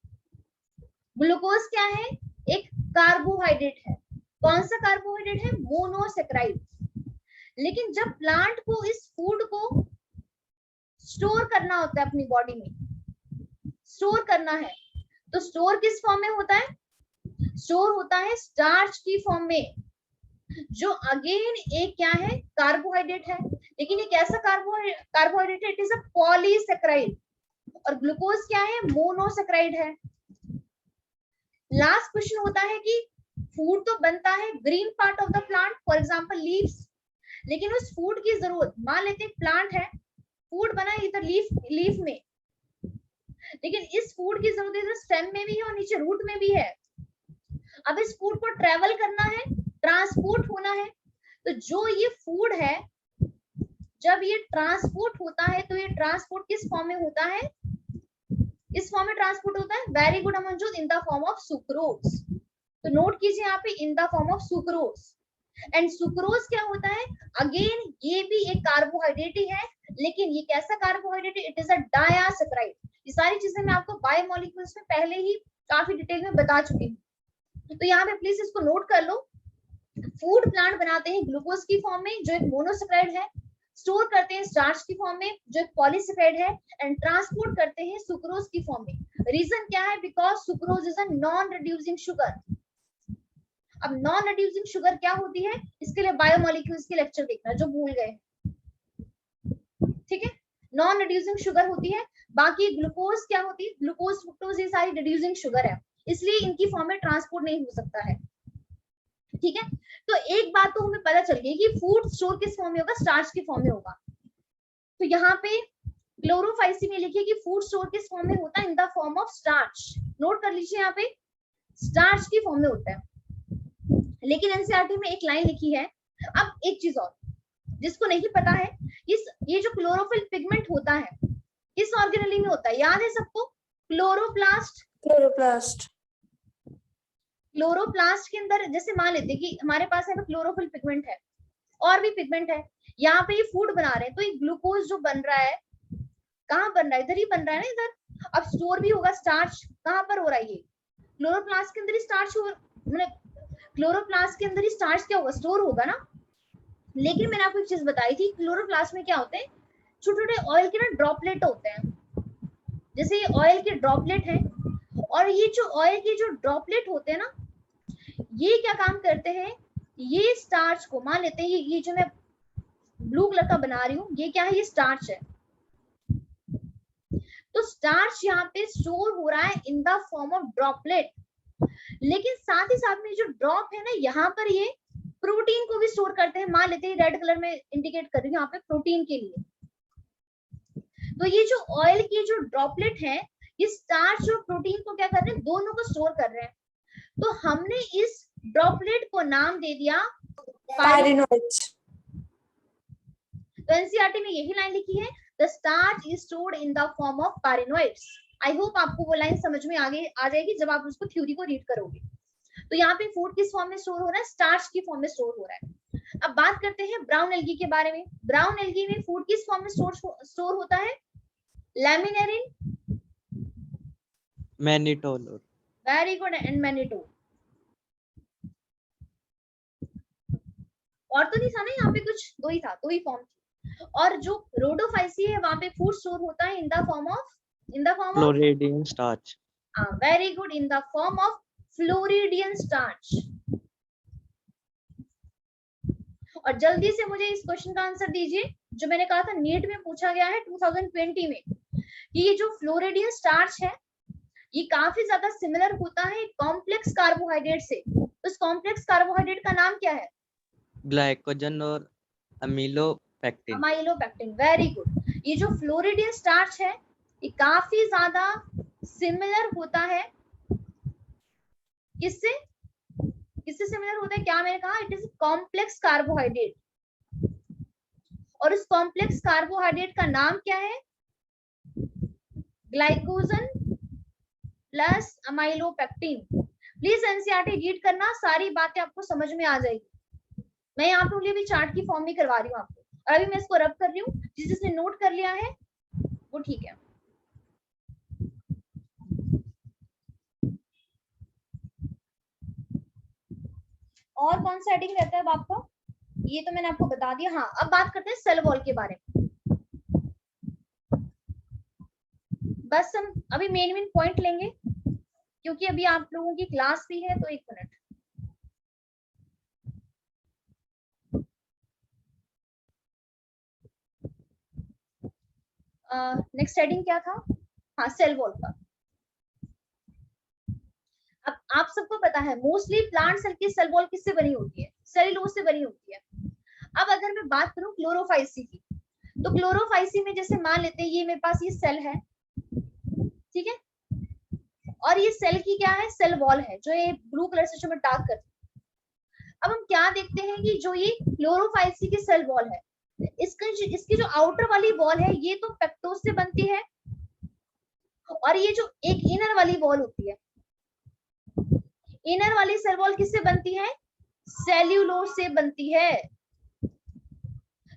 ग्लूकोज क्या है, एक कार्बोहाइड्रेट है। कौन सा कार्बोहाइड्रेट है, मोनोसेक्राइड। लेकिन जब प्लांट को इस फूड को स्टोर करना होता है, अपनी बॉडी में स्टोर करना है, तो स्टोर किस फॉर्म में होता है, स्टोर होता है स्टार्च की फॉर्म में, जो अगेन एक क्या है, कार्बोहाइड्रेट है। लेकिन ये कैसा कार्बोहाइड्रेट है, इट इज अ पॉलीसेक्राइड। और ग्लूकोज क्या है, मोनोसेक्राइड है। लास्ट क्वेश्चन होता है कि फूड तो बनता है green part of the plant, for example leaves, लेकिन उस फूड की जरूरत, मान लेते हैं प्लांट है, फूड बना इधर लीफ में, लेकिन इस फूड की जरूरत इधर स्टेम में भी है और नीचे रूट में भी है। अब इस फूड को ट्रेवल करना है, ट्रांसपोर्ट होना है, तो जो ये फूड है जब ये ट्रांसपोर्ट होता है तो ये ट्रांसपोर्ट किस फॉर्म में होता है, इस फॉर्म में ट्रांसपोर्ट होता है, very good Amanjot, in the form of sucrose. तो नोट कीजिए यहाँ पे, इन the form of sucrose. And sucrose क्या होता है, अगेन ये भी एक कार्बोहाइड्रेट ही है, लेकिन ये कैसा कार्बोहाइड्रेट है, इट इज अ डायासेक्राइड। ये सारी चीजें मैं आपको बायोमोलिक्यूल्स में पहले ही काफी डिटेल में बता चुकी हूँ। तो यहाँ पे प्लीज इसको नोट कर लो। फूड प्लांट बनाते हैं ग्लूकोज की फॉर्म में जो एक मोनोसेक्राइड है, स्टोर करते हैं स्टार्च की फॉर्म में जो एक पॉलीसेक्राइड है, एंड ट्रांसपोर्ट करते हैं सुक्रोज की फॉर्म में। रीजन क्या है, because sucrose is a non reducing sugar. अब नॉन रिड्यूसिंग शुगर क्या होती है, इसके लिए बायोमोलिक्यूल्स के लेक्चर देखना जो भूल गए, ठीक है। नॉन रिड्यूसिंग शुगर होती है, बाकी ग्लूकोज क्या होती है, ग्लूकोज फ्रुक्टोज ये सारी रिड्यूसिंग शुगर है, इसलिए इनकी फॉर्म में ट्रांसपोर्ट नहीं हो सकता है, ठीक है। तो एक बात तो हमें पता चल गई कि फूड स्टोर किस फॉर्म में होगा, स्टार्च की फॉर्म में होगा। तो यहाँ पे क्लोरोफाइसी में लिखिए कि फूड स्टोर किस फॉर्म में होता है, इन the form of starch. Note कर लीजिए यहाँ पे स्टार्च की फॉर्म में होता है। लेकिन एनसीईआरटी में एक लाइन लिखी है। अब एक चीज और जिसको नहीं पता है, ये जो क्लोरोफिल पिगमेंट होता है किस ऑर्गेनेली में होता है, याद है सबको, क्लोरोप्लास्ट। क्लोरोप्लास्ट। क्लोरोप्लास्ट के अंदर जैसे मान लेते हैं कि हमारे पास है क्लोरोफिल पिगमेंट है और भी पिगमेंट है, यहाँ पे ये फूड बना रहे हैं, तो ये ग्लूकोज जो बन रहा है कहाँ बन रहा है, इधर ही बन रहा है ना, इधर। अब स्टोर भी होगा स्टार्च, कहाँ पर हो रहा है, ये क्लोरोप्लास्ट के अंदर ही स्टार्च हो, मतलब क्लोरोप्लास्ट के अंदर ही स्टार्च क्या होगा, स्टोर होगा ना। लेकिन मैंने आपको एक चीज बताई थी, क्लोरोप्लास्ट में क्या होते हैं, छोटे छोटे ऑयल के ना ड्रॉपलेट होते हैं, जैसे ये ऑयल के ड्रॉपलेट हैं, और ये जो ऑयल के जो ड्रॉपलेट होते हैं ना, ये क्या काम करते हैं, ये स्टार्च को, मान लेते हैं ये जो मैं ब्लू कलर का बना रही हूँ, ये क्या है, ये स्टार्च है। तो स्टार्च यहाँ पे स्टोर हो रहा है इन द फॉर्म ऑफ ड्रॉपलेट, लेकिन साथ ही साथ में जो ड्रॉप है ना, यहाँ पर ये प्रोटीन को भी स्टोर करते हैं। मान लेते हैं रेड कलर में इंडिकेट कर रही हूँ यहाँ पे प्रोटीन के लिए। तो ये जो ऑयल की जो ड्रॉपलेट है, ये स्टार्च और प्रोटीन को क्या कर रहे हैं, दोनों को स्टोर कर रहे हैं। तो हमने इस ड्रॉपलेट को नाम दे दिया पायरिनोइड्स। तो एनसीईआरटी में यही लाइन लिखी है, the starch is stored in the form of pyrenoids. I hope आपको वो लाइन समझ में आ जाएगी जब आप उसको थ्योरी को रीड करोगे। तो यहाँ पे फूड किस फॉर्म में स्टोर हो रहा है, स्टार्च की फॉर्म में स्टोर हो रहा है। अब बात करते हैं ब्राउन एल्गी के बारे में। ब्राउन एल्गी में फूड किस फॉर्म में स्टोर होता है, लैमिनेरिन, mannitol. Very good, and mannitol. और तो नहीं था ना, यहाँ पे कुछ दो ही था, दो ही फॉर्म थी। और जो रोडोफाइसी है वहां पे फूड स्टोर होता है इन the form of floridean starch. Very good, in the form of floridean starch. और जल्दी से मुझे इस क्वेश्चन का आंसर दीजिए जो मैंने कहा था नीट में पूछा गया है 2020 में, कि ये जो फ्लोरिडियन स्टार्च है ये काफी ज्यादा सिमिलर होता है कॉम्प्लेक्स कार्बोहाइड्रेट से। उस कॉम्प्लेक्स कार्बोहाइड्रेट का नाम क्या है? ग्लाइकोजन और अमीलोपेक्टिन। Amylopectin, very good. ये जो फ्लोरिडीन स्टार्च है ये काफी ज्यादा सिमिलर होता है किससे? किससे सिमिलर होता है? क्या मैंने कहा? It is complex carbohydrate. और उस कॉम्प्लेक्स कार्बोहाइड्रेट का नाम क्या है? Glycogen plus amylopectin. Please NCERT read करना, सारी बातें आपको समझ में आ जाएगी। मैं यहाँ पे भी चार्ट की फॉर्म में करवा रही हूँ आपको, और अभी मैं इसको रब कर रही हूँ। जिसने नोट कर लिया है वो ठीक है। और कौन सा हेडिंग रहता है अब आपका? ये तो मैंने आपको बता दिया। हाँ, अब बात करते हैं सेल वॉल के बारे में। बस हम अभी मेन पॉइंट लेंगे क्योंकि अभी आप लोगों की क्लास भी है। तो एक मिनट, नेक्स्ट हेडिंग क्या था? हाँ, सेल वॉल का। अब आप सबको पता है मोस्टली प्लांट सेल की सेल वॉल किससे बनी होती है? सेल्यूलोज से बनी होती है। अब अगर मैं बात करूं क्लोरोफाइसी की, तो क्लोरोफाइसी में जैसे मान लेते हैं ये मेरे पास ये सेल है, ठीक है, और ये सेल की क्या है? सेल वॉल है, जो ये ब्लू कलर से जो मैं डार्क कर। अब हम क्या देखते हैं कि जो ये क्लोरोफाइसी की सेल वॉल है, इसकी जो आउटर वाली वॉल है ये तो पेक्टोज से बनती है, और ये जो एक इनर वाली वॉल होती है, इनर वाली सेल वॉल किससे बनती है? सेल्यूलोज से बनती है।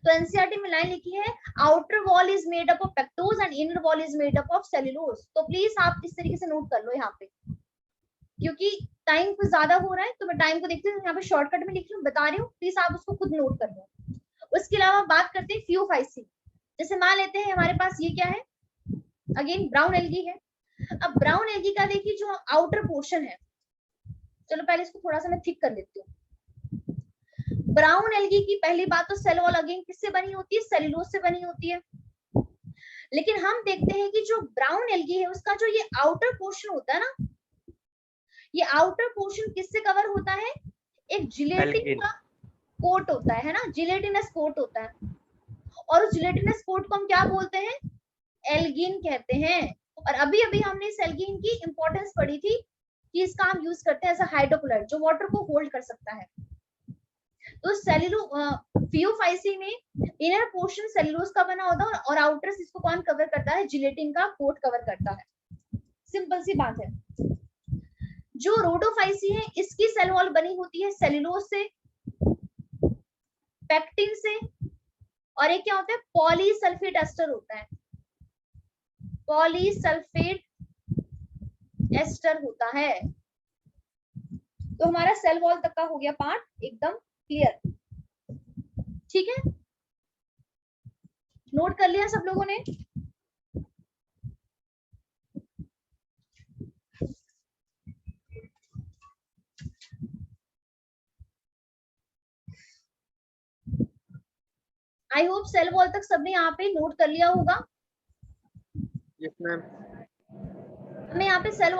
तो एनसीईआरटी में लाइन लिखी है outer wall is made up of pectose and inner wall is made up of cellulose. तो प्लीज आप इस तरीके से नोट कर लो यहाँ पे, क्योंकि टाइम कुछ ज्यादा हो रहा है तो मैं टाइम को देखते हुए यहाँ पे शॉर्टकट में लिख रही हूँ, बता रही हूँ, प्लीज आप उसको खुद नोट कर लो। उसके अलावा बात करते हैं फ्यूफाइसी। जैसे मान लेते हैं हमारे पास ये क्या है? अगेन ब्राउन एल्गी है। अब ब्राउन एल्गी का देखिए जो आउटर पोर्शन है, चलो पहले इसको थोड़ा सा मैं थिक कर लेती हूँ। ब्राउन एल्गी की पहली बात तो सेल वॉल अगेन किससे बनी होती है? सेल्यूलोज से बनी होती है। लेकिन हम देखते हैं कि जो ब्राउन एल्गी है उसका जो ये आउटर पोर्शन होता है ना, ये आउटर पोर्शन किससे कवर होता है? एक जिलेटिन का कोट होता है ना, जिलेटिनस कोट होता है। और उस जिलेटिनस कोट को हम क्या बोलते हैं? एल्गिन कहते हैं। और अभी अभी हमने इस एल्गिन की इंपॉर्टेंस पढ़ी थी कि इसका हम यूज करते हैं एज अ हाइड्रोक्लोराइड, जो वाटर को होल्ड कर सकता है। तो फ्यूफाइसी में इनर पोर्शन सेल्यूलोज का बना होता है और आउटर इसको कौन कवर करता है? जिलेटिन का कोट कवर करता है। सिंपल सी बात है। जो रोडोफाइसी है इसकी सेल वॉल बनी होती है सेल्यूलोज से, पेक्टिन से, और एक क्या होता है? पॉलीसल्फेट एस्टर होता है, पॉलीसल्फेट एस्टर होता है। तो हमारा सेल वॉल तक का हो गया पार्ट एकदम क्लियर, ठीक है? नोट कर लिया सब लोगों ने? आई होप सेल वॉल तक सबने यहाँ पे नोट कर लिया होगा। Yes ma'am. मैं यहाँ पे सेल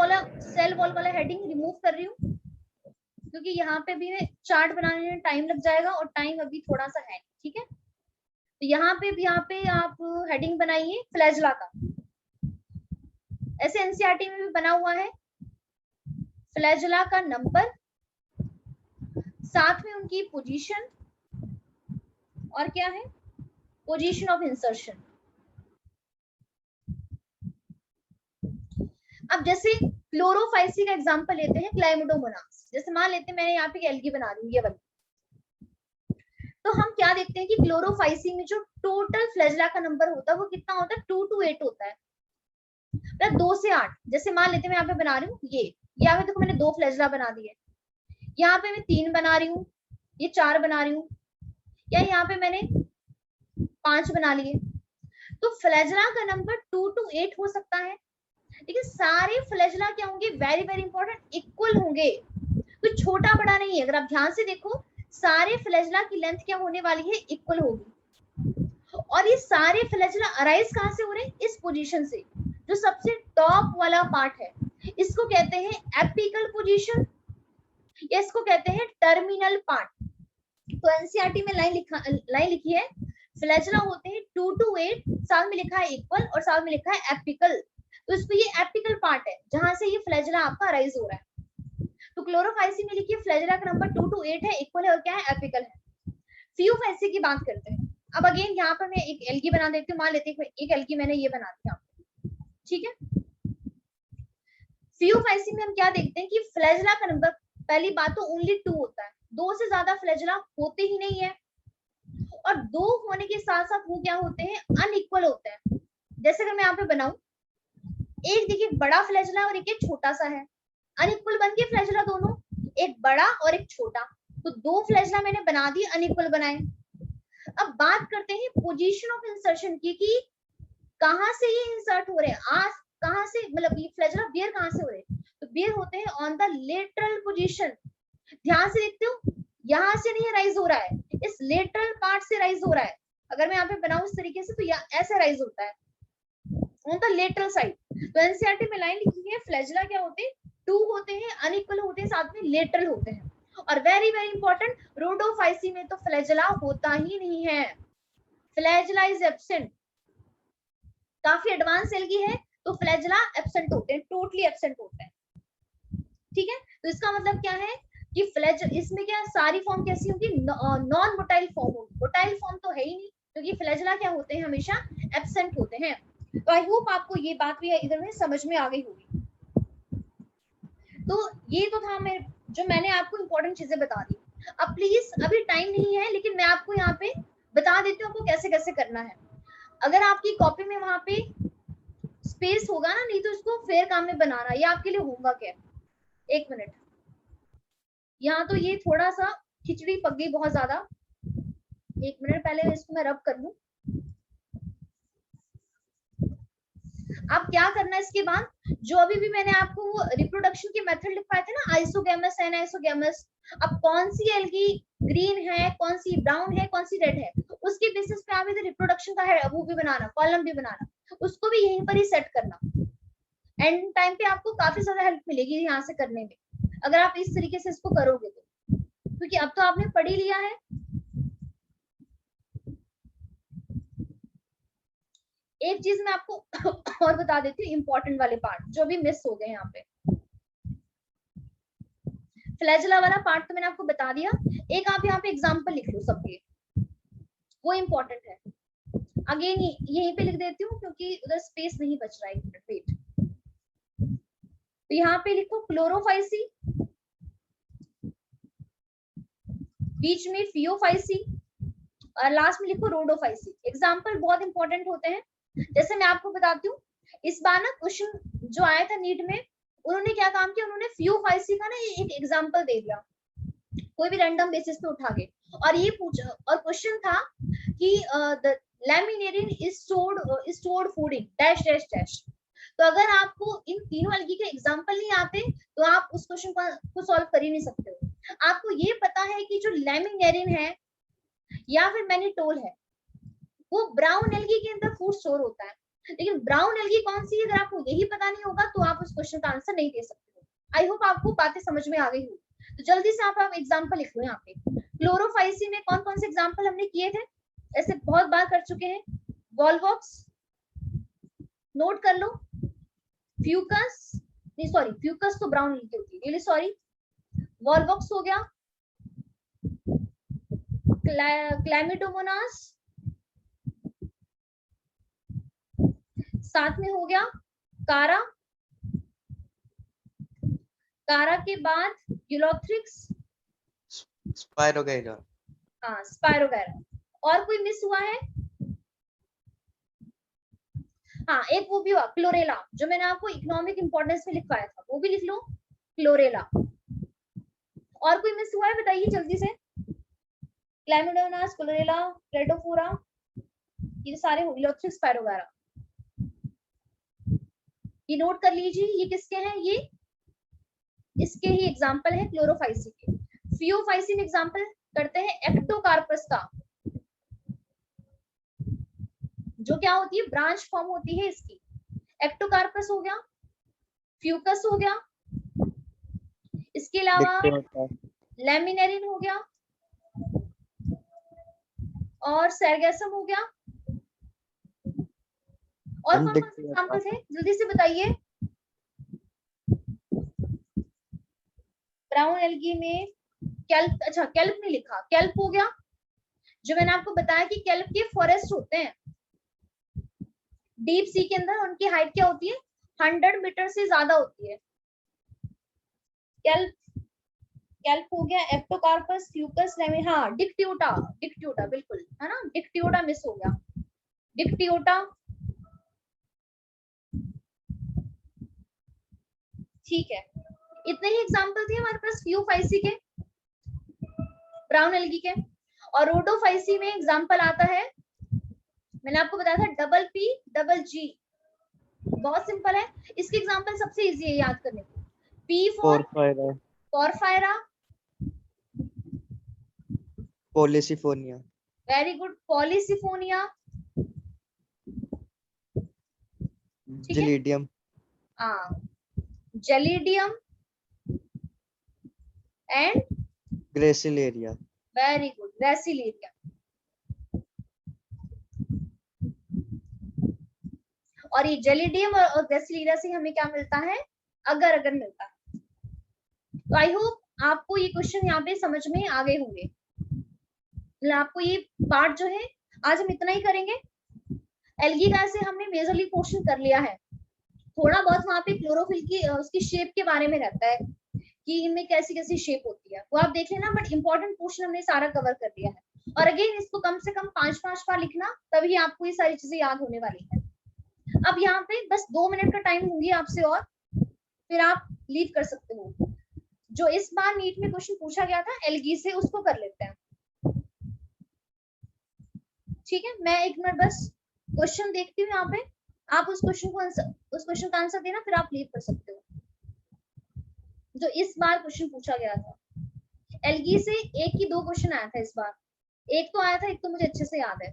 वॉल वाला हेडिंग रिमूव कर रही हूँ क्योंकि यहाँ पे भी चार्ट बनाने में टाइम लग जाएगा और टाइम अभी थोड़ा सा है, ठीक है? तो यहाँ पे आप हेडिंग बनाइए फ्लैजला का। ऐसे एनसीईआरटी में भी बना हुआ है फ्लैजला का नंबर, साथ में उनकी पोजीशन, और क्या है? Position of insertion. अब जैसे क्लोरोफाइसी का एग्जांपल लेते हैं, क्लाइमिडोमोनास। जैसे मान लेते हैं मैंने यहाँ पे एल्गी बना दी ये वाली, तो हम क्या देखते हैं कि क्लोरोफाइसी में जो टोटल फ्लैजला का नंबर होता है वो कितना होता है? 2 to 8 होता है, मतलब 2 से 8। जैसे मान लेते हैं मैं यहाँ पे बना रही हूँ ये यहाँ पे देखो मैंने 2 फ्लैजला बना दिए, यहाँ पे मैं 3 बना रही हूँ, ये 4 बना रही हूँ, या यहाँ पे मैंने 5 बना लिए। तो फ्लैजला का नंबर 2 to 8 हो सकता है, लेकिन सारे फ्लैजला क्या होंगे? वेरी वेरी इंपॉर्टेंट, इक्वल होंगे, कोई छोटा बड़ा नहीं है। अगर आप ध्यान से देखो सारे फ्लैजला की लेंथ क्या होने वाली है? इक्वल होगी। और ये सारे फ्लैजला अराइज कहाँ से हो रहे हैं? इस पोजीशन से, जो सबसे टॉप वाला पार्ट है। इसको कहते हैं एपिकल पोजीशन या इसको कहते हैं टर्मिनल पार्ट। तो एनसीईआरटी में लाइन लिखी है फ्लैजेला होते हैं 2 to 8, साथ में लिखा है इक्वल और साथ में लिखा है एपिकल। तो इसको ये एपिकल पार्ट है जहां से ये फ्लैजेला आपका राइज हो रहा है। तो क्लोरोफाइसी में लिखिए फ्लैजेला का नंबर 2 to 8 है, इक्वल है और क्या है एपिकल है। फियोफाइसी की बात करते हैं। अब अगेन यहाँ पर मैं एक एल्गी बना देती हूँ, मान लेते हैं एक एल्गी मैंने ये बना दिया, ठीक है। फियोफाइसी में हम क्या देखते हैं कि फ्लैजेला का नंबर, पहली बात तो ओनली 2 होता है, 2 से ज्यादा फ्लैजेला होते ही नहीं है, और 2 होने के साथ साथ वो क्या होते हैं अनइक्वल होते हैं। जैसे अगर मैं यहाँ पे बनाऊं, एक देखिए बड़ा फ्लैजेला और एक छोटा सा है, अनइक्वल बन के फ्लैजेला दोनों, एक बड़ा और एक छोटा, तो 2 फ्लैजेला मैंने बना दिए, अनइक्वल बनाए। अब बात करते हैं पोजीशन ऑफ इंसर्शन की, कि कहां से ये इंसर्ट हो रहे हैं, आज कहां से, मतलब ये फ्लैजेला बियर कहां से हो रहे हैं, तो बियर होते हैं ऑन द लेटरल पोजीशन। ध्यान से देखते हो, यहाँ से नहीं राइज हो रहा है, इस लेटरल पार्ट से राइज हो रहा है। अगर मैं यहाँ पे बनाऊं इस तरीके से, तो ऐसे राइज होता है ऑन द लेटरल साइड। तो एनसीईआरटी में लाइन लिखी है फ्लैजेला क्या होते हैं, 2 होते हैं, अनइक्वल होते हैं, साथ में लेटरल होते हैं। और वेरी वेरी इंपॉर्टेंट, रोडोफाइसी में तो फ्लैजेला होता ही नहीं है, फ्लैजेला इज एब्सेंट। काफी एडवांस एल्गी है तो फ्लैजेला एब्सेंट होते हैं, टोटली एब्सेंट होते हैं, ठीक है। तो इसका मतलब क्या है कि इसमें क्या सारी फॉर्म कैसी होगी, नॉन मोटाइल फॉर्म होगी, मोटाइल फॉर्म तो है ही नहीं, क्योंकि फ्लैजेला क्या होते हैं हमेशा एब्सेंट होते हैं। तो आई होप आपको ये बात भी इधर में समझ में आ गई होगी। तो ये तो था जो मैंने आपको इंपॉर्टेंट चीजें बता दी। अब प्लीज, अभी टाइम नहीं है, लेकिन मैं आपको यहाँ पे बता देती हूँ आपको कैसे कैसे करना है। अगर आपकी कॉपी में वहां पे स्पेस होगा ना, नहीं तो इसको फेयर काम में बनाना, ये आपके लिए होमवर्क है। 1 मिनट, यहाँ तो ये थोड़ा सा खिचड़ी पक गई बहुत ज्यादा, 1 मिनट पहले इसको मैं रब कर लूं। अब क्या करना है इसके बाद, जो अभी भी मैंने आपको वो रिप्रोडक्शन के मेथड लिखवाए थे ना, आइसोगैमस एंड आइसोगैमस, अब कौन सी एल्गी ग्रीन है, कौन सी ब्राउन है, कौन सी रेड है, उसके बेसिस पे आप इधर रिप्रोडक्शन का है वो भी बनाना, कॉलम भी बनाना, उसको भी यहीं पर ही सेट करना। एंड टाइम पे आपको काफी ज्यादा हेल्प मिलेगी यहाँ से करने में, अगर आप इस तरीके से इसको करोगे तो, क्योंकि अब तो आपने पढ़ ही लिया है। एक चीज मैं आपको और बता देती हूँ, इंपॉर्टेंट वाले पार्ट जो भी मिस हो गए यहाँ पे। फ्लैजेला वाला पार्ट तो मैंने आपको बता दिया, एक आप यहाँ पे एग्जांपल लिख लो सबके, वो इंपॉर्टेंट है। अगेन यहीं पे लिख देती हूँ क्योंकि उधर स्पेस नहीं बच रहा है, वेट। तो यहाँ पे लिखो क्लोरोफाइसी, बीच में फियोफाइसी, और लास्ट में लिखो रोडोफाइसी। एग्जाम्पल बहुत इंपॉर्टेंट होते हैं। जैसे मैं आपको बताती हूँ, इस बार ना क्वेश्चन जो आया था नीट में, उन्होंने क्या काम किया, उन्होंने फियोफाइसी का ना एक एग्जाम्पल दे दिया, कोई भी रैंडम बेसिस पे उठा के, और ये पूछा, और क्वेश्चन था कि the लैमिनेरिन is stored food in dash dash dash. तो अगर आपको इन तीनों एल्गी के एग्जाम्पल नहीं आते तो आप उस क्वेश्चन को सॉल्व कर ही नहीं सकते हो। आपको ये पता है कि जो लैमिनेरिन है या फिर मैनिटोल है, वो ब्राउन एल्गी के अंदर फूड स्टोर होता है, लेकिन ब्राउन एल्गी कौन सी है, अगर आपको यही पता नहीं होगा तो आप उस क्वेश्चन का आंसर नहीं दे सकते हो। आई होप आपको बातें समझ में आ गई होगी। तो जल्दी से आप एग्जाम्पल लिख लो यहाँ पे। क्लोरोफाइसी में कौन कौन से एग्जाम्पल हमने किए थे, ऐसे बहुत बार कर चुके हैं। वॉल्वॉक्स नोट कर लो, फ्यूकस, नहीं सॉरी, फ्यूकस तो ब्राउन एल्गी होती है, रियली सॉरी। वॉल्वॉक्स हो गया, क्लैमिडोमोनास, साथ में हो गया कारा, कारा के बाद यूलोथ्रिक्स, स्पाइरोगैरा, हाँ स्पाइरोगैरा। और कोई मिस हुआ है? हाँ एक वो भी हुआ क्लोरेला, जो मैंने आपको इकोनॉमिक इंपॉर्टेंस में लिखवाया था, वो भी लिख लो क्लोरेला। और कोई मिस हुआ है बताइए जल्दी से। क्लैमिडोनास, क्लोरेला, क्लेटोफोरा, ये सारे यूलोथ्रिक्स, स्पाइरोगैरा, ये नोट कर लीजिए। ये किसके हैं, ये इसके ही एग्जाम्पल है क्लोरोफाइसी के। फियोफाइसी में एग्जाम्पल करते हैं एक्टोकार्पस का, जो क्या होती है, ब्रांच फॉर्म होती है इसकी। एक्टोकार्पस हो गया, फ्यूकस हो गया, इसके अलावा डिक्टियोटा, लैमिनेरिन हो गया और सेरगैसम हो गया। और कौन कौन से डिक्टियोटा, एग्जाम्पल थे, जल्दी से बताइए। ब्राउन एल्गी में केल्प, अच्छा केल्प नहीं लिखा, केल्प हो गया, जो मैंने आपको बताया कि केल्प के फॉरेस्ट होते हैं डीप सी के अंदर, उनकी हाइट क्या होती है 100 मीटर से ज्यादा होती है। केल्प, केल्प हो गया, एप्टोकार्पस, फ्यूकस, हाँ डिक्टियोटा, डिक्टियोटा बिल्कुल है ना, डिक्टियोटा मिस हो गया, डिक्टियोटा। ठीक है, इतने ही एग्जाम्पल थे हमारे पास फ्यूफाइसी के, ब्राउन एल्गी के। और रोडोफाइसी में एग्जाम्पल आता है, मैंने आपको बताया था डबल पी डबल जी, बहुत सिंपल है, इसके एग्जाम्पल सबसे इजी है याद करने को। P for porphyra, porphyra, polysiphonia, very good, Polysiphonia, ठीक है, जिलीडियम, हाँ gelidium and gracilaria, very good gracilaria. और ये जेलिडियम और ग्रेसिलेरिया से हमें क्या मिलता है, अगर अगर मिलता है। तो आई होप आपको ये क्वेश्चन यहाँ पे समझ में आ गए होंगे, मतलब आपको ये पार्ट जो है, आज हम इतना ही करेंगे। एल्गी का से हमने मेजरली पोर्शन कर लिया है, थोड़ा बहुत वहां पे क्लोरोफिल की उसकी शेप के बारे में रहता है कि इनमें कैसी कैसी शेप होती है, वो आप देख लेना, बट इंपॉर्टेंट पोर्शन हमने सारा कवर कर लिया है। और अगेन इसको कम से कम 5-5 बार लिखना, तभी आपको ये सारी चीजें याद होने वाली है। अब यहाँ पे बस 2 मिनट का टाइम लूंगी आपसे और फिर आप लीव कर सकते हो। जो इस बार नीट में क्वेश्चन पूछा गया था एल्गी से, उसको कर लेते हैं, ठीक है। मैं 1 मिनट बस क्वेश्चन देखती हूँ यहाँ पे, आप उस क्वेश्चन को आंसर, उस क्वेश्चन का आंसर देना, फिर आप लीव कर सकते हो। जो इस बार क्वेश्चन पूछा गया था एल्गी से, 1 की 2 क्वेश्चन आया था इस बार, एक तो आया था, एक तो मुझे अच्छे से याद है।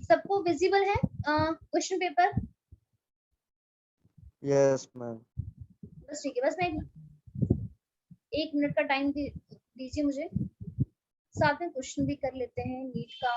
सबको विजिबल है क्वेश्चन पेपर? यस मैम, बस ठीक है, बस मैं 1 मिनट का टाइम दीजिए मुझे, साथ में क्वेश्चन भी कर लेते हैं नीट का।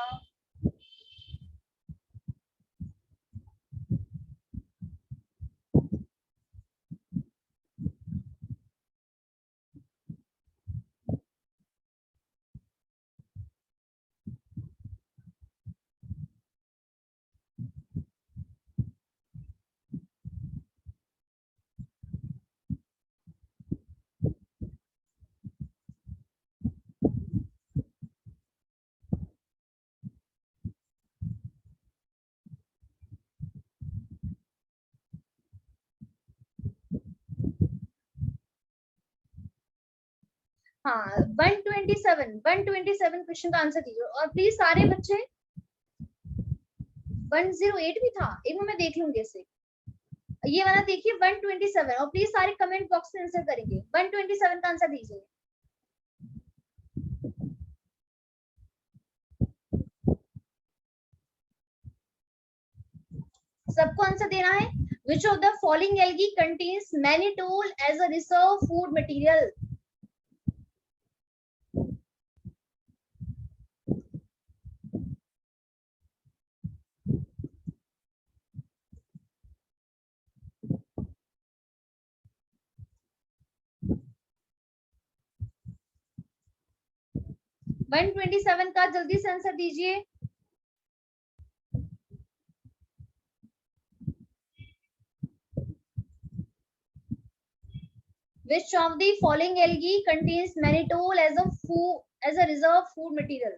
हाँ 127 क्वेश्चन का आंसर दीजिए, और प्लीज सारे बच्चे, 108 भी था, एक मिनट मैं देख लूंगी इसे, ये वाला देखिए 127, और प्लीज सारे कमेंट बॉक्स में आंसर करेंगे, 127 का आंसर दीजिए। सबको आंसर देना है। Which of the following algae contains mannitol as a reserve food material? One 127 का जल्दी से आंसर दीजिए। Which of the following algae contains mannitol as a food, as a reserve food material?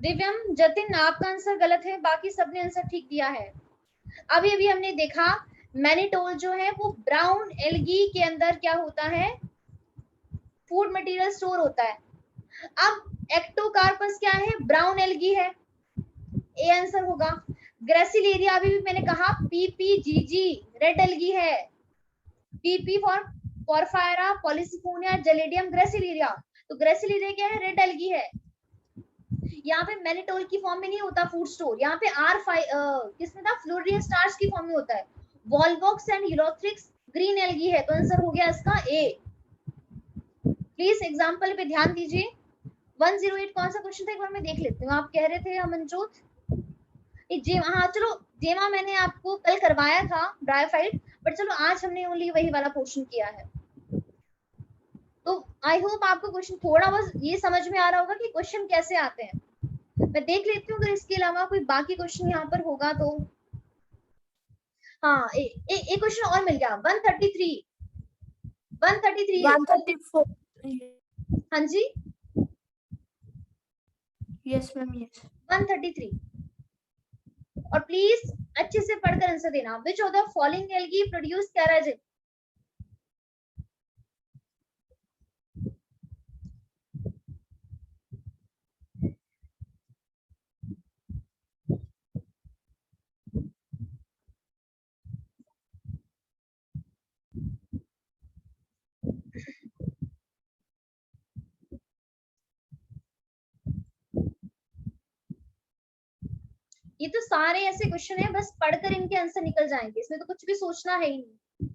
दिव्यम, जतिन, आपका answer गलत है, बाकी सबने आंसर ठीक दिया है। अभी अभी हमने देखा मैनिटोल जो है वो ब्राउन एल्गी के अंदर क्या होता है, फूड मटेरियल स्टोर होता है। अब एक्टोकार्पस क्या है, ब्राउन एल्गी है, ए आंसर होगा। ग्रेसिलेरिया अभी भी मैंने कहा पीपीजीजी रेड एल्गी है, PP for porphyra Polysiphonia Gelidium gracilaria, तो ग्रेसिलेरिया क्या है, रेड एल्गी है। यहाँ पे मैनिटोल की फॉर्म में नहीं होता फूड स्टोर, यहाँ पे किसमें था, फ्लोरिया स्टार्च की फॉर्म में होता है। Volvox and Ulothrix green algae है, तो आंसर हो गया इसका ए। प्लीज एग्जांपल पे ध्यान दीजिए। 108 कौन सा क्वेश्चन था, एक बार मैं देख लेती हूँ। आप कह रहे थे अमनजोत, हाँ चलो जेमा मैंने आपको कल करवाया था ब्रायोफाइट, बट चलो आज हमने ओनली वही वाला क्वेश्चन किया है। तो आई होप आपको क्वेश्चन थोड़ा बस ये समझ में आ रहा होगा कि क्वेश्चन कैसे आते हैं। मैं देख लेती हूँ अगर इसके अलावा कोई बाकी क्वेश्चन यहाँ पर होगा तो। हाँ, एक क्वेश्चन और मिल गया, 133 134. हाँ जी, Yes, ma'am. Yes. 133। और प्लीज अच्छे से पढ़कर आंसर देना। विच of the following algae produce keratin? ये तो सारे ऐसे क्वेश्चन है, बस पढ़कर इनके आंसर निकल जाएंगे, इसमें तो कुछ भी सोचना है ही नहीं।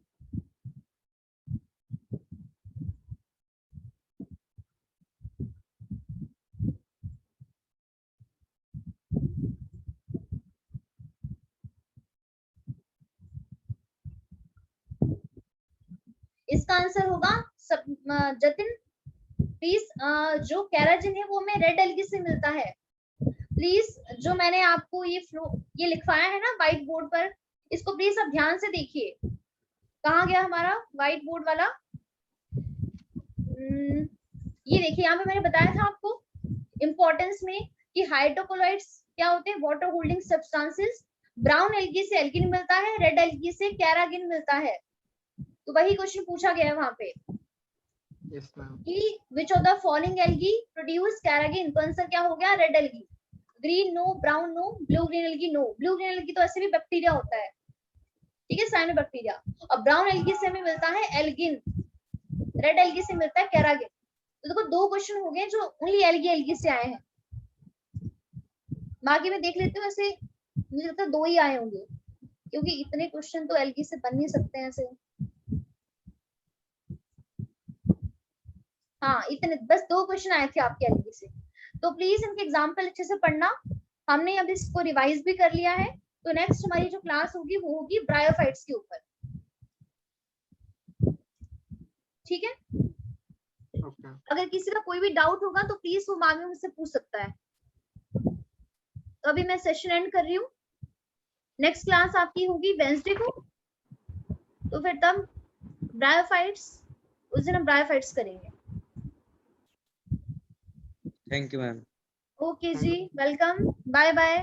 इसका आंसर होगा जतिन प्लीज, जो केराटिन है वो हमें रेड एल्गी से मिलता है। प्लीज जो मैंने आपको ये लिखवाया है ना व्हाइट बोर्ड पर, इसको प्लीज आप ध्यान से देखिए। कहाँ गया हमारा व्हाइट बोर्ड वाला? ये देखिए, यहाँ पे मैंने बताया था आपको इंपॉर्टेंस में कि हाइड्रोकोलाइड्स क्या होते हैं, water holding substances. Brown algae से एल्गिन मिलता है, रेड एल्गी से कैरागिन मिलता है। तो वही क्वेश्चन पूछा गया है वहां पे कि which of the following algae produce carrageenan, तो आंसर क्या हो गया, red algae. Green no, brown no, blue green algae no. Blue green algae तो ऐसे भी बैक्टीरिया होता है, ठीक है, साइनोबैक्टीरिया। और ब्राउन एल्गी से हमें मिलता है एल्गिन, रेड एल्गी से मिलता है कैरागिन। तो देखो दो क्वेश्चन हो गए जो ओनली एल्गी से आए हैं। बाकी मैं देख लेती हूँ, ऐसे मुझे लगता है 2 ही आए होंगे, क्योंकि इतने क्वेश्चन तो एल्गी से बन नहीं सकते हैं ऐसे। हाँ, इतने बस 2 क्वेश्चन आए थे आपके एल्गी से। तो प्लीज इनके एग्जाम्पल अच्छे से पढ़ना। हमने अब इसको रिवाइज भी कर लिया है, तो नेक्स्ट हमारी जो क्लास होगी वो होगी ब्रायोफाइट्स के ऊपर, ठीक है। अगर किसी का कोई भी डाउट होगा तो प्लीज वो बाद में मुझसे पूछ सकता है। तो अभी मैं सेशन एंड कर रही हूँ। नेक्स्ट क्लास आपकी होगी वेंसडे को, तो फिर तब ब्रायोफाइट्स, उस दिन हम ब्रायोफाइट्स करेंगे। Thank you ma'am. ओके जी, वेलकम, बाय बाय।